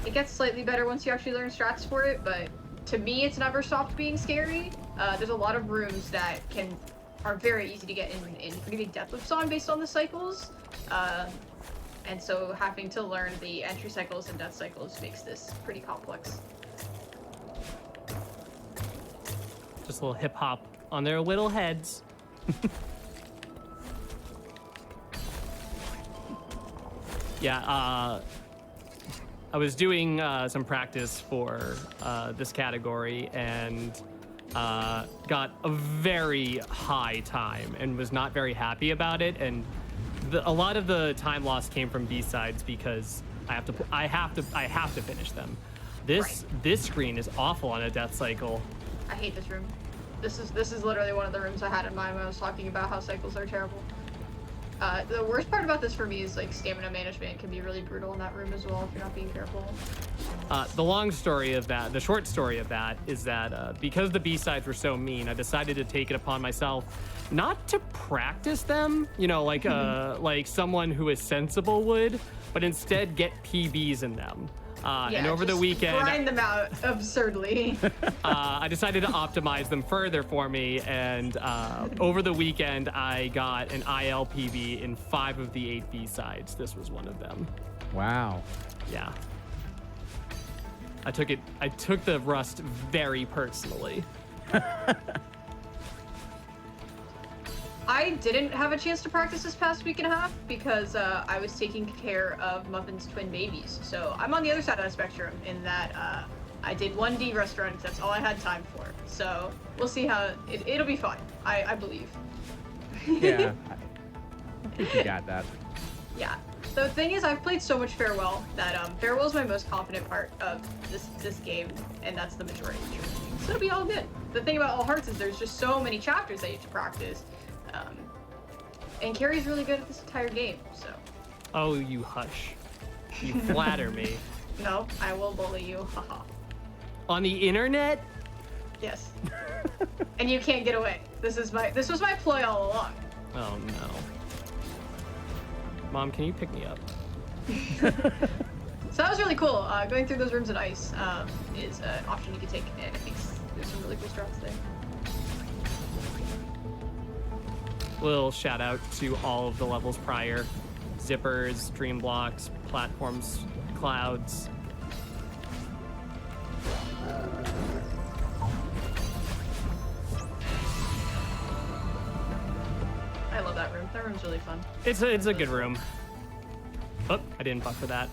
It gets slightly better once you actually learn strats for it, but to me, it's never stopped being scary. There's a lot of rooms that are very easy to get in pretty big death loops on based on the cycles. And so having to learn the entry cycles and death cycles makes this pretty complex. Just a little hip hop on their little heads. Yeah, I was doing some practice for this category and got a very high time and was not very happy about it. And a lot of the time loss came from B-sides because I have to finish them. This screen is awful on a death cycle. I hate this room. This is literally one of the rooms I had in mind when I was talking about how cycles are terrible. The worst part about this for me is like stamina management can be really brutal in that room as well if you're not being careful. The short story of that is that because the B-sides were so mean, I decided to take it upon myself not to practice them, like someone who is sensible would, but instead get PBs in them. And over the weekend, grind them out absurdly. I decided to optimize them further for me, and over the weekend, I got an IL PB in 5 of the 8 B-sides. This was one of them. Wow. Yeah. I took the rust very personally. I didn't have a chance to practice this past week and a half because I was taking care of Muffin's twin babies. So I'm on the other side of the spectrum in that I did 1D restaurant. That's all I had time for. So we'll see how it'll be fun. I believe. Yeah, I think you got that. Yeah. The thing is, I've played so much Farewell that Farewell is my most confident part of this game, and that's the majority of the training. So it'll be all good. The thing about All Hearts is there's just so many chapters that you have to practice. And Carrie's really good at this entire game, so. Oh, you hush. You flatter me. No, I will bully you, haha. On the internet? Yes. And you can't get away. This was my ploy all along. Oh no. Mom, can you pick me up? So that was really cool. Going through those rooms at ice is an option you can take, and I think there's some really cool strats there. Little shout out to all of the levels prior. Zippers, dream blocks, platforms, clouds. I love that room. That room's really fun. It's a good room. Oh, I didn't buffer that.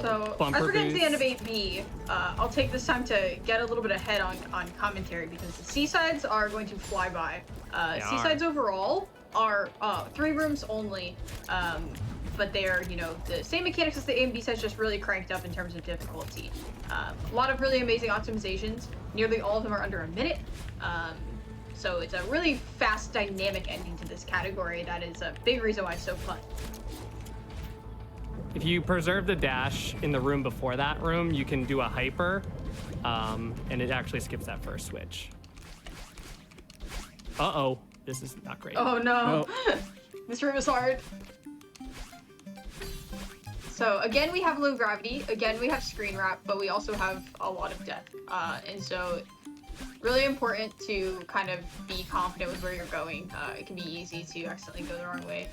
So, Bumper as we're getting to the end of boost. 8B, I'll take this time to get a little bit ahead on commentary because the Seasides are going to fly by. Seasides overall are 3 rooms only, but they are, the same mechanics as the A and B sides, just really cranked up in terms of difficulty. A lot of really amazing optimizations. Nearly all of them are under a minute. So it's a really fast, dynamic ending to this category. That is a big reason why it's so fun. If you preserve the dash in the room before that room, you can do a hyper, and it actually skips that first switch. Uh-oh, this is not great. Oh no, this room is hard. So again, we have low gravity, again we have screen wrap, but we also have a lot of death. And so really important to kind of be confident with where you're going. It can be easy to accidentally go the wrong way.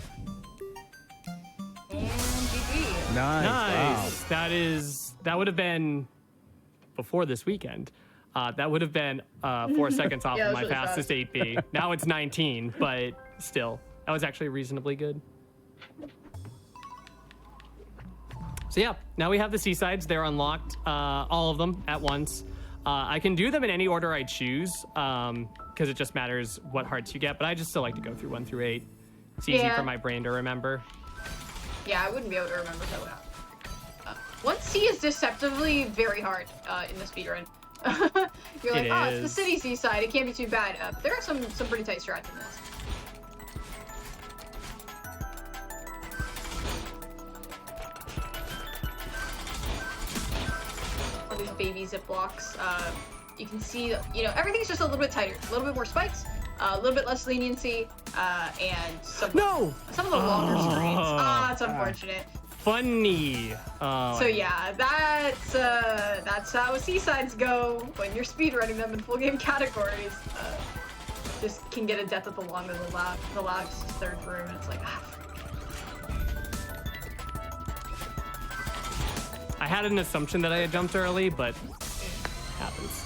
And GG. Nice. Wow. That would have been before this weekend. That would have been 4 seconds off Yeah, of my really fastest 8B. Now it's 19, but still, that was actually reasonably good. So yeah, now we have the Seasides. They're unlocked, all of them at once. I can do them in any order I choose, because it just matters what hearts you get, but I just still like to go through 1 through 8. It's easy for my brain to remember. Yeah, I wouldn't be able to remember so well. 1C is deceptively very hard in the speedrun. You're like, it's the city Seaside, it can't be too bad. But there are some pretty tight strats in this. All these baby zip blocks. You can see, everything's just a little bit tighter, a little bit more spikes, a little bit less leniency, and some of the longer screens. It's unfortunate. Funny. So yeah, that's how Seasides go when you're speedrunning them in full game categories. Just can get a death at the long of the last third room, and it's like, I had an assumption that I had jumped early, but it happens.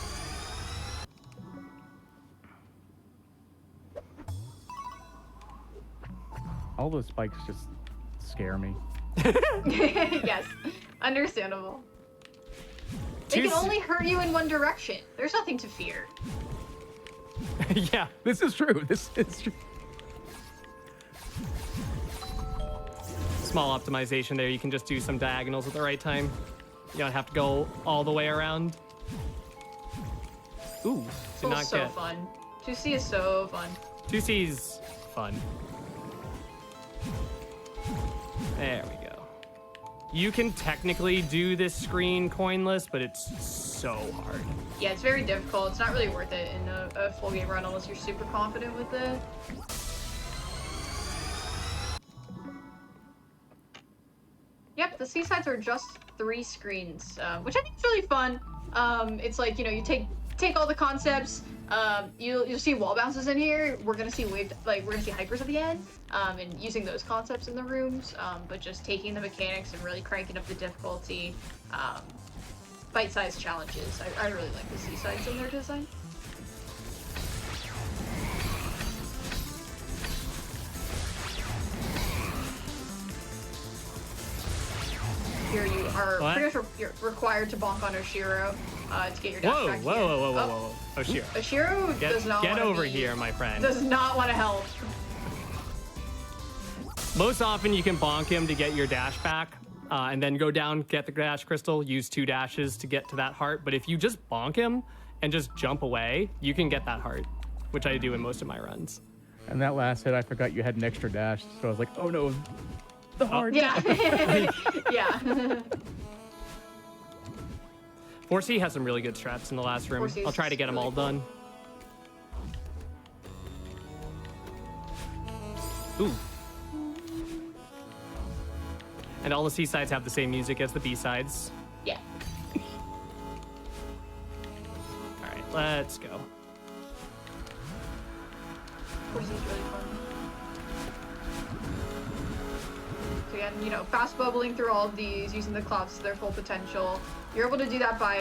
All those spikes just scare me. yes, understandable. They can only hurt you in one direction. There's nothing to fear. Yeah. This is true. This is true. Small optimization there. You can just do some diagonals at the right time. You don't have to go all the way around. Ooh, did not so get. Fun. 2C is so fun. 2C's fun. There we go. You can technically do this screen coinless, but it's so hard. Yeah, it's very difficult. It's not really worth it in a full game run unless you're super confident with it. Yep, the Seasides are just 3 screens, which I think is really fun. It's like, you take all the concepts. You'll see wall bounces in here. We're gonna see hypers at the end, and using those concepts in the rooms. But just taking the mechanics and really cranking up the difficulty. Bite-sized challenges. I really like the Seasides in their design. Here you are pretty much you're required to bonk on Oshiro to get your dash back. Whoa. Oshiro. Oshiro does not get over here, my friend. Does not want to help. Most often you can bonk him to get your dash back, and then go down, get the dash crystal, use 2 dashes to get to that heart. But if you just bonk him and just jump away, you can get that heart, which I do in most of my runs. And that last hit, I forgot you had an extra dash, so I was like, oh no, the heart. Yeah. Yeah. 4C has some really good strats in the last room. 4C I'll try to get them really all cool. done. Ooh. And all the C sides have the same music as the B sides. Yeah. All right, let's go. 4C is really fun. So again, you know, fast bubbling through all of these, using the clouds to their full potential. You're able to do that by,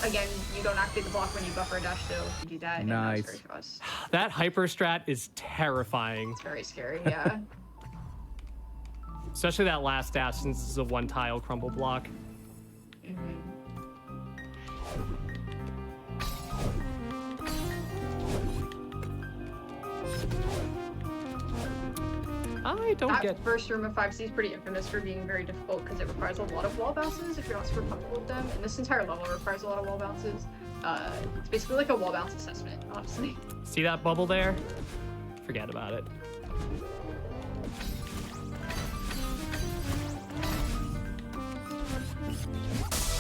again, you don't activate the block when you buffer a dash, so you do that. Nice. And that's very fast. That hyper strat is terrifying, It's very scary, yeah. especially that last dash since it's a 1-tile crumble block. I don't That get. first room of 5C is pretty infamous for being very difficult because it requires a lot of wall bounces if you're not super comfortable with them. And this entire level requires a lot of wall bounces. It's basically like a wall bounce assessment, honestly. See that bubble there? Forget about it.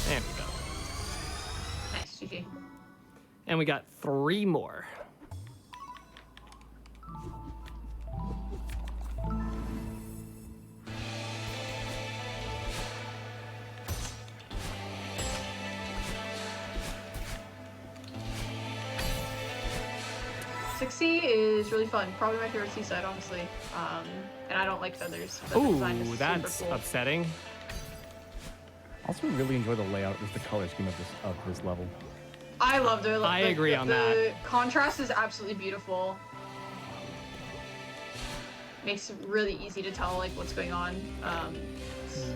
There we go. Nice, GG. And we got 3 more. C is really fun. Probably my favorite seaside, honestly. And I don't like feathers. But the design is Ooh, super that's cool. upsetting. Also, really enjoy the layout, just the color scheme of this level. I loved it. I agree on the that. The contrast is absolutely beautiful. Makes it really easy to tell like what's going on.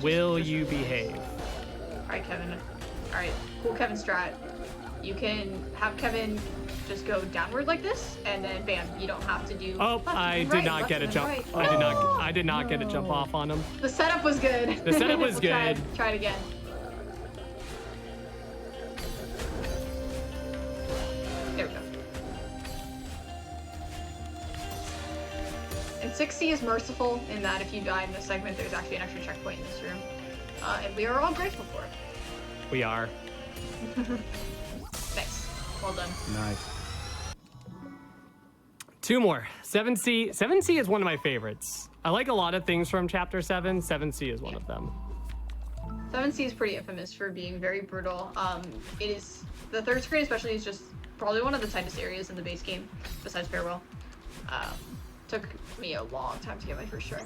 Will you behave? All right, Kevin. All right, cool Kevin strat. You can have Kevin just go downward like this, and then bam, you don't have to do. Oh, left I and did right, not left get a and jump. right. I did not get a jump off on him. The setup was good. The setup was Try good. it- Try it again. There we go. And 6C is merciful in that if you die in this segment, there's actually an extra checkpoint in this room. And we are all grateful for it. We are. Nice. Well done. Nice. 2 more. 7C. 7C is one of my favorites. I like a lot of things from Chapter 7. 7C is one of them. 7C is pretty infamous for being very brutal. It is the third screen especially is just probably one of the tightest areas in the base game, besides Farewell. Took me a long time to get my first try.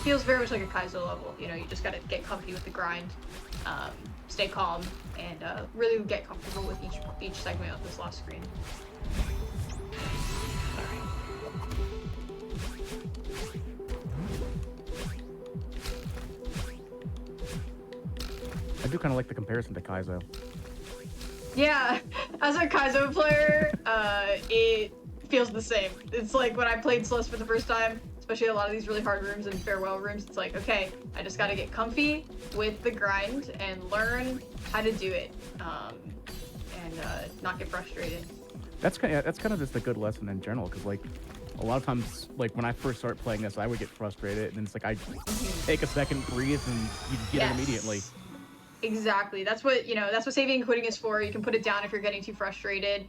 Feels very much like a Kaizo level. You know, you just gotta get comfy with the grind, stay calm, and really get comfortable with each segment of this last screen. I do kind of like the comparison to Kaizo. Yeah, as a Kaizo player, it feels the same. It's like when I played Celeste for the first time, especially a lot of these really hard rooms and Farewell rooms, it's like, okay, I just gotta get comfy with the grind and learn how to do it, and not get frustrated. That's kind of just a good lesson in general, because like a lot of times, like when I first started playing this, I would get frustrated, and it's like I take a second, breathe, and you get it immediately. Exactly. That's what saving and quitting is for. You can put it down if you're getting too frustrated.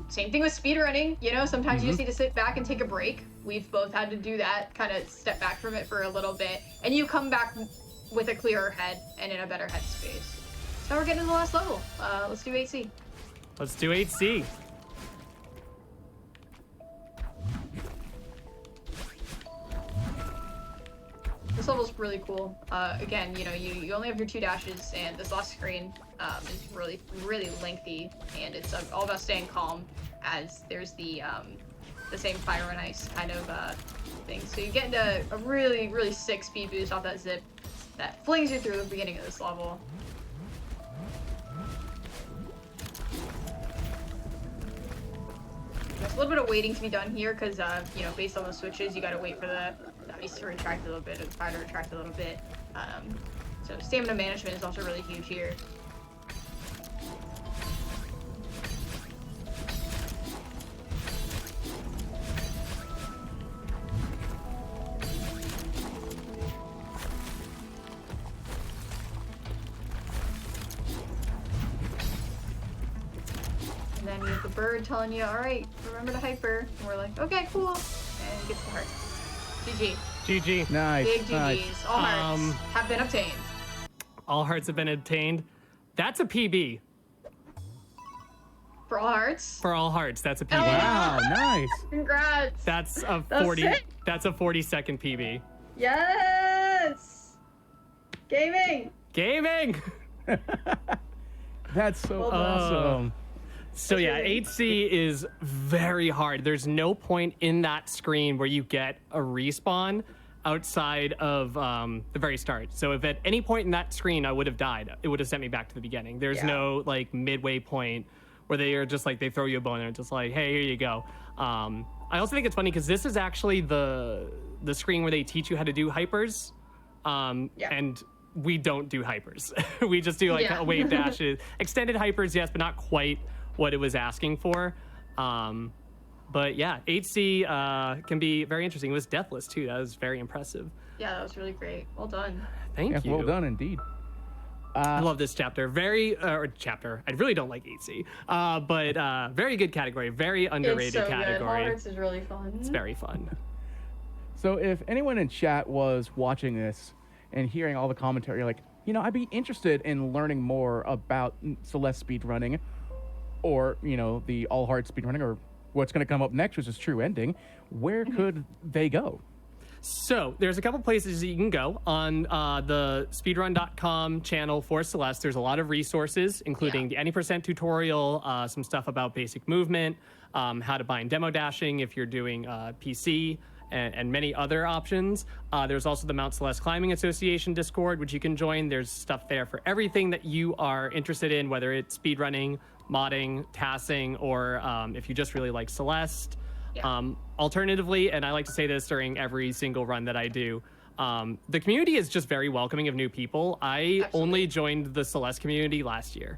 Same thing with speedrunning. You know, sometimes you just need to sit back and take a break. We've both had to do that, kind of step back from it for a little bit, and you come back with a clearer head and in a better headspace. So now we're getting to the last level. Let's do 8C. Let's do 8C. This level's really cool. Again, you know, you only have your 2 dashes, and this last screen is really, really lengthy, and it's all about staying calm, as there's the same fire and ice kind of thing. So you get into a really, really sick speed boost off that zip that flings you through the beginning of this level. There's a little bit of waiting to be done here, because, you know, based on the switches, you gotta wait for the ice to retract a little bit, or the fire to retract a little bit. So stamina management is also really huge here. And then you have the bird telling you, all right, remember to hyper. And we're like, okay, cool. And he gets the heart. GG. GG. Nice. Big GGs. Nice. All hearts have been obtained. All hearts have been obtained. That's a PB. For all hearts? For all hearts, that's a PB. Wow, nice. Congrats. That's a That's 40. sick. That's a 40-second PB. Yes! Gaming! Gaming. That's so Well done. awesome. So yeah, Amazing. 8C is very hard. There's no point in that screen where you get a respawn outside of the very start. So if at any point in that screen I would have died, it would have sent me back to the beginning. There's Yeah. no like midway point where they are just like, they throw you a bone and it's just like, hey, here you go. I also think it's funny because this is actually the screen where they teach you how to do hypers. Yeah. And we don't do hypers. We just do like Yeah. wave dashes, extended hypers, yes, but not quite what it was asking for. But yeah, 8C can be very interesting. It was deathless too. That was very impressive. Yeah, that was really great. Well done. Thank Yeah, you. well done indeed. I love this chapter. Chapter. I really don't like 8C, but very good category. Very underrated It's so category. good. All hearts is really fun. It's very fun. So if anyone in chat was watching this and hearing all the commentary, you're like, you know, I'd be interested in learning more about Celeste speedrunning, or, you know, the All Hearts speedrunning, or what's going to come up next, which is True Ending. Where could they go? So there's a couple places that you can go on the speedrun.com channel for Celeste. There's a lot of resources, including the any percent tutorial, some stuff about basic movement, how to bind demo dashing if you're doing PC, and many other options. There's also the Mount Celeste Climbing Association Discord, which you can join. There's stuff there for everything that you are interested in, whether it's speedrunning, modding, tassing, or if you just really like Celeste. Yeah. Alternatively, and I like to say this during every single run that I do, the community is just very welcoming of new people. I only joined the Celeste community last year.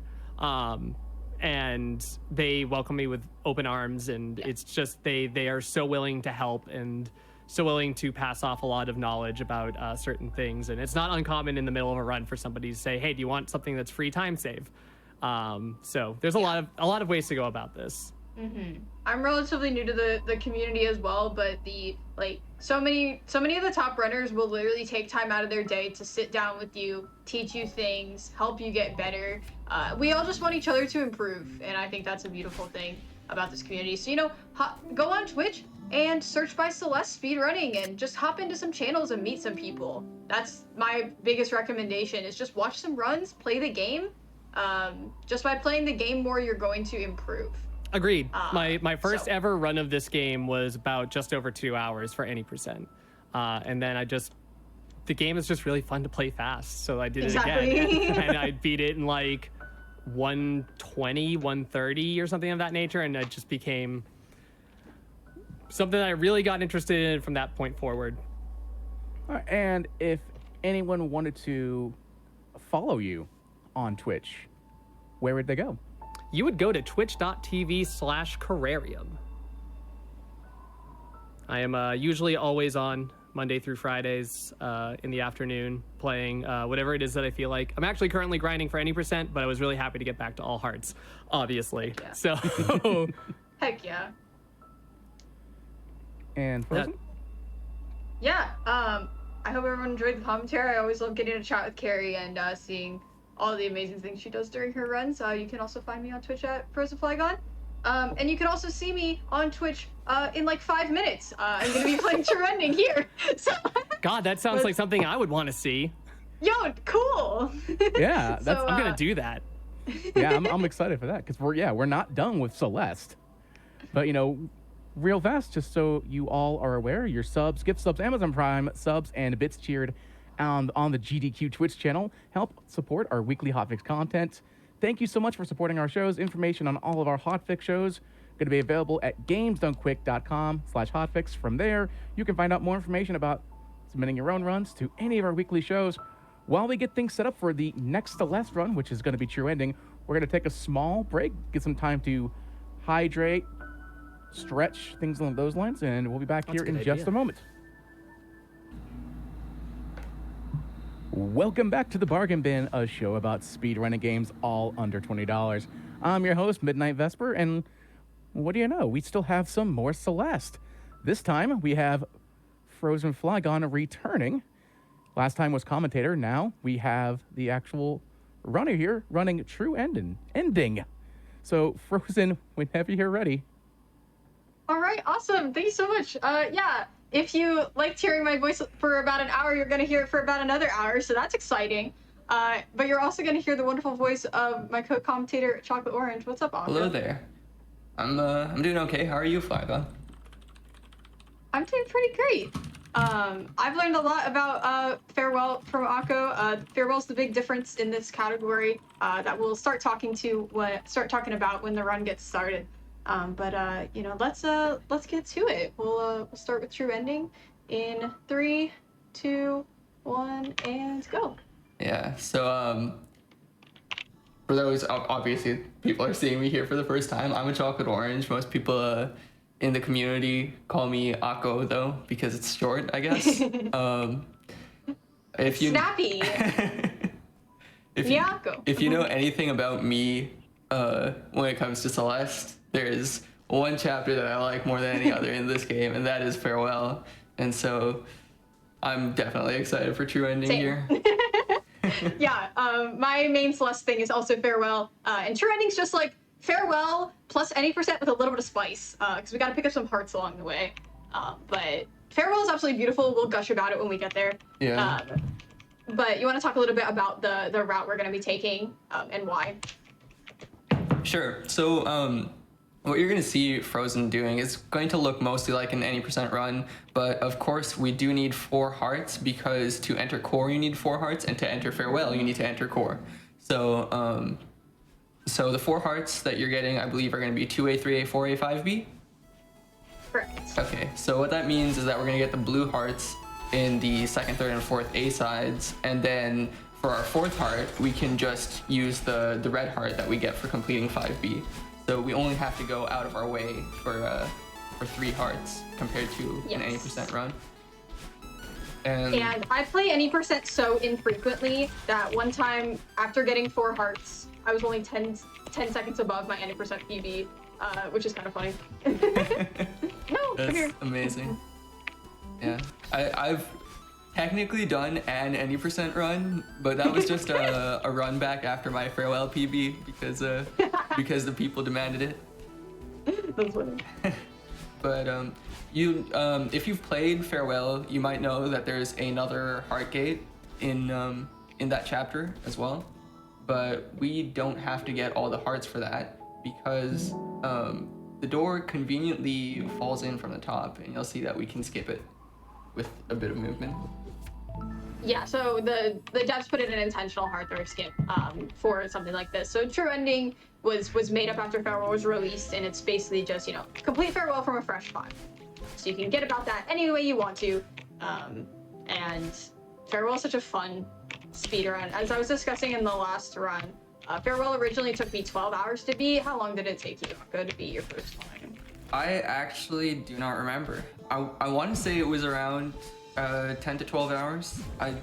And they welcome me with open arms, and it's just they are so willing to help and so willing to pass off a lot of knowledge about certain things. And it's not uncommon in the middle of a run for somebody to say, hey, do you want something that's free time save? So there's a lot of ways to go about this. I'm relatively new to the community as well, but so many of the top runners will literally take time out of their day to sit down with you, teach you things, help you get better. We all just want each other to improve, and I think that's a beautiful thing about this community. So, you know, go on Twitch and search by Celeste Speedrunning and just hop into some channels and meet some people. That's my biggest recommendation, is just watch some runs, play the game. Just by playing the game more, you're going to improve. Agreed. My first ever run of this game was about just over 2 hours for any percent. And then the game is just really fun to play fast. So I did it again. And I beat it in like 120, 130 or something of that nature. And it just became something that I really got interested in from that point forward. And if anyone wanted to follow you on Twitch, where would they go? You would go to twitch.tv/Carrarium. I am usually always on Monday through Fridays in the afternoon playing whatever it is that I feel like. I'm actually currently grinding for any percent, but I was really happy to get back to All Hearts, obviously. Yeah. So, Heck yeah. And Frozen? Yeah, I hope everyone enjoyed the commentary. I always love getting to chat with Carrie and seeing all the amazing things she does during her runs. You can also find me on Twitch at FrozenFlygon. And you can also see me on Twitch in like 5 minutes. I'm going to be playing True Ending here. So, God, that sounds like something I would want to see. yo, cool. Yeah, that's So, I'm going to do that. yeah, I'm excited for that, because we're not done with Celeste. But, you know, real fast, just so you all are aware, your subs, gift subs, Amazon Prime subs, and bits cheered on the GDQ Twitch channel help support our weekly hotfix content. Thank you so much for supporting our shows. Information on all of our hotfix shows going to be available at gamesdonequick.com/hotfix. From there, you can find out more information about submitting your own runs to any of our weekly shows, while we get things set up for the next Celeste run, which is going to be True Ending, we're going to take a small break, get some time to hydrate, stretch, things along those lines, and we'll be back here in just a moment. Welcome back to the Bargain Bin, a show about speedrunning games all under $20. I'm your host, Midnight Vesper, and what do you know? We still have some more Celeste. This time, we have Frozen Flygon returning. Last time was commentator. Now we have the actual runner here running True Ending. So, Frozen, whenever you're ready. All right, awesome. Thank you so much. Yeah, if you liked hearing my voice for about an hour, you're going to hear it for about another hour, so that's exciting. But you're also going to hear the wonderful voice of my co-commentator, Chocolate Orange. What's up, Anka? Hello there. I'm doing okay. How are you, Flygon? I'm doing pretty great. I've learned a lot about Farewell from Akko. Farewell's the big difference in this category that we'll start talking about when the run gets started. But you know, let's get to it. We'll start with True Ending in 3, 2, 1, and go. Yeah. So for those, obviously people are seeing me here for the first time. I'm a Chocolate Orange. Most people in the community call me Akko though, because it's short, I guess. If you Snappy. if you know anything about me, when it comes to Celeste, there's one chapter that I like more than any other in this game, and that is Farewell. And so I'm definitely excited for True Ending here. Yeah, my main Celeste thing is also Farewell, and True Ending's just like Farewell plus any percent with a little bit of spice, because we got to pick up some hearts along the way. But Farewell is absolutely beautiful. We'll gush about it when we get there. Yeah. But you want to talk a little bit about the route we're going to be taking and why? Sure. So what you're going to see Frozen doing is going to look mostly like an any percent run, but of course we do need 4 hearts, because to enter core you need 4 hearts, and to enter Farewell you need to enter core. So so the 4 hearts that you're getting, I believe, are going to be 2A, 3A, 4A, 5B? Correct. Okay, so what that means is that we're going to get the blue hearts in the 2nd, 3rd, and 4th A sides, and then for our 4th heart, we can just use the red heart that we get for completing 5B. So we only have to go out of our way for 3 hearts compared to an any percent run. And I play any percent so infrequently that one time after getting 4 hearts, I was only 10 seconds above my any percent PB, which is kind of funny. No, that's come here. amazing. Yeah, I've technically done an any percent run, but that was just a run back after my Farewell PB because the people demanded it. That's funny. But if you've played Farewell, you might know that there's another heart gate in that chapter as well. But we don't have to get all the hearts for that, because the door conveniently falls in from the top, and you'll see that we can skip it with a bit of movement. Yeah, so the devs put in an intentional hard throw skip for something like this. So True Ending was made up after Farewell was released, and it's basically just, you know, complete Farewell from a fresh spot. So you can get about that any way you want to. And Farewell is such a fun speedrun. As I was discussing in the last run, Farewell originally took me 12 hours to beat. How long did it take you, Akko, to beat your first time? I actually do not remember. I want to say it was around 10 to 12 hours. I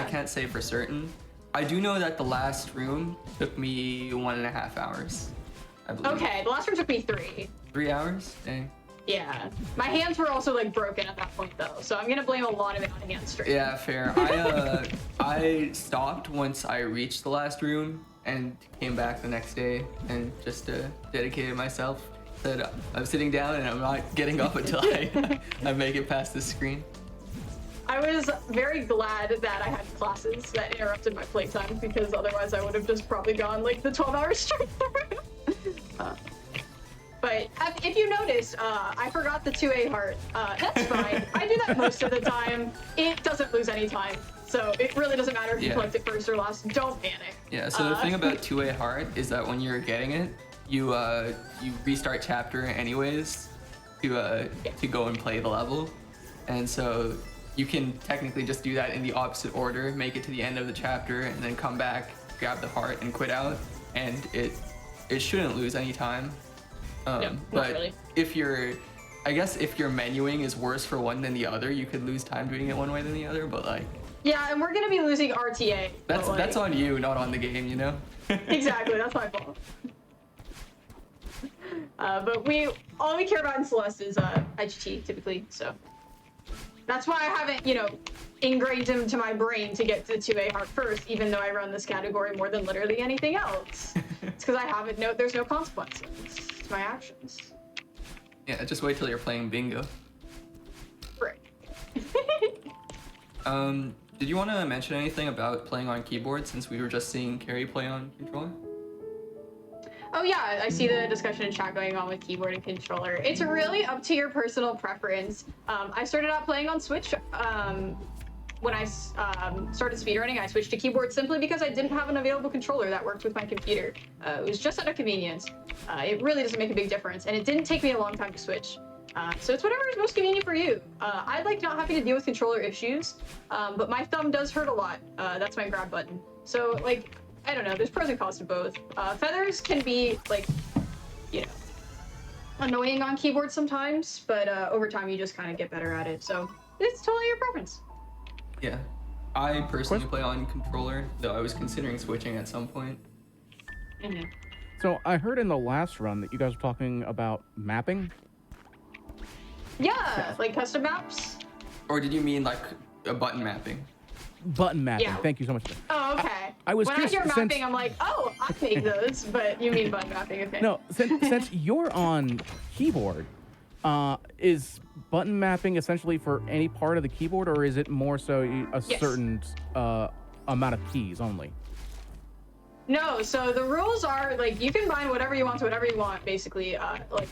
can't say for certain. I do know that the last room took me 1.5 hours, I believe. Okay, the last room took me 3. 3 hours? Dang. Yeah. My hands were also like broken at that point though, so I'm gonna blame a lot of it on hand strain. Yeah, fair. I stopped once I reached the last room and came back the next day and just dedicated myself. Said I'm sitting down and I'm not getting up until I make it past the screen. I was very glad that I had classes that interrupted my playtime, because otherwise I would have just probably gone like the 12 hours straight through. But if you noticed, I forgot the 2A heart. That's fine. I do that most of the time. It doesn't lose any time. So it really doesn't matter if you collect it first or last. Don't panic. Yeah, so the thing about 2A heart is that when you're getting it, you restart chapter anyways to go and play the level. And so you can technically just do that in the opposite order, make it to the end of the chapter, and then come back, grab the heart, and quit out, and it shouldn't lose any time. Not But really. if your menuing is worse for one than the other, you could lose time doing it one way than the other. But like, Yeah, and we're gonna be losing RTA. that's but, that's on you, not on the game, you know. Exactly, that's my fault. But all we care about in Celeste is HT typically, so that's why I haven't, ingrained him to my brain to get to the 2A heart first, even though I run this category more than literally anything else. It's because there's no consequences to my actions. Yeah, just wait till you're playing bingo. Right. Did you want to mention anything about playing on keyboard, since we were just seeing Carrie play on controller? Oh yeah, I see the discussion in chat going on with keyboard and controller. It's really up to your personal preference. I started out playing on Switch. When I started speedrunning, I switched to keyboard simply because I didn't have an available controller that worked with my computer. It was just out of convenience. It really doesn't make a big difference, and it didn't take me a long time to switch. So it's whatever is most convenient for you. I like not having to deal with controller issues, but my thumb does hurt a lot. That's my grab button. So like, I don't know, there's pros and cons to both. Feathers can be like, annoying on keyboard sometimes, but over time you just kind of get better at it. So it's totally your preference. Yeah, I personally play on controller, though I was considering switching at some point. Mm-hmm. So I heard in the last run that you guys were talking about mapping. Yeah, like custom maps. Or did you mean like a button mapping? Button mapping. Yeah. Thank you so much. Oh, okay. I was when I curious, hear mapping, since- I'm like, oh, I make those, but you mean button mapping, okay? No, since you're on keyboard, is button mapping essentially for any part of the keyboard, or is it more so a Yes. certain amount of keys only? No, so the rules are like you can bind whatever you want to whatever you want, basically.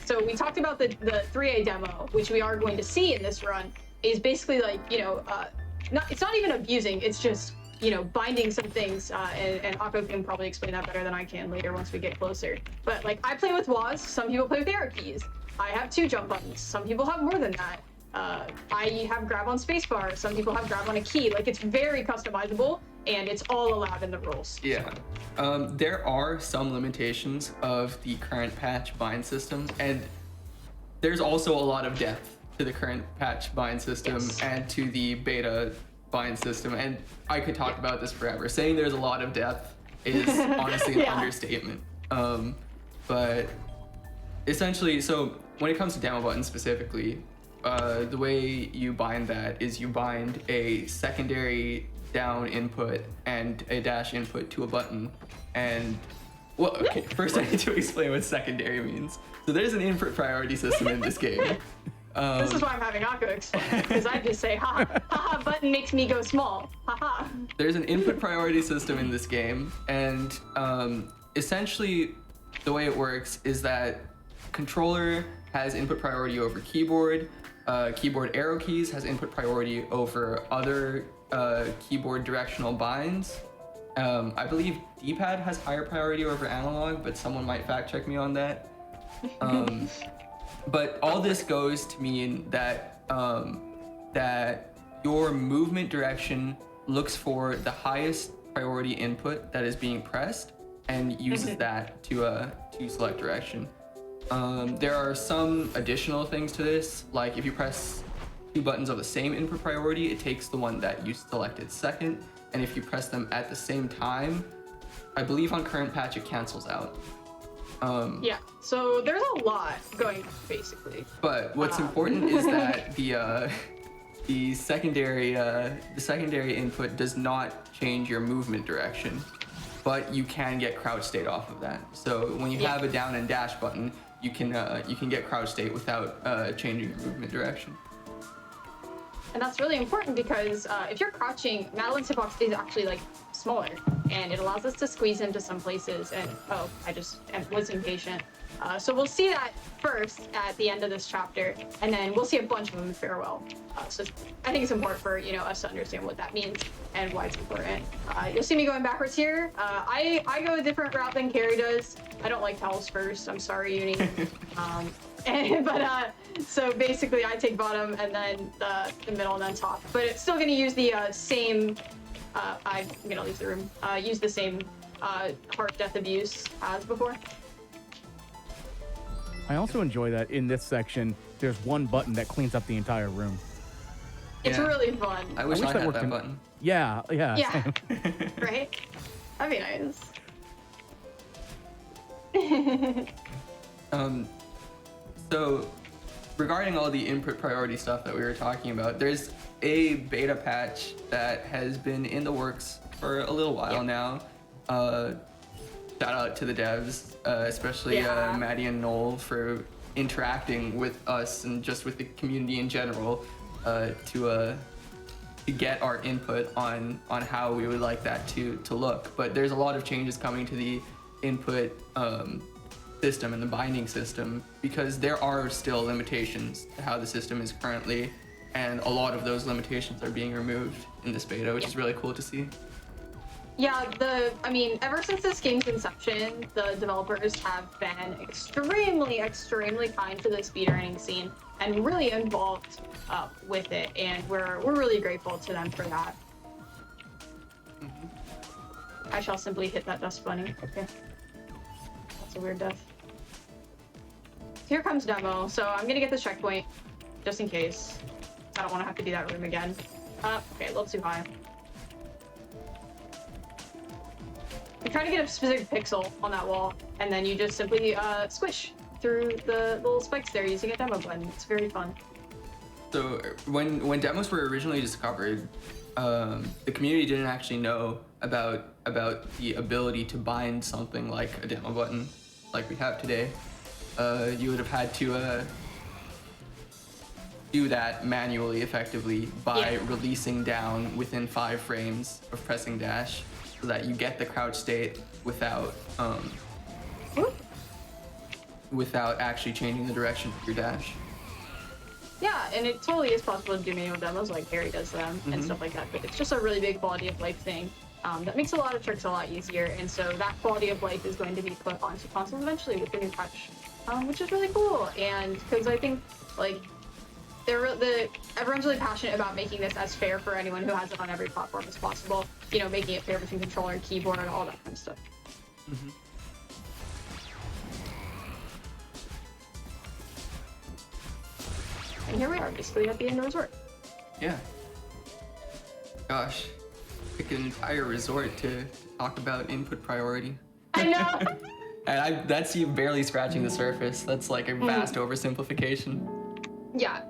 So we talked about the 3A demo, which we are going to see in this run, is basically like it's not even abusing. It's just binding some things, and Akko can probably explain that better than I can later once we get closer. But like I play with WAS, some people play with arrow keys. I have 2 jump buttons. Some people have more than that. I have grab on spacebar. Some people have grab on a key. Like it's very customizable, and it's all allowed in the rules. Yeah. There are some limitations of the current patch bind system, and there's also a lot of depth to the current patch bind system and to the beta bind system, and I could talk about this forever. Saying there's a lot of depth is honestly an understatement. But essentially, so when it comes to demo buttons specifically, the way you bind that is you bind a secondary down input and a dash input to a button. And well, okay, first I need to explain what secondary means. So there's an input priority system in this game. This is why I'm having Akko explain, because I just say, haha, button makes me go small, haha. There's an input priority system in this game, and essentially the way it works is that controller has input priority over keyboard, keyboard arrow keys has input priority over other keyboard directional binds. I believe D-pad has higher priority over analog, but someone might fact check me on that. But all this goes to mean that that your movement direction looks for the highest priority input that is being pressed and uses that to select direction. There are some additional things to this, like if you press 2 buttons of the same input priority, it takes the one that you selected second, and if you press them at the same time, I believe on current patch it cancels out. Yeah, so there's a lot going on, basically. But what's important is that the secondary input does not change your movement direction, but you can get crouch state off of that. So when you have a down and dash button, you can get crouch state without changing your movement direction. And that's really important because if you're crouching, Madeline's hitbox is actually like smaller, and it allows us to squeeze into some places. And I was impatient. So we'll see that first at the end of this chapter, and then we'll see a bunch of them in Farewell. So I think it's important for us to understand what that means and why it's important. You'll see me going backwards here. I go a different route than Carrie does. I don't like towels first. I'm sorry, Uni. So basically I take bottom and then the middle and then top. But it's still gonna use the same. I'm gonna leave the room. Use the same heart death abuse as before. I also enjoy that in this section, there's one button that cleans up the entire room. It's really fun. I wish I that had worked that in- button. Yeah. Yeah. Right? That'd be nice. So regarding all the input priority stuff that we were talking about, there's a beta patch that has been in the works for a little while now. Shout out to the devs, especially Maddie and Noel, for interacting with us and just with the community in general to get our input on how we would like that to look. But there's a lot of changes coming to the input system and the binding system, because there are still limitations to how the system is currently, and a lot of those limitations are being removed in this beta, which is really cool to see. Yeah, ever since this game's inception, the developers have been extremely kind to the speedrunning scene and really involved with it, and we're really grateful to them for that. I shall simply hit that dust bunny. Okay. That's a weird death. Here comes demo, so I'm gonna get this checkpoint, just in case. I don't want to have to do that room again. Okay, a little too high. You're trying to get a specific pixel on that wall, and then you just simply squish through the little spikes there using a demo button. It's very fun. So when demos were originally discovered, the community didn't actually know about the ability to bind something like a demo button like we have today. You would have had to do that manually, effectively, by releasing down within 5 frames of pressing dash, so that you get the crouch state without actually changing the direction of your dash. Yeah, and it totally is possible to do manual demos like Harry does them and stuff like that, but it's just a really big quality of life thing that makes a lot of tricks a lot easier, and so that quality of life is going to be put onto consoles eventually with the new patch, which is really cool. And because I think like everyone's really passionate about making this as fair for anyone who has it on every platform as possible, making it fair between controller and keyboard and all that kind of stuff. And here we are, basically at the end of the resort. Yeah. Gosh, pick an entire resort to talk about input priority. I know. And that's you barely scratching the surface. That's like a vast oversimplification. Yeah,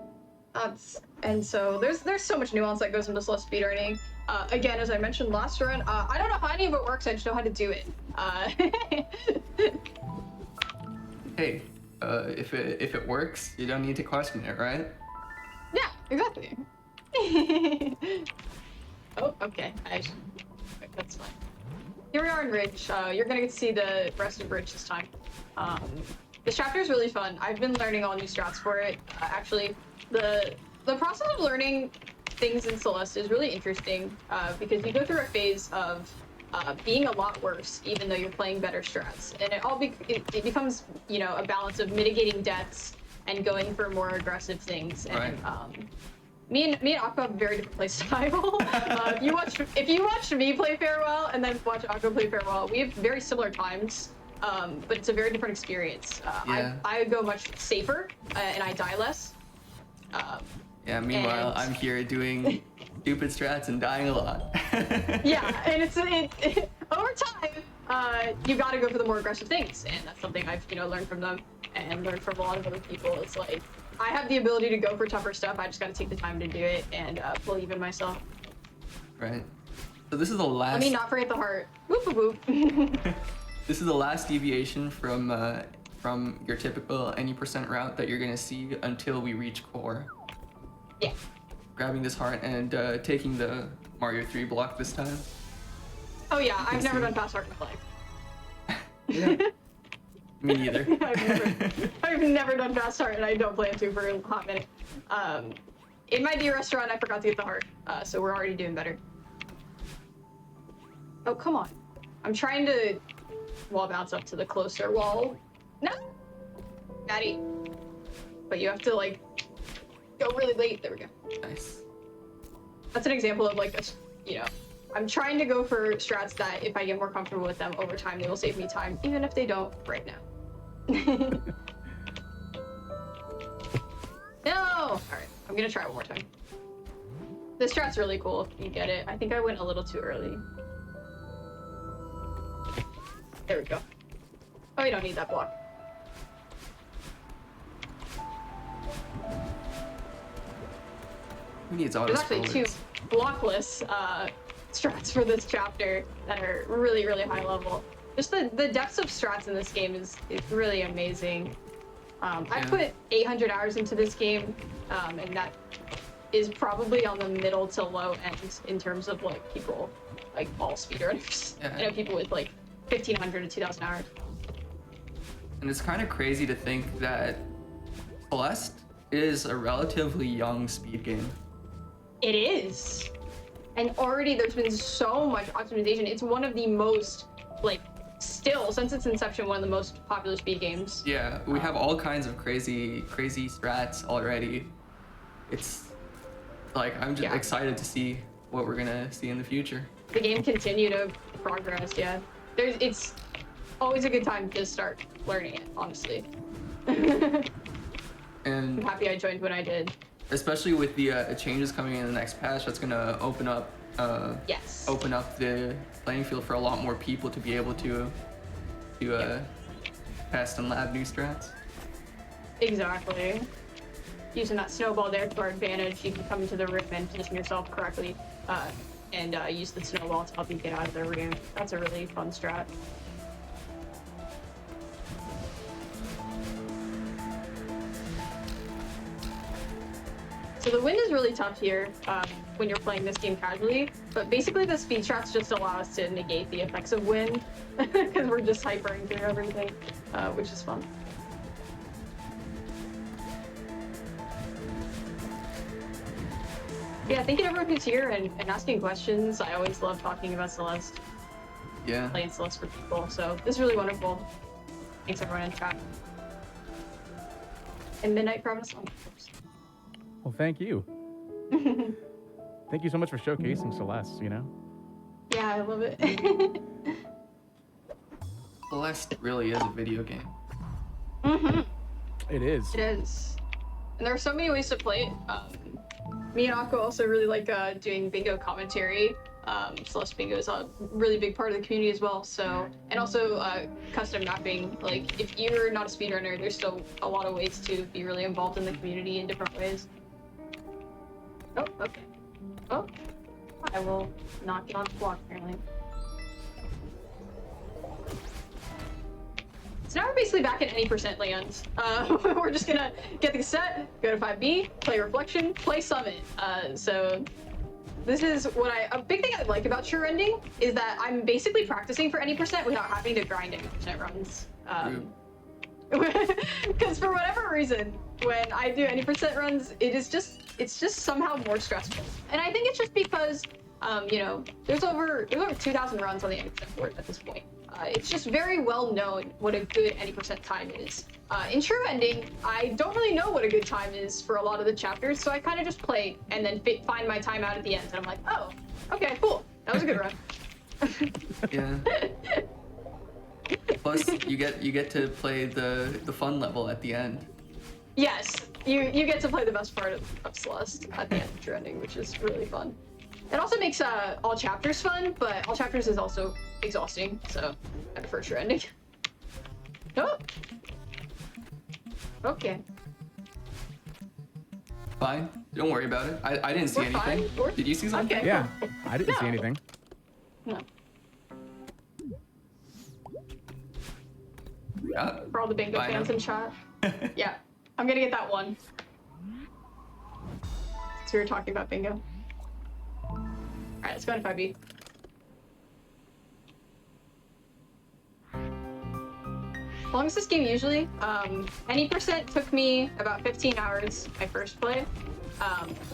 and so there's so much nuance that goes into Celeste speedrunning. Again, as I mentioned last run, I don't know how any of it works. I just know how to do it. Hey, if it works, you don't need to question it, right? Yeah, exactly. Oh, okay. That's fine. Here we are in Ridge. You're gonna get to see the rest of Ridge this time. This chapter is really fun. I've been learning all new strats for it. Actually, the process of learning things in Celeste is really interesting because you go through a phase of being a lot worse, even though you're playing better strats, and it becomes a balance of mitigating deaths and going for more aggressive things. And me and Aqua have a very different play style. If you watch me play Farewell and then watch Aqua play Farewell, we have very similar times, but it's a very different experience. I go much safer and I die less. Yeah, meanwhile, I'm here doing stupid strats and dying a lot. Yeah, and it's over time, you gotta go for the more aggressive things, and that's something I've learned from them and learned from a lot of other people. It's like, I have the ability to go for tougher stuff, I just gotta take the time to do it and believe in myself. Right. So this is the last... Let me not forget the heart. Whoop whoop whoop. This is the last deviation from your typical any percent route that you're gonna see until we reach core. Yeah. Grabbing this heart and taking the Mario 3 block this time. Oh yeah, I've never done fast heart in my life. Yeah. Me neither. I've never done fast heart, and I don't plan to for a hot minute. In my D restaurant, I forgot to get the heart, so we're already doing better. Oh, come on. I'm trying to wall bounce up to the closer wall. No! Maddie. But you have to, like, go really late. There we go. Nice. That's an example of, like, I'm trying to go for strats that if I get more comfortable with them over time, they will save me time, even if they don't right now. No! Alright, I'm gonna try one more time. This strat's really cool if you get it. I think I went a little too early. There we go. Oh, we don't need that block. Who needs auto There's actually two blockless strats for this chapter that are really, really high level. Just the depths of strats in this game is really amazing. I put 800 hours into this game, and that is probably on the middle to low end in terms of like people, like all speedrunners. Yeah. People with like 1,500 to 2,000 hours. And it's kind of crazy to think that Celeste is a relatively young speed game. It is. And already there's been so much optimization. It's one of the most, like, still, since its inception, one of the most popular speed games. Yeah, we have all kinds of crazy strats already. It's like, I'm just excited to see what we're gonna see in the future. The game continue to progress, yeah. It's always a good time to start learning it, honestly. And I'm happy I joined when I did. especially with the changes coming in the next patch, that's gonna open up open up the playing field for a lot more people to be able to test and lab new strats. Exactly. Using that snowball there to our advantage, you can come into the room and position yourself correctly, and use the snowball to help you get out of the room. That's a really fun strat. So the wind is really tough here when you're playing this game casually, but basically the speed strats just allow us to negate the effects of wind because we're just hypering through everything, which is fun. Yeah, thank you to everyone who's here and asking questions. I always love talking about Celeste. Yeah. Playing Celeste for people, so this is really wonderful. Thanks everyone in chat. And Midnight for having us on, of course. Well, thank you. Thank you so much for showcasing Celeste, you know? Yeah, I love it. Celeste really is a video game. Mm-hmm. It is. It is. And there are so many ways to play it. Me and Akko also really like doing bingo commentary. Celeste Bingo is a really big part of the community as well. So, and also custom mapping. Like, if you're not a speedrunner, there's still a lot of ways to be really involved in the community in different ways. Oh, okay. Oh, I will not get on the block apparently. So now we're basically back at any percent lands. We're just gonna get the cassette, go to 5B, play Reflection, play Summit. So this is what a big thing I like about True Ending is that I'm basically practicing for any percent without having to grind any percent runs. Because for whatever reason, when I do any percent runs, it's just somehow more stressful. And I think it's just because, there's over 2,000 runs on the any percent board at this point. It's just very well known what a good any percent time is. In True Ending, I don't really know what a good time is for a lot of the chapters, so I kind of just play and then find my time out at the end, and I'm like, oh, okay, cool, that was a good run. Yeah. Plus, you get to play the fun level at the end. Yes, you get to play the best part of Celeste at the end of True Ending, which is really fun. It also makes all chapters fun, but all chapters is also exhausting, so I prefer True Ending. Oh! Okay. Fine. Don't worry about it. I didn't see We're fine. anything. Did you see something? Okay. Yeah, I didn't see No. anything. No. Yeah. For all the bingo Fine. fans in chat. Yeah, I'm gonna get that one. So we were talking about bingo. Alright, let's go to 5B. Longest this game usually, any percent took me about 15 hours my first play,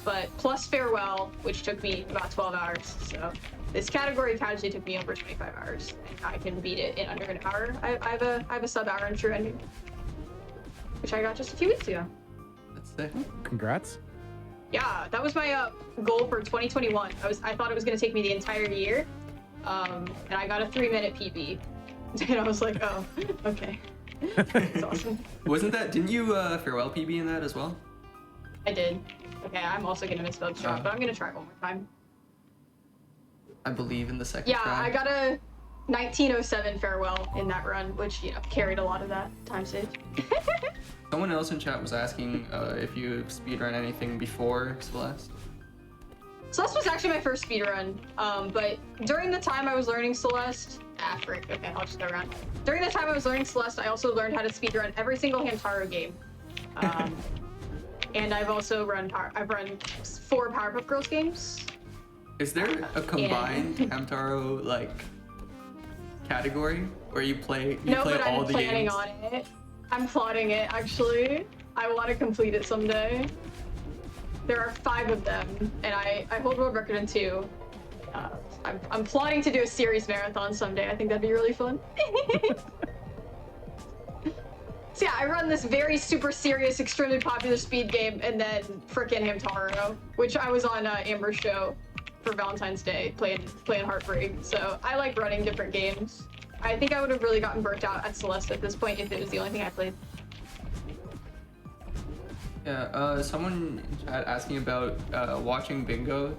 but plus farewell, which took me about 12 hours. So this category casually took me over 25 hours, and I can beat it in under an hour. I have a sub hour in True Ending, which I got just a few weeks ago. That's sick. Congrats. Yeah, that was my goal for 2021. I thought it was gonna take me the entire year, and I got a 3-minute PB. And I was like, oh, okay. That's awesome. Didn't you farewell PB in that as well? I did. Okay, I'm also gonna miss both shot, but I'm gonna try it one more time. I believe in the second Yeah, try. I got a 1907 farewell in that run, which, you know, carried a lot of that time save. Someone else in chat was asking if you speedrun anything before Celeste. Celeste was actually my first speedrun, but during the time I was learning Celeste, frick, okay, I'll just go around. During the time I was learning Celeste, I also learned how to speedrun every single Hamtaro game. And I've also run 4 Powerpuff Girls games. Is there a combined Hamtaro like category where you play No, play but all I'm the planning games? on it. I'm plotting it, actually. I want to complete it someday. There are 5 of them, and I hold world record in 2. I'm plotting to do a series marathon someday. I think that'd be really fun. So yeah, I run this very super serious, extremely popular speed game, and then frickin' Hamtaro, which I was on Amber's show for Valentine's Day playing Heartbreak. So I like running different games. I think I would have really gotten burnt out at Celeste at this point if it was the only thing I played. Yeah, someone in chat asking about watching bingo.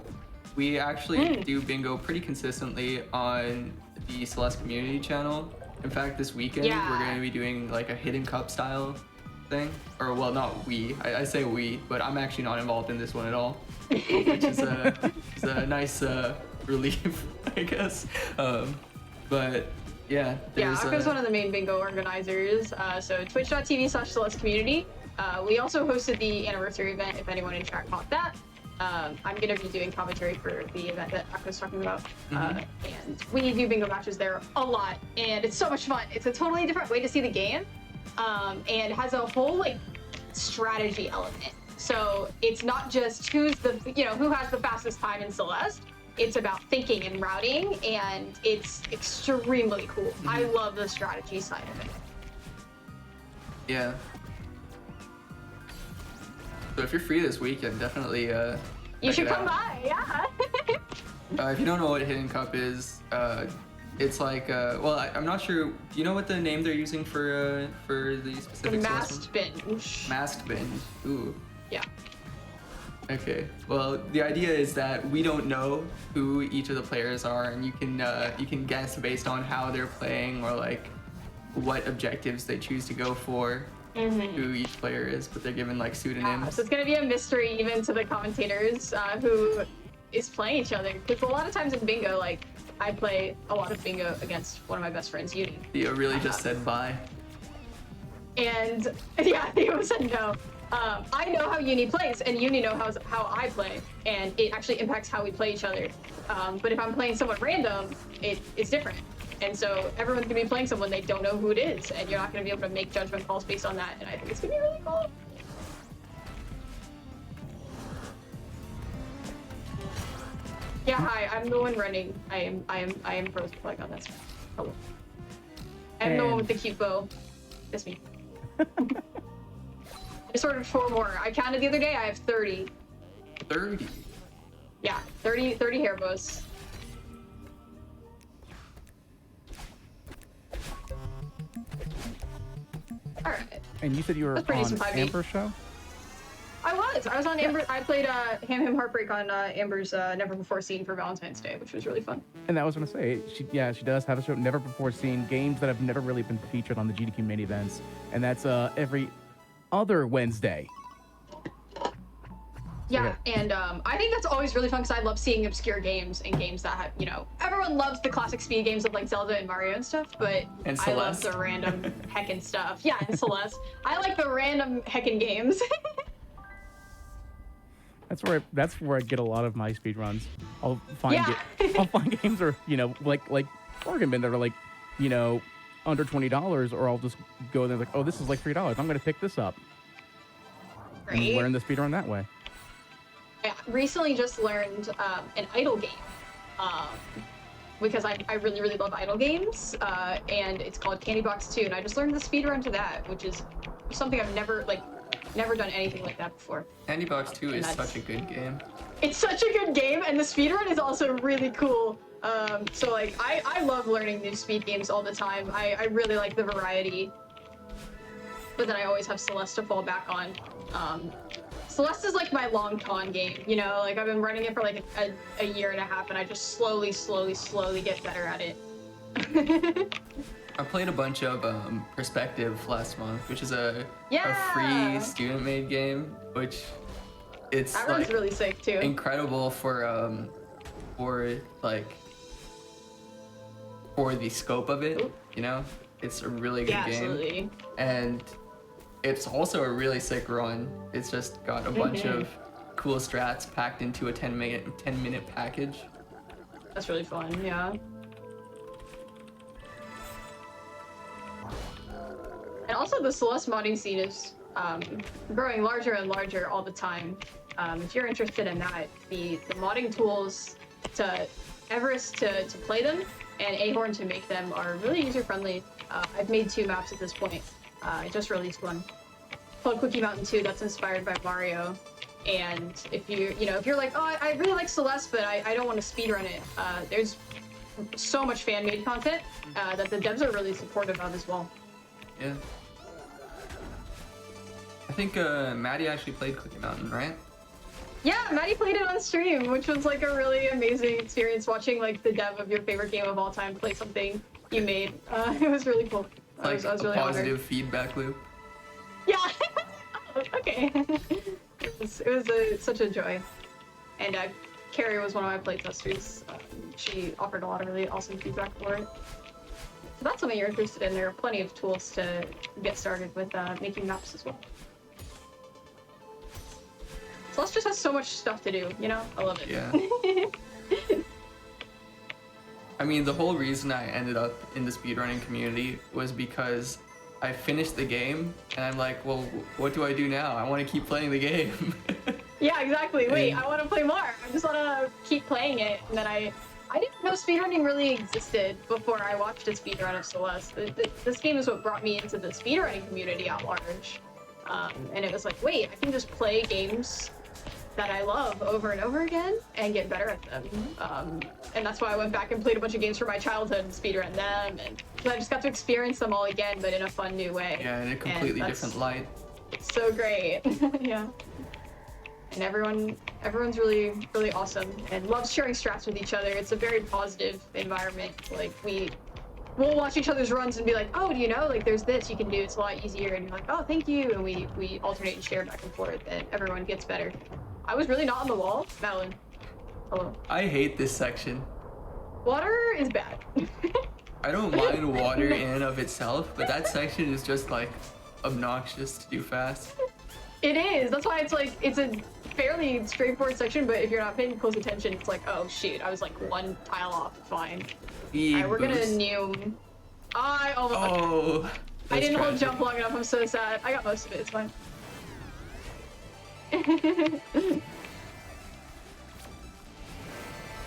We actually do bingo pretty consistently on the Celeste community channel. In fact, this weekend we're going to be doing like a hidden cup style thing. Or well, not we. I say we, but I'm actually not involved in this one at all, which is a nice relief, I guess. But yeah. Yeah, Akko's one of the main bingo organizers. So twitch.tv/Celeste community. We also hosted the anniversary event, if anyone in chat caught that. I'm going to be doing commentary for the event that Akko's talking about. And we do bingo matches there a lot, and it's so much fun. It's a totally different way to see the game, and has a whole like strategy element. So it's not just who has the fastest time in Celeste. It's about thinking and routing, and it's extremely cool. I love the strategy side of it. Yeah. So if you're free this weekend, definitely You should come by. by, yeah. If you don't know what Hidden Cup is, it's like I'm not sure. Do you know what the name they're using for the specific Masked binge. Masked binge. Ooh. Yeah. Okay. Well, the idea is that we don't know who each of the players are, and you can guess based on how they're playing or like what objectives they choose to go for. Who each player is, but they're given like pseudonyms. Yeah, so it's gonna be a mystery even to the commentators who is playing each other. Because a lot of times in bingo, like I play a lot of bingo against one of my best friends, Uni. Theo really just said bye. And yeah, Theo said no. I know how Uni plays, and Uni knows how I play, and it actually impacts how we play each other. But if I'm playing someone random, it's different. And so everyone's gonna be playing someone they don't know who it is, and you're not gonna be able to make judgment calls based on that. And I think it's gonna be really cool. Yeah, hi, I'm the one running. I am Rose Flag on this. Hello. I'm the one with the cute bow. That's me. I sorted 4 more. I counted the other day. I have 30. 30. Yeah, 30 hair bows. All right. And you said you were That's pretty on decent, Ivy. Amber's show? I was on Amber. I played Ham Heartbreak on Amber's Never Before Seen for Valentine's Day, which was really fun. And that was going to say, she does have a show, Never Before Seen, games that have never really been featured on the GDQ main events. And that's every other Wednesday. Yeah, and I think that's always really fun because I love seeing obscure games and games that have, everyone loves the classic speed games of like Zelda and Mario and stuff, but And I love Celeste. the random heckin' stuff. Yeah, and Celeste. I like the random heckin' games. That's where I get a lot of my speed runs. I'll find Yeah. I'll find games or like Bargain Bin that are like, under $20, or I'll just go there like, oh, this is like $3. I'm going to pick this up and Right? learn the speedrun that way. I recently just learned an idle game because I really, really love idle games, and it's called Candy Box 2, and I just learned the speedrun to that, which is something I've never done anything like that before. Candy Box 2 is such a good game. It's such a good game, and the speedrun is also really cool. So like, I love learning new speed games all the time. I really like the variety. But then I always have Celeste to fall back on. Celeste is like my long con game, you know? Like, I've been running it for like a year and a half, and I just slowly get better at it. I played a bunch of Perspective last month, which is a free student-made game, which it's that like runs really sick too. incredible for the scope of it. You know, it's a really good game, Absolutely. and it's also a really sick run. It's just got a bunch of cool strats packed into a 10-minute package. That's really fun, yeah. And also the Celeste modding scene is growing larger and larger all the time. If you're interested in that, the modding tools to Everest to play them and Ahorn to make them are really user-friendly. I've made 2 maps at this point. I just released one called Cookie Mountain 2 that's inspired by Mario. And if you're like, oh, I really like Celeste, but I don't want to speedrun it, there's so much fan-made content that the devs are really supportive of as well. Yeah. I think Maddie actually played Cookie Mountain, right? Yeah, Maddie played it on stream, which was like a really amazing experience watching like the dev of your favorite game of all time play something you made. It was really cool. I was a really positive honored. feedback loop. Yeah. Oh, okay. It was such a joy. And Carrie was one of my playtesters. She offered a lot of really awesome feedback for it. If that's something you're interested in, there are plenty of tools to get started with making maps as well. Celeste just has so much stuff to do, you know? I love it. Yeah. I mean, the whole reason I ended up in the speedrunning community was because I finished the game, and I'm like, well, what do I do now? I want to keep playing the game. Yeah, exactly. Wait, I want to play more. I just want to keep playing it. And then I didn't know speedrunning really existed before I watched a speedrun of Celeste. This game is what brought me into the speedrunning community at large. And it was like, wait, I can just play games that I love over and over again and get better at them. And that's why I went back and played a bunch of games from my childhood and speedrun them. And I just got to experience them all again, but in a fun new way. Yeah, in a completely different light. It's so great. Yeah. And everyone's really, really awesome and loves sharing strats with each other. It's a very positive environment. Like we'll watch each other's runs and be like, oh, do you know, like there's this you can do, it's a lot easier, and you're like, oh, thank you, and we alternate and share back and forth, and everyone gets better. I was really not on the wall. Madeline, hello. I hate this section. Water is bad. I don't mind water in and of itself, but that section is just like obnoxious to do fast. It is. That's why it's a fairly straightforward section, but if you're not paying close attention, it's like, oh shoot, I was like 1 tile off. Fine. Alright, we're gonna new. I almost. Oh. I didn't hold tragic. jump long enough. I'm so sad. I got most of it. It's fine.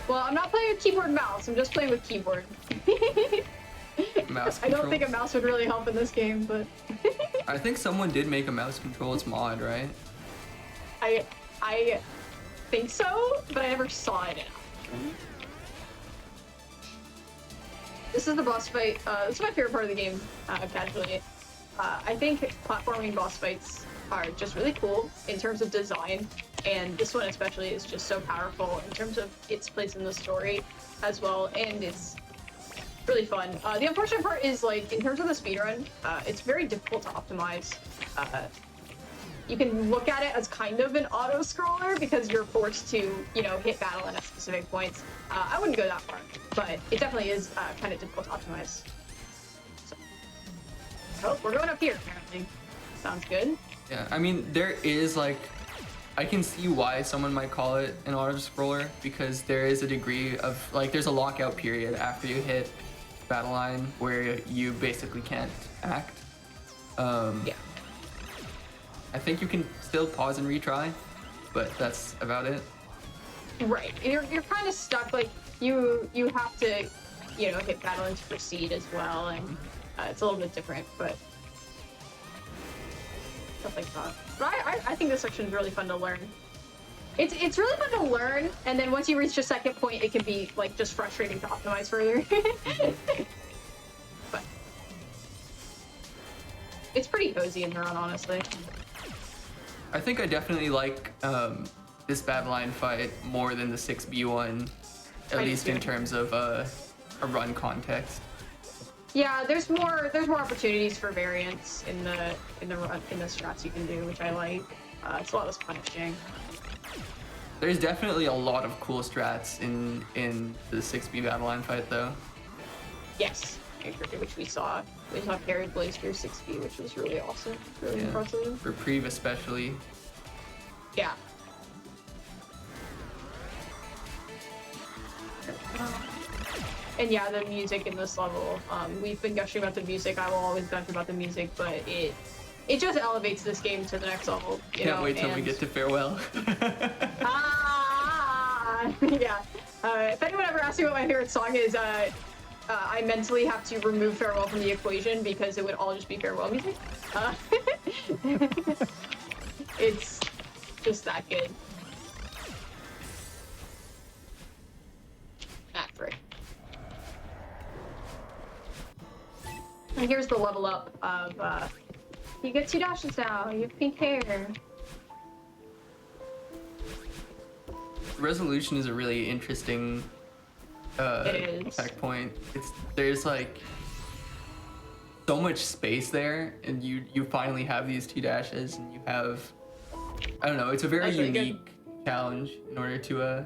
Well, I'm not playing with keyboard and mouse. I'm just playing with keyboard. Mouse I don't think a controls. mouse would really help in this game, but I think someone did make a mouse controls mod, right? I think so, but I never saw it in action. This is the boss fight. This is my favorite part of the game, casually. I think platforming boss fights are just really cool in terms of design, and this one especially is just so powerful in terms of its place in the story as well, and it's really fun. The unfortunate part is, like, in terms of the speedrun, it's very difficult to optimize. You can look at it as kind of an auto-scroller because you're forced to, you know, hit battle at specific points. I wouldn't go that far, but it definitely is kind of difficult to optimize. So. Oh, we're going up here, apparently. Sounds good. Yeah, I mean, there is like, I can see why someone might call it an auto-scroller because there is a degree of, like, there's a lockout period after you hit battle line where you basically can't act. Yeah. I think you can still pause and retry, but that's about it. Right. You're kind of stuck. Like you have to, hit battle and to proceed as well, and it's a little bit different, but stuff like that. But I think this section is really fun to learn. It's really fun to learn, and then once you reach your second point, it can be like just frustrating to optimize further. But it's pretty cozy in the run, honestly. I think I definitely like this battle line fight more than the 6B one, at least in terms of a run context. Yeah, there's more opportunities for variance in the strats you can do, which I like. It's a lot less punishing. There's definitely a lot of cool strats in the 6B battle line fight, though. Yes, I agree, which we saw. We saw carried Blaze Spear 6B, which was really awesome, really impressive. Reprieve especially. Yeah. And yeah, the music in this level. We've been gushing about the music. I will always gush about the music, but it just elevates this game to the next level. Can't wait till we get to Farewell. Yeah. If anyone ever asks me what my favorite song is, I mentally have to remove Farewell from the equation because it would all just be Farewell music. It's just that good. Act 3. And here's the level up of, you get 2 dashes now, you have pink hair. Resolution is a really interesting attack point. There's like so much space there, and you finally have these 2 dashes, and you have, I don't know, it's a very unique challenge in order to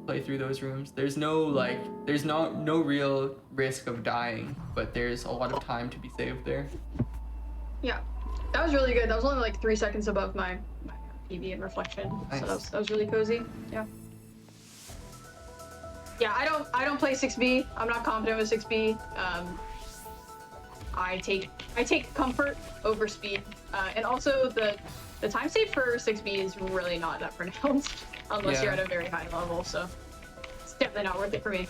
play through those rooms. There's no real risk of dying, but there's a lot of time to be saved there. Yeah, that was really good. That was only like 3 seconds above my PB and reflection, nice. So that was really cozy. Yeah. Yeah, I don't play 6B. I'm not confident with 6B. I take comfort over speed, and also the time save for 6B is really not that pronounced unless you're at a very high level. So it's definitely not worth it for me.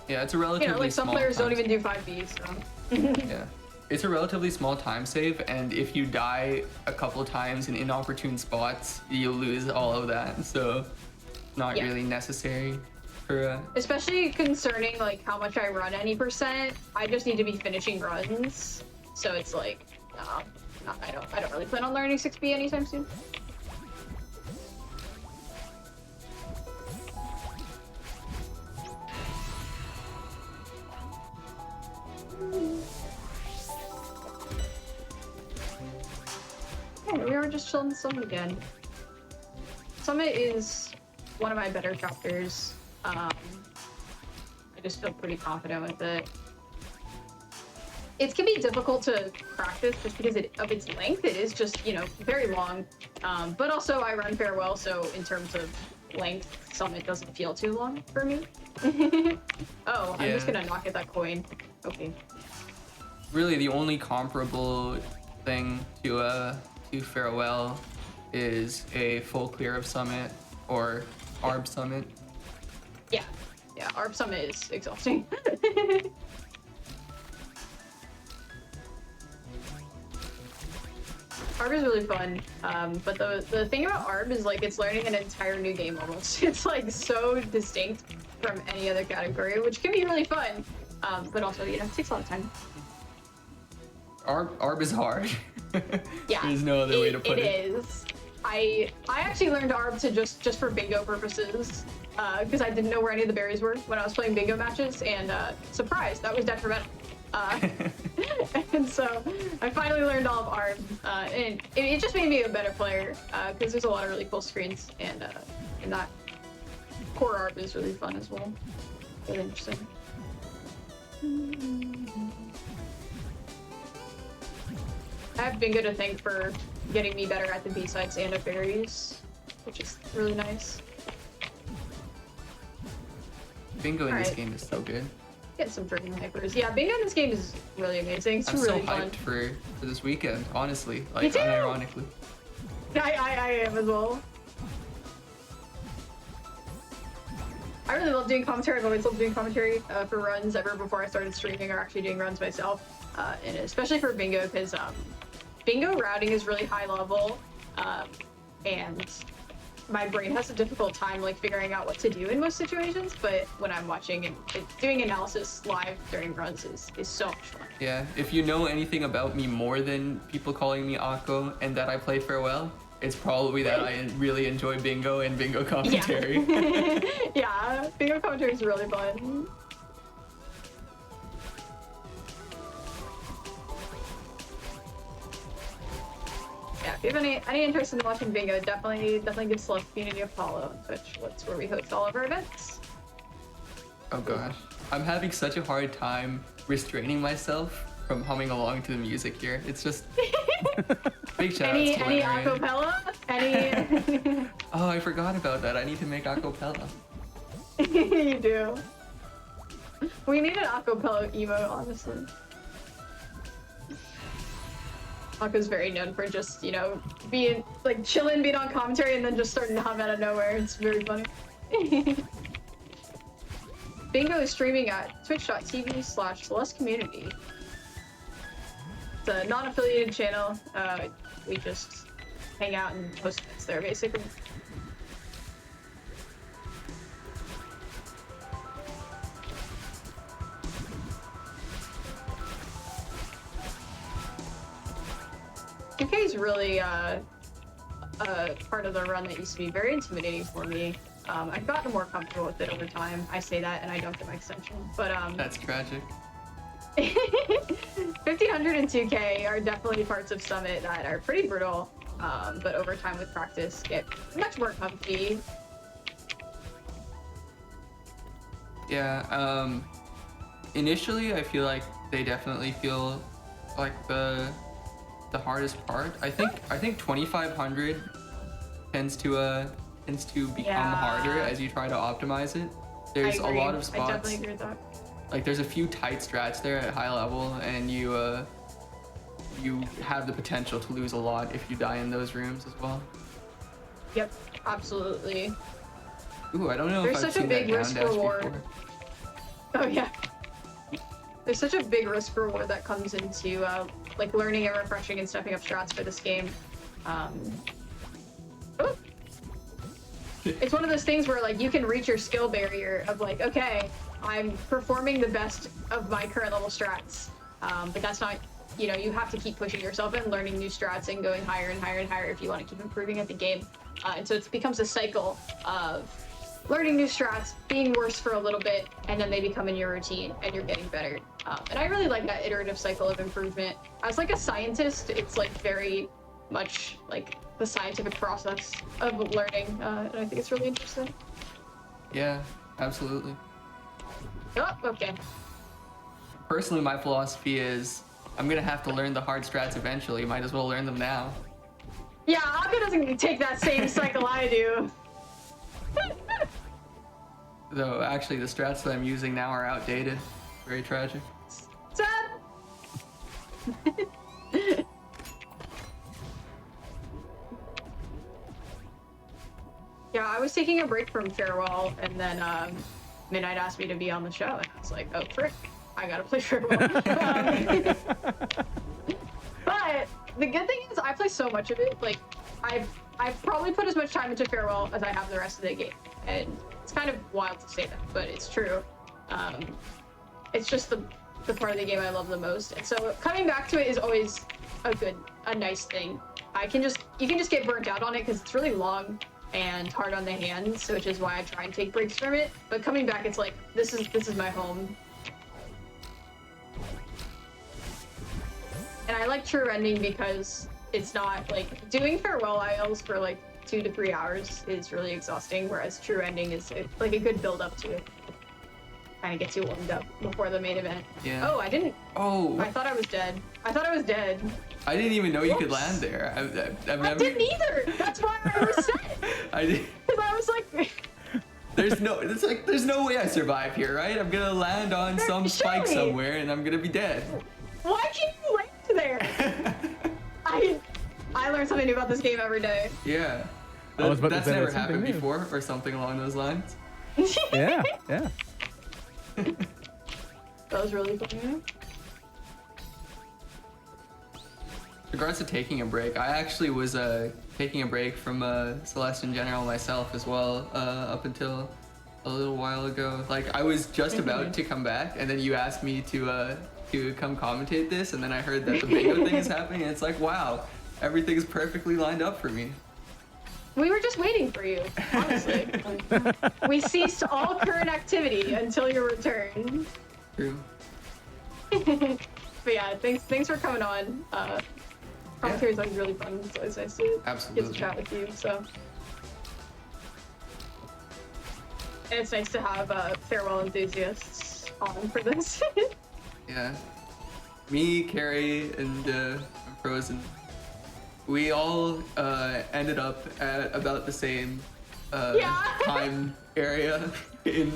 Yeah, it's a relatively some small players don't time even do 5B. So. Yeah. It's a relatively small time save, and if you die a couple times in inopportune spots, you lose all of that. So, not really necessary for. Especially concerning like how much I run any percent. I just need to be finishing runs, so it's like, I don't really plan on learning 6B anytime soon. Yeah, we are just chilling the Summit again. Summit is one of my better chapters. I just feel pretty confident with it. It can be difficult to practice just because of its length. It is just, very long. But also I run Farewell, so in terms of length, Summit doesn't feel too long for me. Oh, I'm just gonna knock at that coin. Okay. Really, the only comparable thing to Farewell is a full clear of Summit or ARB Summit. Yeah, ARB Summit is exhausting. ARB is really fun, but the thing about ARB is like it's learning an entire new game almost. It's like so distinct from any other category, which can be really fun, but also it takes a lot of time. ARB is hard. Yeah, there's no other way to put it. It is. I actually learned ARB to just for bingo purposes, because I didn't know where any of the berries were when I was playing bingo matches, and surprise, that was detrimental. And so I finally learned all of ARB, and it just made me a better player, because there's a lot of really cool screens, and that core ARB is really fun as well. Really interesting. I have Bingo to thank for getting me better at the B-sides and at berries, which is really nice. Bingo in this Alright. game is so good. Get some freaking hypers. Yeah, bingo in this game is really amazing. It's I'm really so fun. hyped for this weekend, honestly. Me Like, too! unironically. I am as well. I really love doing commentary. I've always loved doing commentary for runs ever before I started streaming or actually doing runs myself. And especially for bingo, because bingo routing is really high level, and my brain has a difficult time like figuring out what to do in most situations. But when I'm watching and doing analysis live during runs is so much fun. Yeah, if you know anything about me more than people calling me Akko and that I play Farewell, it's probably that I really enjoy bingo and bingo commentary. Yeah, yeah, bingo commentary is really fun. Yeah, if you have any interest in watching bingo, definitely give Celeste Community a follow on Twitch. That's where we host all of our events. Oh gosh. I'm having such a hard time restraining myself from humming along to the music here. It's just big shout outs to Any Larry. acapella? Any Oh, I forgot about that. I need to make acapella. You do. We need an acapella emote, honestly. Akko's very known for just, you know, being like chilling, being on commentary, and then just starting to hum out of nowhere. It's very funny. Bingo is streaming at twitch.tv/Celeste Community. It's a non-affiliated channel. We just hang out and post events there, basically. is really a part of the run that used to be very intimidating for me. I've gotten more comfortable with it over time. I say that and I don't get my extension, but That's tragic. 1500 and 2K are definitely parts of Summit that are pretty brutal, but over time with practice get much more comfy. Yeah, initially I feel like they definitely feel like the hardest part. I think 2500 tends to become harder as you try to optimize it. There's a lot of spots. I definitely agree with that. Like there's a few tight strats there at high level, and you have the potential to lose a lot if you die in those rooms as well. Yep, absolutely. Ooh, I don't know There's if I've such a seen big that down risk dash reward. before. Oh yeah. There's such a big risk reward that comes into like learning and refreshing and stepping up strats for this game. It's one of those things where like you can reach your skill barrier of like, okay, I'm performing the best of my current level strats, but that's not, you know, you have to keep pushing yourself and learning new strats and going higher and higher and higher if you want to keep improving at the game. And so it becomes a cycle of learning new strats, being worse for a little bit, and then they become in your routine and you're getting better. And I really like that iterative cycle of improvement. As like a scientist, it's like very much like the scientific process of learning, and I think it's really interesting. Yeah, absolutely. Oh, okay. Personally, my philosophy is I'm gonna have to learn the hard strats eventually. Might as well learn them now. Yeah, Akka doesn't take that same cycle I do. Though actually the strats that I'm using now are outdated. Very tragic. Sad. Yeah, I was taking a break from Farewell, and then Midnight asked me to be on the show, and I was like, oh frick, I gotta play Farewell. But the good thing is I play so much of it. Like I've probably put as much time into Farewell as I have the rest of the game, and it's kind of wild to say that, but it's true. It's just the part of the game I love the most, and so coming back to it is always a nice thing. You can just get burnt out on it because it's really long and hard on the hands, so which is why I try and take breaks from it. But coming back, it's like this is my home. And I like True Ending because it's not like doing Farewell ILs for like 2 to 3 hours is really exhausting, whereas True Ending is like a good build up to it. Kind of gets you warmed up before the main event. Yeah. Oh, I didn't. Oh. I thought I was dead. I I didn't even know you could Whoops. land there. I've I never. didn't either. That's why I was sad. I did. Because I was like, There's no way I survive here, right? I'm gonna land on some spike Surely. somewhere and I'm gonna be dead. Why can't you land there? I learn something new about this game every day. Yeah. I was about to That's say never that's something happened new. before, or something along those lines. Yeah, yeah. That was really funny. In regards to taking a break, I actually was taking a break from Celeste in general myself as well, up until a little while ago. Like I was just about to come back, and then you asked me to come commentate this, and then I heard that the bingo thing is happening, and it's like, wow, everything's perfectly lined up for me. We were just waiting for you, honestly. We ceased all current activity until your return. True. But yeah, thanks for coming on. Commentary is always really fun. It's always nice to get Absolutely. to chat with you. So, and it's nice to have farewell enthusiasts on for this. Yeah. Me, Carrie, and Frozen. We all ended up at about the same time area in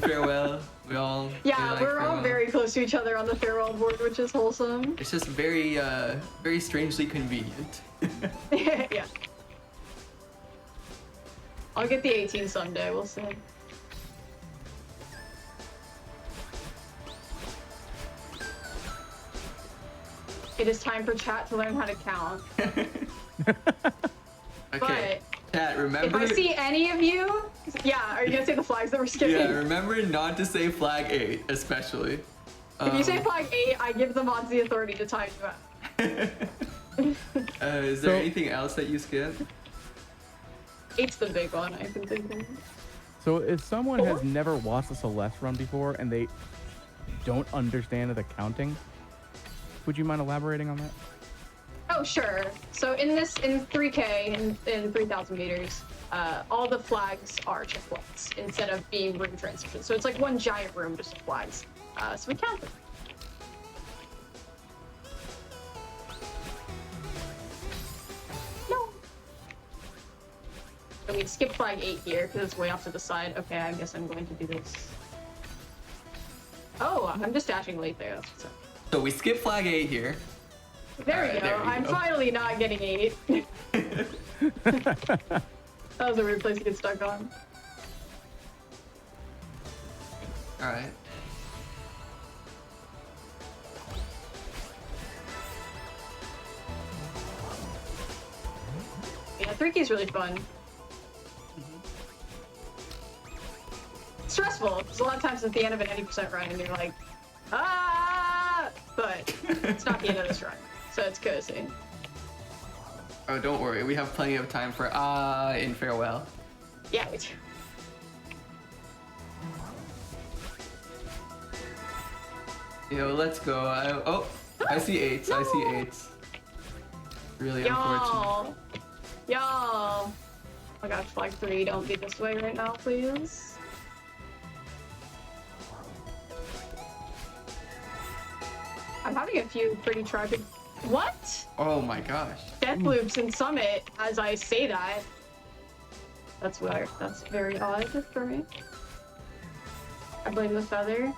farewell. We all Yeah, like we're all farewell. very close to each other on the farewell board, which is wholesome. It's just very very strangely convenient. Yeah. I'll get the 18 someday, we'll see. It is time for chat to learn how to count. Okay. Chat, remember. If I see any of you, are you gonna say the flags that we're skipping? Yeah, remember not to say flag 8, especially. If you say flag 8, I give the mods the authority to time you out. Is there anything else that you skip? 8's the big one, I can think of. So if someone has never watched the Celeste run before and they don't understand the counting, would you mind elaborating on that? Oh, sure. So in 3K, in 3,000 meters, all the flags are checkpoints instead of being room transitions. So it's like one giant room just of flags. So we count them. No. So we skip flag 8 here because it's way off to the side. Okay, I guess I'm going to do this. Oh, I'm just dashing late there. That's what's up. So we skip flag 8 here. There Alright, we go. there you I'm go. finally not getting 8. That was a weird place to get stuck on. Alright. Yeah, 3K is really fun. It's stressful. There's a lot of times at the end of an 80% run and you're like, ah! But it's not the end of this run, so it's cozy. Oh, don't worry. We have plenty of time for in farewell. Yeah, we do. Yo, let's go. I see 8s. I see 8s. Really unfortunate. Y'all. Oh my gosh, flag 3, don't be this way right now, please. I'm having a few pretty tragic. What? Oh my gosh. Death loops in Summit as I say that. That's weird. That's very odd for me. I blame the feather.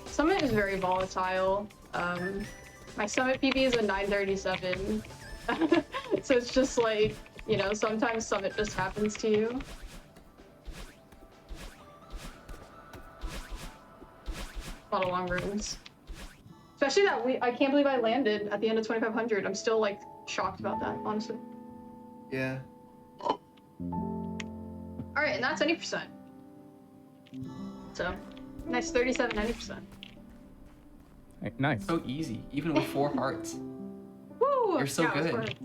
Summit is very volatile. My Summit PB is a 937. So it's just like, you know, sometimes Summit just happens to you. A lot of long rooms. Especially that I can't believe I landed at the end of 2500. I'm still like shocked about that, honestly. Yeah. Alright, and that's 90%. So, nice 37, 90%. Nice. So easy, even with 4 hearts. Woo! You're so yeah, good.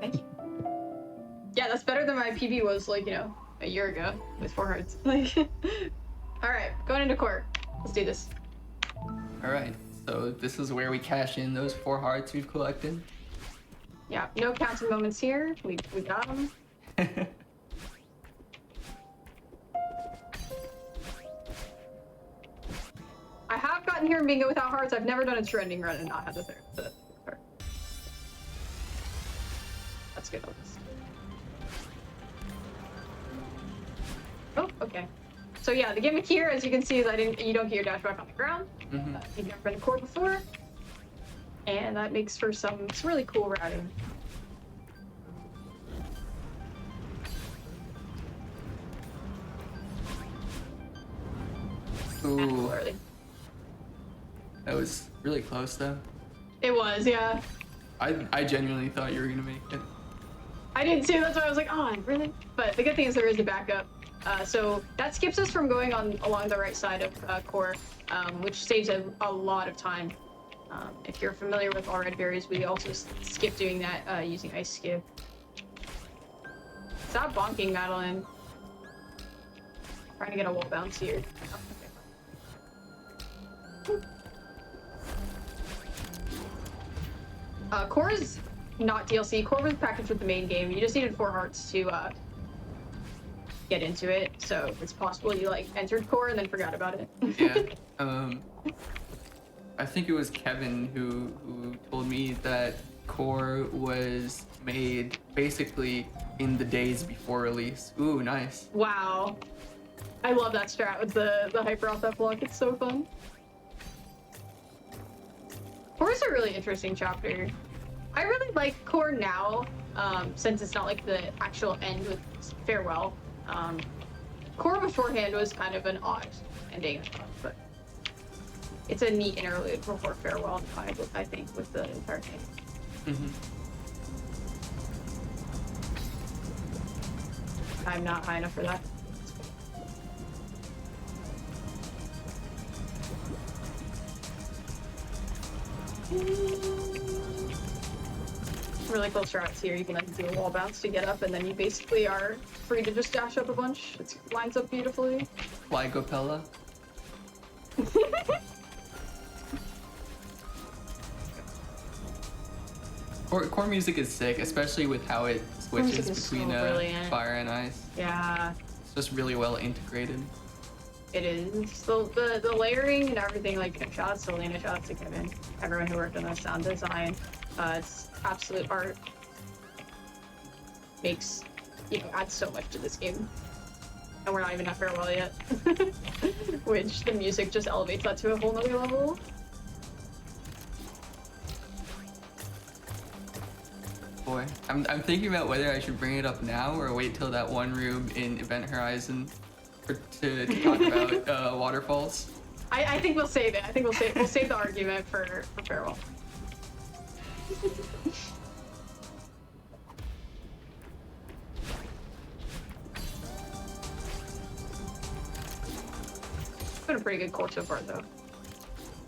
Thank you. Yeah, that's better than my PB was like, you know, a year ago with 4 hearts. Like, alright, going into court. Let's do this. Alright, so this is where we cash in those 4 hearts we've collected. Yeah, no counting moments here. We got them. I have got gotten here and being without hearts. I've never done a true ending run and not had the third heart. That's good. Oh, okay. So yeah, the gimmick here, as you can see, is you don't get your dash back on the ground. You've never been a core before, and that makes for some really cool routing. Ooh, that was really close though. It was, yeah. I genuinely thought you were gonna make it. I did too. That's why I was like, oh, really? But the good thing is there is a backup. So that skips us from going along the right side of core, which saves a lot of time. If you're familiar with all red berries, we also skip doing that using ice skip. Stop bonking, Madeline. Trying to get a wall bounce here. Oh, okay. Core is not DLC. Core was packaged with the main game. You just needed 4 hearts to get into it. So it's possible you like entered core and then forgot about it. Yeah. I think it was Kevin who told me that core was made basically in the days before release. Ooh, nice. Wow. I love that strat with the hyper off that block. It's so fun. Core is a really interesting chapter. I really like core now, since it's not like the actual end with farewell. Core beforehand was kind of an odd ending, but it's a neat interlude before farewell, I think, with the entire game. I'm not high enough for that. Really cool strats here. You can like do a wall bounce to get up, and then you basically are free to just dash up a bunch. It lines up beautifully. Fly Gopella. Core music is sick, especially with how it switches between fire and ice. Yeah. It's just really well integrated. It is. The layering and everything, like shout out to Lena, shout out to Kevin, everyone who worked on the sound design. It's absolute art. Makes, adds so much to this game. And we're not even at farewell yet. Which the music just elevates that to a whole nother level. Boy, I'm thinking about whether I should bring it up now or wait till that one room in Event Horizon to talk about waterfalls. I think we'll save it. I think we'll save the argument for farewell. It's been a pretty good course so far, though.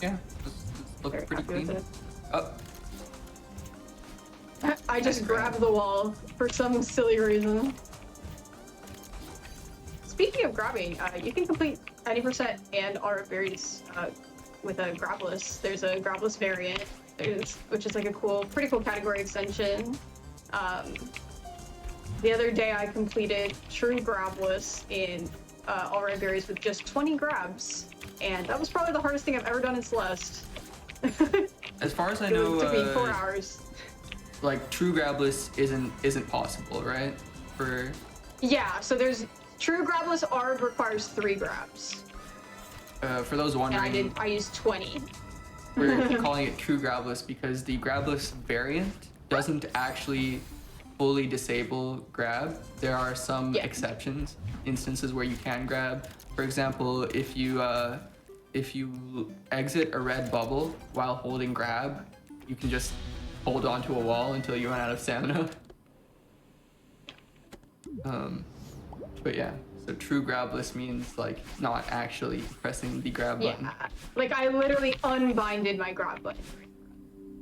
Yeah, it's looking pretty clean. Oh. I just grabbed the wall for some silly reason. Speaking of grabbing, you can complete 90% and our berries with a grabless. There's a grabless variant, which is like a pretty cool category extension. The other day I completed true grabless in all red berries with just 20 grabs, and that was probably the hardest thing I've ever done in Celeste. As far as I know, it took me 4 hours. Like true grabless isn't possible, right? Yeah, so there's true grabless ARB requires 3 grabs. For those wondering, and I used 20. We're calling it true grabless because the grabless variant doesn't actually fully disable grab. There are some exceptions, instances where you can grab. For example, if you exit a red bubble while holding grab, you can just hold onto a wall until you run out of stamina. But yeah, so true grabless means like not actually pressing the grab button. Yeah, like I literally unbinded my grab button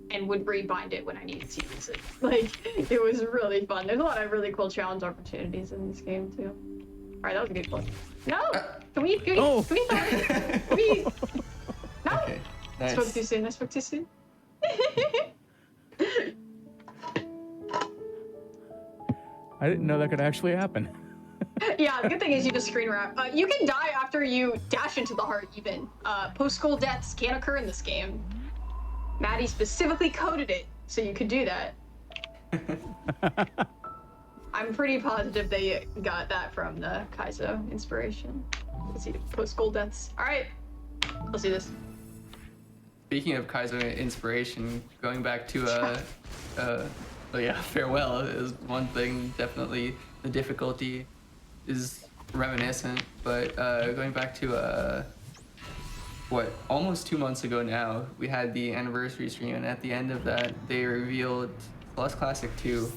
and would rebind it when I needed to use it. Like, it was really fun. There's a lot of really cool challenge opportunities in this game too. All right, that was a good one. No, can we no. Okay, nice. I spoke too soon. I didn't know that could actually happen. Yeah, the good thing is you just screen wrap. You can die after you dash into the heart even. Post-goal deaths can occur in this game. Maddie specifically coded it, so you could do that. I'm pretty positive they got that from the Kaizo inspiration. Let's see, post-goal deaths. All right, let's do this. Speaking of Kaizo inspiration, going back to farewell is one thing. Definitely the difficulty is reminiscent, but going back to almost 2 months ago now, we had the anniversary stream, and at the end of that, they revealed Celeste Classic 2,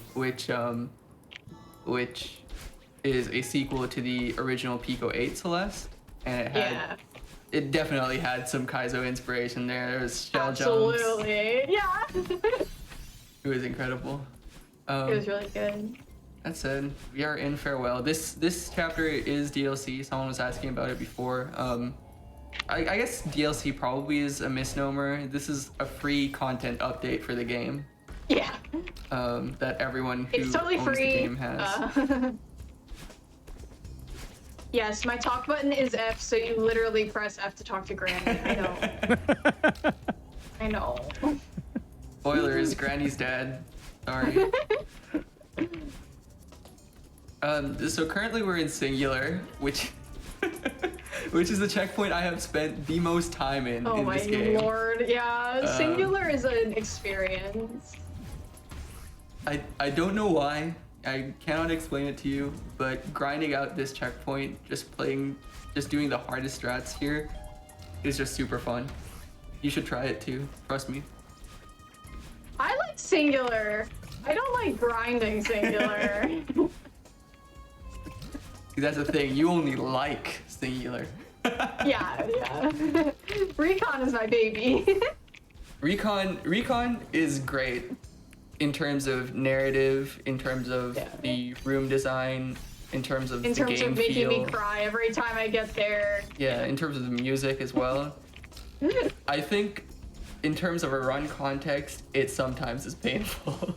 which is a sequel to the original Pico 8 Celeste, and it definitely had some Kaizo inspiration there. There was shell jumps. Absolutely, yeah. It was incredible. It was really good. That said, we are in farewell. This chapter is DLC. Someone was asking about it before. I guess DLC probably is a misnomer. This is a free content update for the game. Yeah. That everyone who it's totally owns free. the game has. Yes, my talk button is F, so you literally press F to talk to Granny. I know. I know. Spoilers, Granny's dead. Sorry. So currently we're in Singular, which is the checkpoint I have spent the most time in this game. Oh my lord, yeah. Singular is an experience. I don't know why. I cannot explain it to you, but grinding out this checkpoint, just doing the hardest strats here is just super fun. You should try it too, trust me. I like Singular. I don't like grinding Singular. See, that's the thing, you only like Singular. Yeah. Recon is my baby. Recon is great. In terms of narrative, in terms of the room design, in terms of the game feel. In terms of making me cry every time I get there. Yeah, in terms of the music as well. I think in terms of a run context, it sometimes is painful.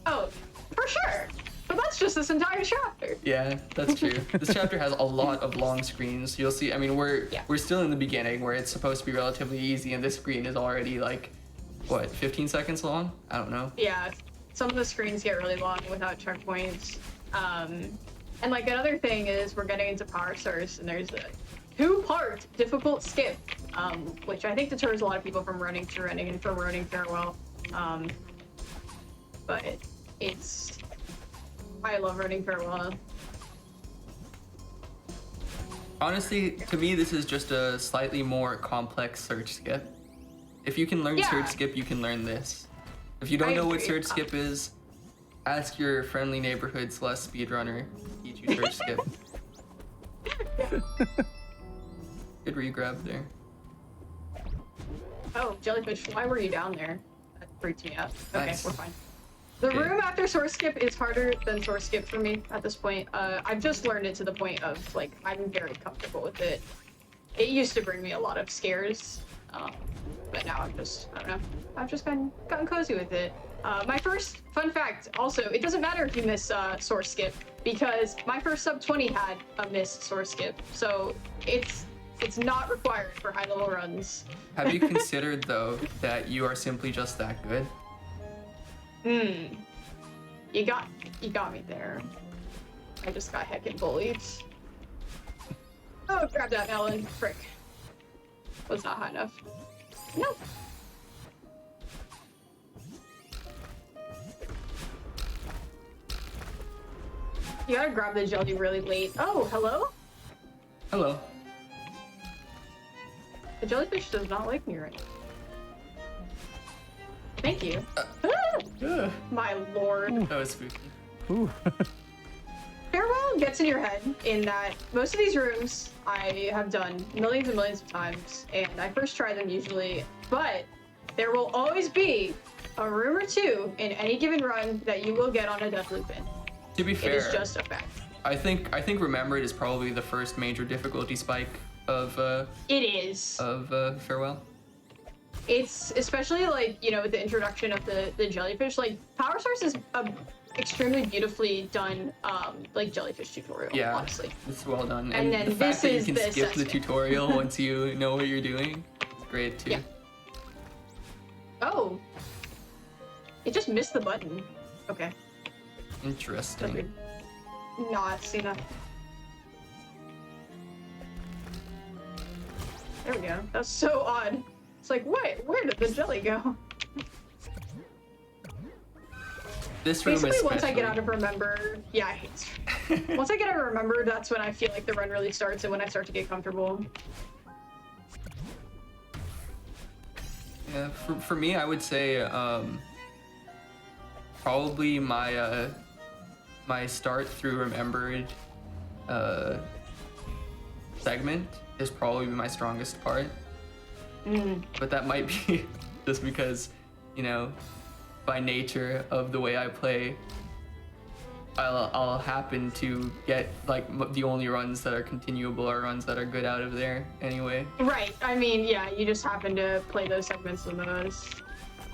Oh, for sure. But that's just this entire chapter. Yeah, that's true. This chapter has a lot of long screens. You'll see, I mean, we're still in the beginning where it's supposed to be relatively easy, and this screen is already like, what, 15 seconds long? I don't know. Yeah, some of the screens get really long without checkpoints. And like another thing is we're getting into Power Source, and there's a 2-part difficult skip, which I think deters a lot of people from running True Ending and from running Farewell. But I love running Farewell. Honestly, to me, this is just a slightly more complex search skip. If you can learn search skip, you can learn this. If you don't know what search skip is, ask your friendly neighborhood Celeste speedrunner to teach you search skip. Good regrab there. Oh, jellyfish, why were you down there? That freaked me out. Okay, Nice. we're fine. The room after source skip is harder than source skip for me at this point. I've just learned it to the point of, like, I'm very comfortable with it. It used to bring me a lot of scares, but now I don't know. I've just gotten cozy with it. My first fun fact, also, it doesn't matter if you miss source skip, because my first sub 20 had a missed source skip, so it's not required for high level runs. Have you considered though that you are simply just that good? You got me there. I just got heckin' bullied. Oh, grab that melon. Frick. Was not high enough. No. You gotta grab the jelly really late. Oh, hello? Hello. The jellyfish does not like me right now. Thank you. My lord. That was spooky. Ooh. Farewell gets in your head in that most of these rooms I have done millions and millions of times, and I first try them usually, but there will always be a room or two in any given run that you will get on a death loop in. To be fair, It is just a fact. I think Remembered is probably the first major difficulty spike of It is. Farewell. It's especially like, you know, with the introduction of the jellyfish, like Power Source is extremely beautifully done, like jellyfish tutorial. Yeah, honestly. it's well done. And then the fact that you this can is the skip the assessment. tutorial once you know what you're doing, is great too. Yeah. Oh. It just missed the button. Okay. Interesting. Not seen that. There we go. That's so odd. It's like, wait, where did the jelly go? This room Basically, is once I get out of Remember, yeah, I hate it. Once I get out of Remember, that's when I feel like the run really starts and when I start to get comfortable. Yeah, for me, I would say probably my my start through Remembered segment is probably my strongest part. But that might be just because, you know, by nature of the way I play, I'll happen to get like the only runs that are continuable are runs that are good out of there anyway. Right. I mean, yeah, you just happen to play those segments the most.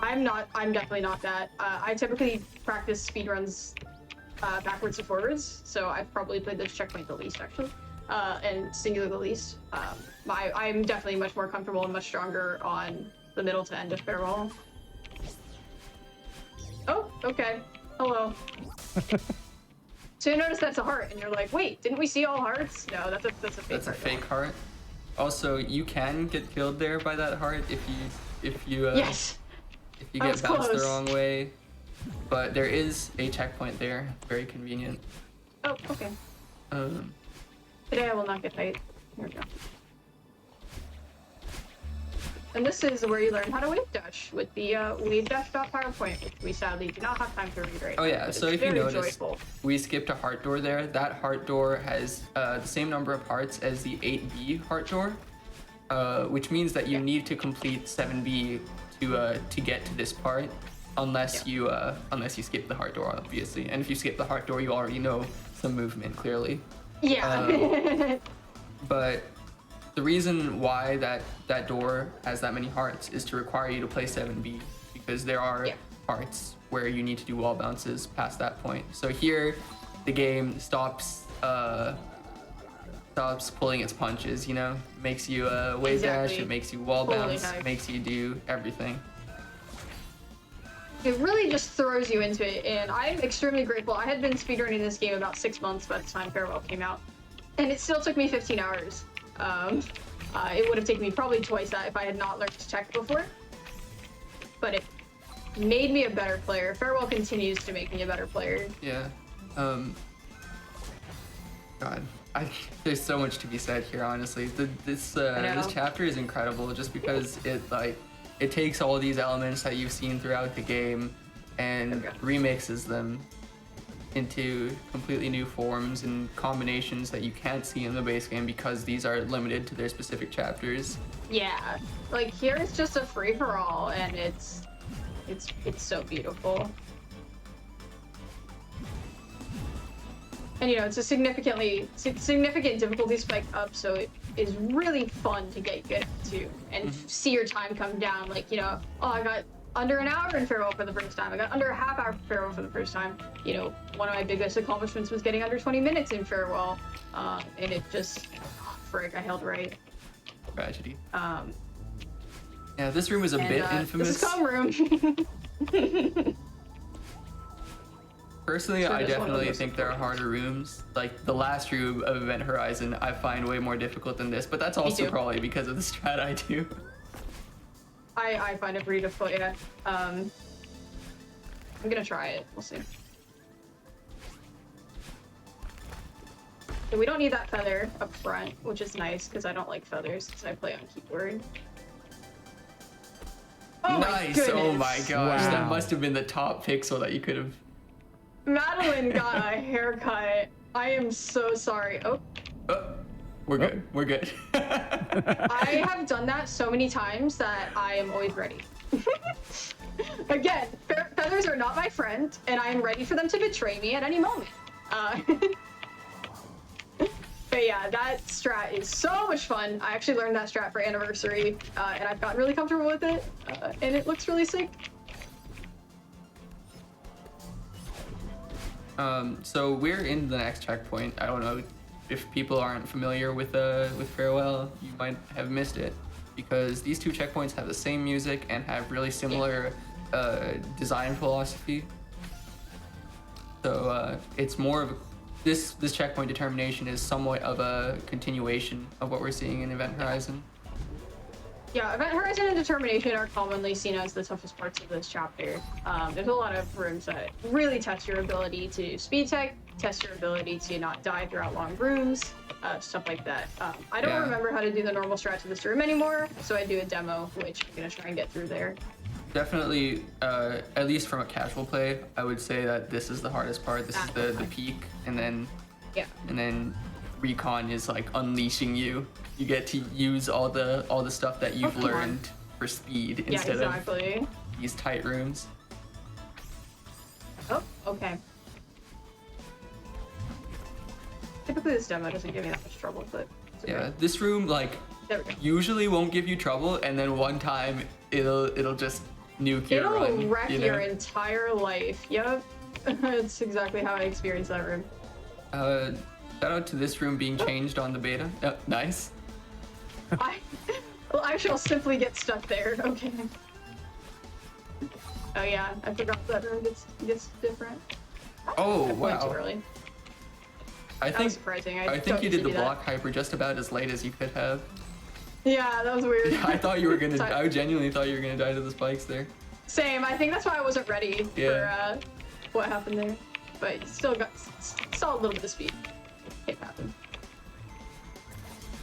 I'm definitely not that. I typically practice speedruns backwards and forwards, so I've probably played this checkpoint the least, actually. And singular the least. I'm definitely much more comfortable and much stronger on the middle to end of Farewell. Oh, okay. Hello. So you notice that's a heart, and you're like, wait, didn't we see all hearts? No, that's a fake heart. That's a fake heart. Also, you can get killed there by that heart if you Yes. if you That get was bounced the close. wrong way. But there is a checkpoint there, very convenient. Oh, okay. Today I will not get hit. Here we go. And this is where you learn how to wave dash with the wavedash.powerpoint, which we sadly do not have time to read right now. Oh yeah, but so it's if you very notice, joyful. we skipped a heart door there. That heart door has the same number of hearts as the 8B heart door, which means that you need to complete 7B to get to this part, unless you skip the heart door, obviously. And if you skip the heart door, you already know some movement clearly. Yeah. But the reason why that door has that many hearts is to require you to play 7B, because there are parts where you need to do wall bounces past that point. So here, the game stops pulling its punches, you know? Makes you wave dash, it makes you wall bounce, heck. makes you do everything. It really just throws you into it, and I'm extremely grateful. I had been speedrunning this game about 6 months by the time Farewell came out, and it still took me 15 hours. It would have taken me probably twice that if I had not learned to check before. But it made me a better player. Farewell continues to make me a better player. Yeah. God, there's so much to be said here, honestly. This chapter is incredible just because it takes all these elements that you've seen throughout the game and remixes them into completely new forms and combinations that you can't see in the base game because these are limited to their specific chapters. Yeah, like here it's just a free-for-all, and it's so beautiful. And you know, it's a significant difficulty spike up, so it is really fun to get good to and see your time come down. Like, you know, oh, I got under an hour in Farewell for the first time. I got under a half hour in Farewell for the first time. You know, one of my biggest accomplishments was getting under 20 minutes in Farewell. And it just, frick, I held right. Tragedy. Yeah, this room is a bit infamous. This is Calm Room. Personally, Sure, I that's one of the definitely most think there are harder rooms. Like the last room of Event Horizon, I find way more difficult than this, but that's also too. probably because of the strat I do. I find it pretty difficult, yeah. I'm gonna try it. We'll see. So we don't need that feather up front, which is nice because I don't like feathers because I play on keyboard. Oh Nice! My Oh my goodness. gosh, Wow. that must have been the top pixel that you could have. Madeline got a haircut. I am so sorry. Oh, We're good. We're good. I have done that so many times that I am always ready. Again, feathers are not my friend, and I am ready for them to betray me at any moment. But yeah, that strat is so much fun. I actually learned that strat for Anniversary, and I've gotten really comfortable with it, and it looks really sick. So we're in the next checkpoint. I don't know if people aren't familiar with Farewell, you might have missed it, because these two checkpoints have the same music and have really similar design philosophy. So it's more of this checkpoint determination is somewhat of a continuation of what we're seeing in Event Horizon. Yeah, Event Horizon and Determination are commonly seen as the toughest parts of this chapter. There's a lot of rooms that really test your ability to speed tech, test your ability to not die throughout long rooms, stuff like that. I don't remember how to do the normal strats of this room anymore, so I do a demo, which I'm gonna try and get through there. Definitely, at least from a casual play, I would say that this is the hardest part. This is the peak, and then Recon is like unleashing you. You get to use all the stuff that you've learned for speed instead of these tight rooms. Oh, okay. Typically this demo doesn't give me that much trouble, but yeah, this room like usually won't give you trouble, and then one time it'll just nuke your run. It'll wreck your entire life. Yep. It's exactly how I experienced that room. Shout out to this room being changed on the beta. Oh, nice. I shall simply get stuck there. Okay. Oh yeah, I forgot that room gets different. Oh Way too wow. early. I That was surprising. I think you did the block hyper just about as late as you could have. Yeah, that was weird. I thought you were gonna. I genuinely thought you were gonna die to the spikes there. Same. I think that's why I wasn't ready for what happened there. But still saw a little bit of speed. It happened.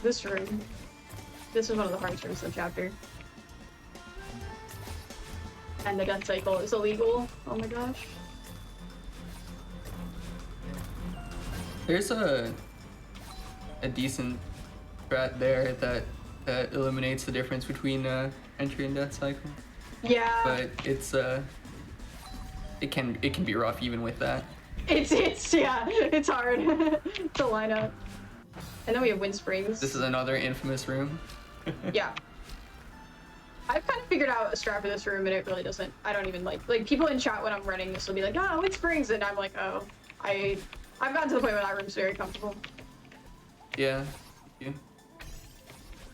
This room. This is one of the hardest rooms in the chapter. And the gun cycle is illegal. Oh my gosh. There's a decent strat there that eliminates the difference between entry and death cycle. Yeah. But it's it can be rough even with that. It's hard to line up. And then we have wind springs. This is another infamous room. Yeah. I've kind of figured out a strat for this room, and it really doesn't. I don't even like people in chat when I'm running this will be like, "Oh, wind springs," and I'm like, "Oh, I've gotten to the point where that room's very comfortable." Yeah.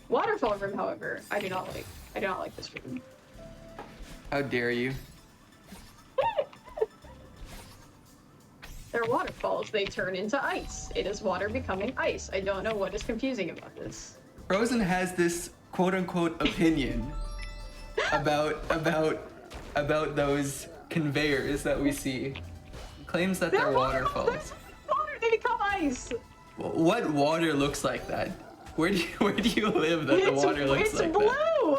Waterfall room, however, I do not like this room. How dare you? They're waterfalls. They turn into ice. It is water becoming ice. I don't know what is confusing about this. Frozen has this quote-unquote opinion about those conveyors that we see. He claims that they're waterfalls. Water, they become ice. What water looks like that? Where do you live that the water looks like that? It's blue.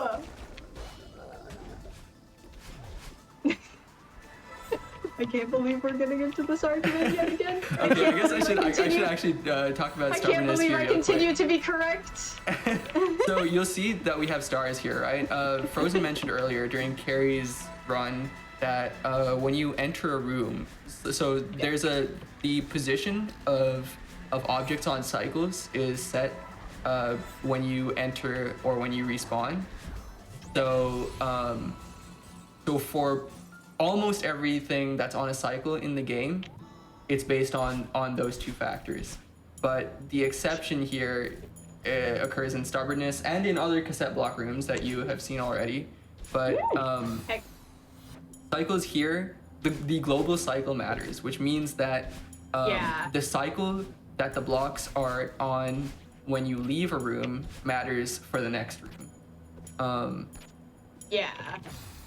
I can't believe we're getting into this argument yet again. Okay, I guess I should actually talk about I stubbornness can't believe here I real continue quick. to be correct. So you'll see that we have stars here, right? Frozen mentioned earlier during Carrie's run that when you enter a room, so there's the position of objects on cycles is set when you enter or when you respawn. So so for almost everything that's on a cycle in the game, it's based on those two factors. But the exception here occurs in stubbornness and in other cassette block rooms that you have seen already. But cycles here, the global cycle matters, which means that the cycle that the blocks are on when you leave a room matters for the next room.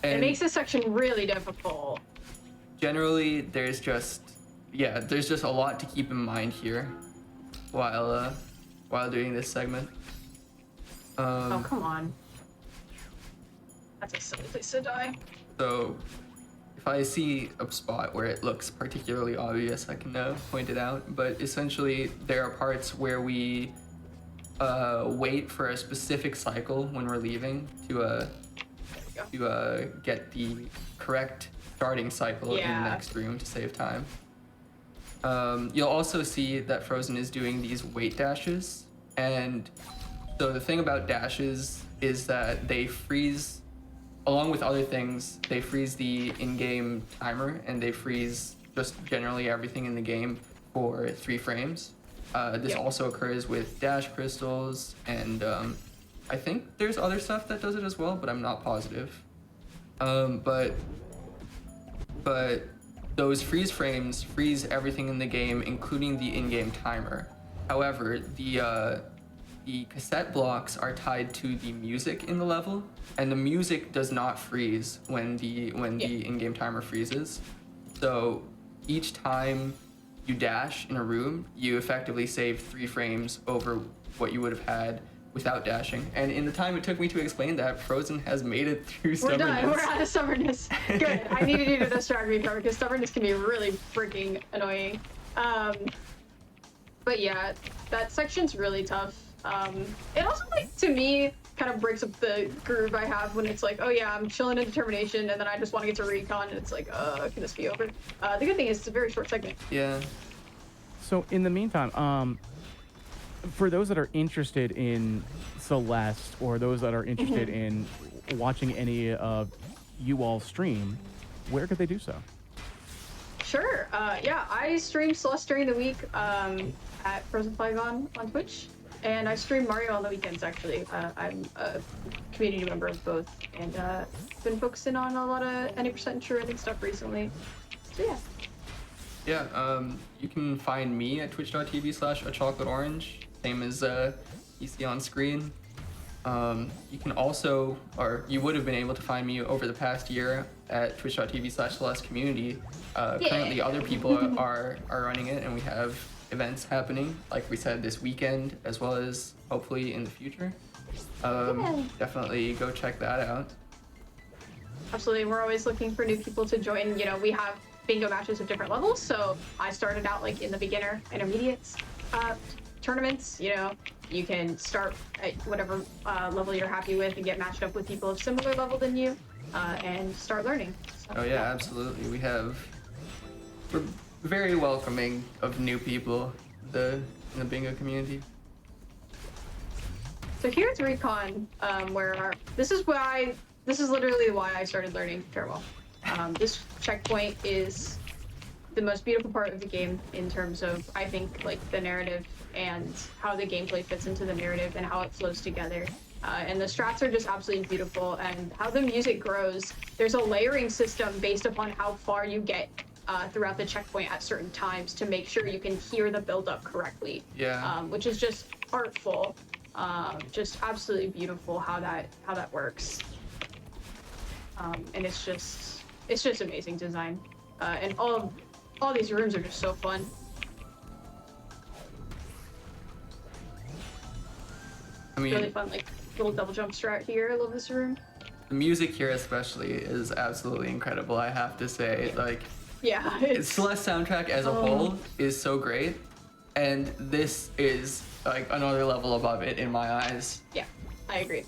It makes this section really difficult. Generally, there's just a lot to keep in mind here while doing this segment. Oh, come on. That's a silly place to die. So if I see a spot where it looks particularly obvious, I can point it out. But essentially, there are parts where we wait for a specific cycle when we're leaving to get the correct starting cycle in the next room to save time. You'll also see that Frozen is doing these wait dashes, and so the thing about dashes is that they freeze, along with other things, they freeze the in-game timer and they freeze just generally everything in the game for 3 frames. This Yep. also occurs with dash crystals, and I think there's other stuff that does it as well, but I'm not positive. But those freeze frames freeze everything in the game, including the in-game timer. However, the cassette blocks are tied to the music in the level, and the music does not freeze when the in-game timer freezes. So each time you dash in a room, you effectively save 3 frames over what you would have had without dashing. And in the time it took me to explain that, Frozen has made it through We're stubbornness. done. We're out of stubbornness. Good. I needed you to distract me from it because stubbornness can be really freaking annoying. But yeah, that section's really tough. It also, like, to me, kind of breaks up the groove I have when it's like, oh yeah, I'm chilling in determination, and then I just want to get to recon, and it's like, can this be over? The good thing is it's a very short segment. Yeah. So in the meantime, for those that are interested in Celeste or those that are interested in watching any of you all stream, where could they do so? Sure. Yeah, I stream Celeste during the week at Frozen Flygon on Twitch, and I stream Mario on the weekends, actually. I'm a community member of both, and been focusing on a lot of 90% True Ending stuff recently. So yeah. Yeah, you can find me at twitch.tv/achocolateorange, same as you see on screen. You can also, or you would have been able to find me over the past year at twitch.tv/celestecommunity. Currently other people are running it, and we have events happening, like we said, this weekend, as well as hopefully in the future. Definitely go check that out. Absolutely, we're always looking for new people to join. You know, we have bingo matches of different levels, so I started out like in the beginner, intermediates tournaments. You know, you can start at whatever level you're happy with and get matched up with people of similar level than you, and start learning. So, Oh yeah, absolutely. We're very welcoming of new people in the bingo community. So here's Recon, this is literally why I started learning Farewell. This checkpoint is the most beautiful part of the game in terms of, I think, like the narrative and how the gameplay fits into the narrative and how it flows together. And the strats are just absolutely beautiful, and how the music grows. There's a layering system based upon how far you get throughout the checkpoint at certain times to make sure you can hear the build-up correctly. Yeah. Which is just artful. Just absolutely beautiful how that works. And it's just amazing design. And all these rooms are just so fun. I mean, Really fun, like little double jump strat here. I love this room. the music here especially is absolutely incredible, I have to say. Like, Yeah, it's Celeste soundtrack as a whole is so great, and this is like another level above it in my eyes. yeah, I agree.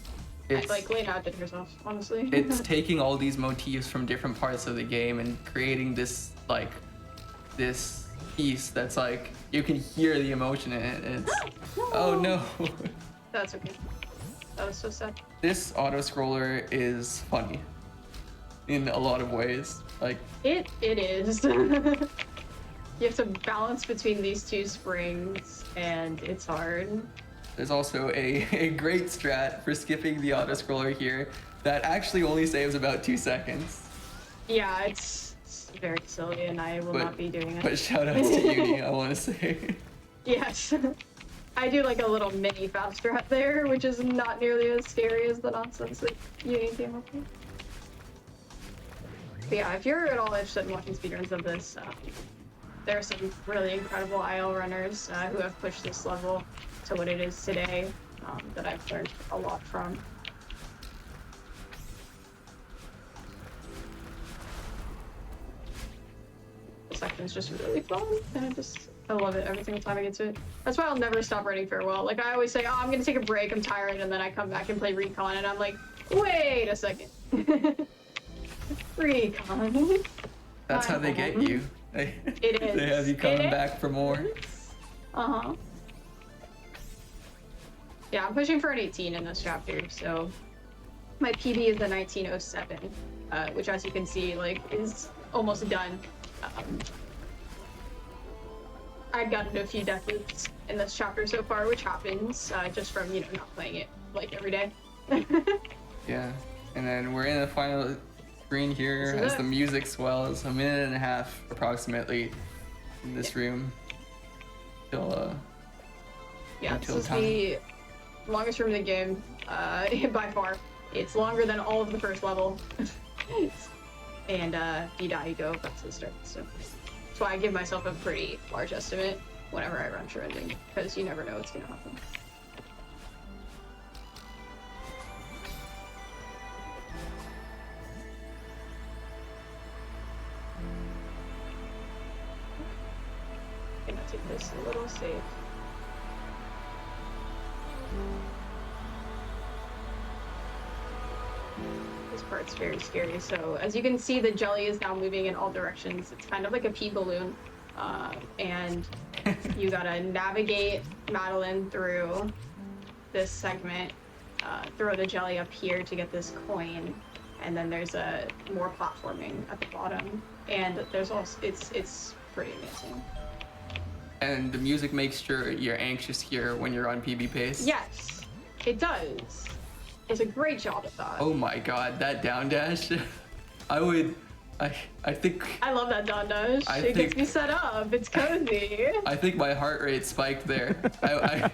It's Like Lena outdid herself, honestly. it's taking all these motifs from different parts of the game and creating this piece that's like you can hear the emotion in it. And it's oh no. That's okay. That was so sad. This auto scroller is funny in a lot of ways. Like It is. You have to balance between these two springs, and it's hard. there's also a great strat for skipping the auto scroller here that actually only saves about 2 seconds. Yeah, it's very silly, and I will not be doing it. But shout outs to Uni, I want to say. Yes. I do like a little mini fast strat there, which is not nearly as scary as the nonsense that Uni came up with. But yeah, if you're at all interested in watching speedruns of this, there are some really incredible IL runners who have pushed this level to what it is today, that I've learned a lot from. This section's just really fun, and I love it every single time I get to it. That's why I'll never stop running Farewell. Like, I always say, oh, I'm gonna take a break, I'm tired, and then I come back and play Recon, and I'm like, wait a second. Recon. That's how they get you. It is. They have you coming It back for more. Uh-huh. Yeah, I'm pushing for an 18 in this chapter, so my PB is the 1907, which, as you can see, like, is almost done. I've gotten a few death loops in this chapter so far, which happens just from, not playing it like every day. Yeah, and then we're in the final screen here as the music swells. A minute and a half approximately in this room till yeah, this until is time. the longest room in the game by far. It's longer than all of the first level. And if you die, you go back to the start. So that's why I give myself a pretty large estimate whenever I run True Ending, because you never know what's gonna happen. I'm gonna take this a little safe. This part's very scary. So as you can see, the jelly is now moving in all directions. It's kind of like a pea balloon. And you gotta navigate Madeline through this segment, throw the jelly up here to get this coin, and then there's more platforming at the bottom. And there's also, it's pretty amazing. And the music makes sure you're anxious here when you're on PB pace. Yes, it does. It's a great job at that. Oh my god, that down dash. I think I love that down dash. It gets me set up. It's cozy. I think my heart rate spiked there. I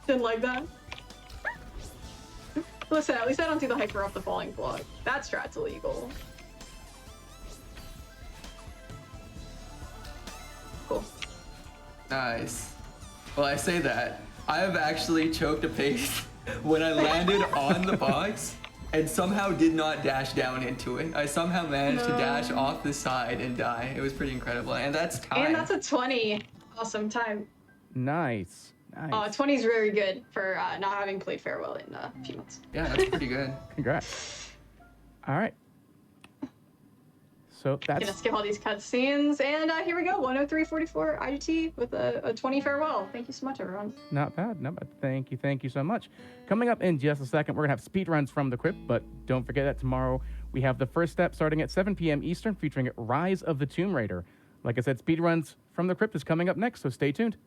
Didn't like that. Listen, at least I don't do the hyper off the falling block. That strat's illegal. Cool. Nice. Well, I say that. I have actually choked a pace when I landed on the box and somehow did not dash down into it. I somehow managed to dash off the side and die. It was pretty incredible. And that's time. And that's a 20. Awesome time. Nice. 20 is very good for not having played Farewell in a few months. Yeah, that's pretty good. Congrats. All right. So that's Gonna skip all these cutscenes, and here we go. 103.44 IGT with a 20 Farewell. Thank you so much, everyone. not bad. Not bad. Thank you so much. Coming up in just a second, we're gonna have speedruns from the crypt, but don't forget that tomorrow we have the first step starting at 7 p.m. Eastern, featuring Rise of the Tomb Raider. Like I said, speedruns from the crypt is coming up next, so stay tuned.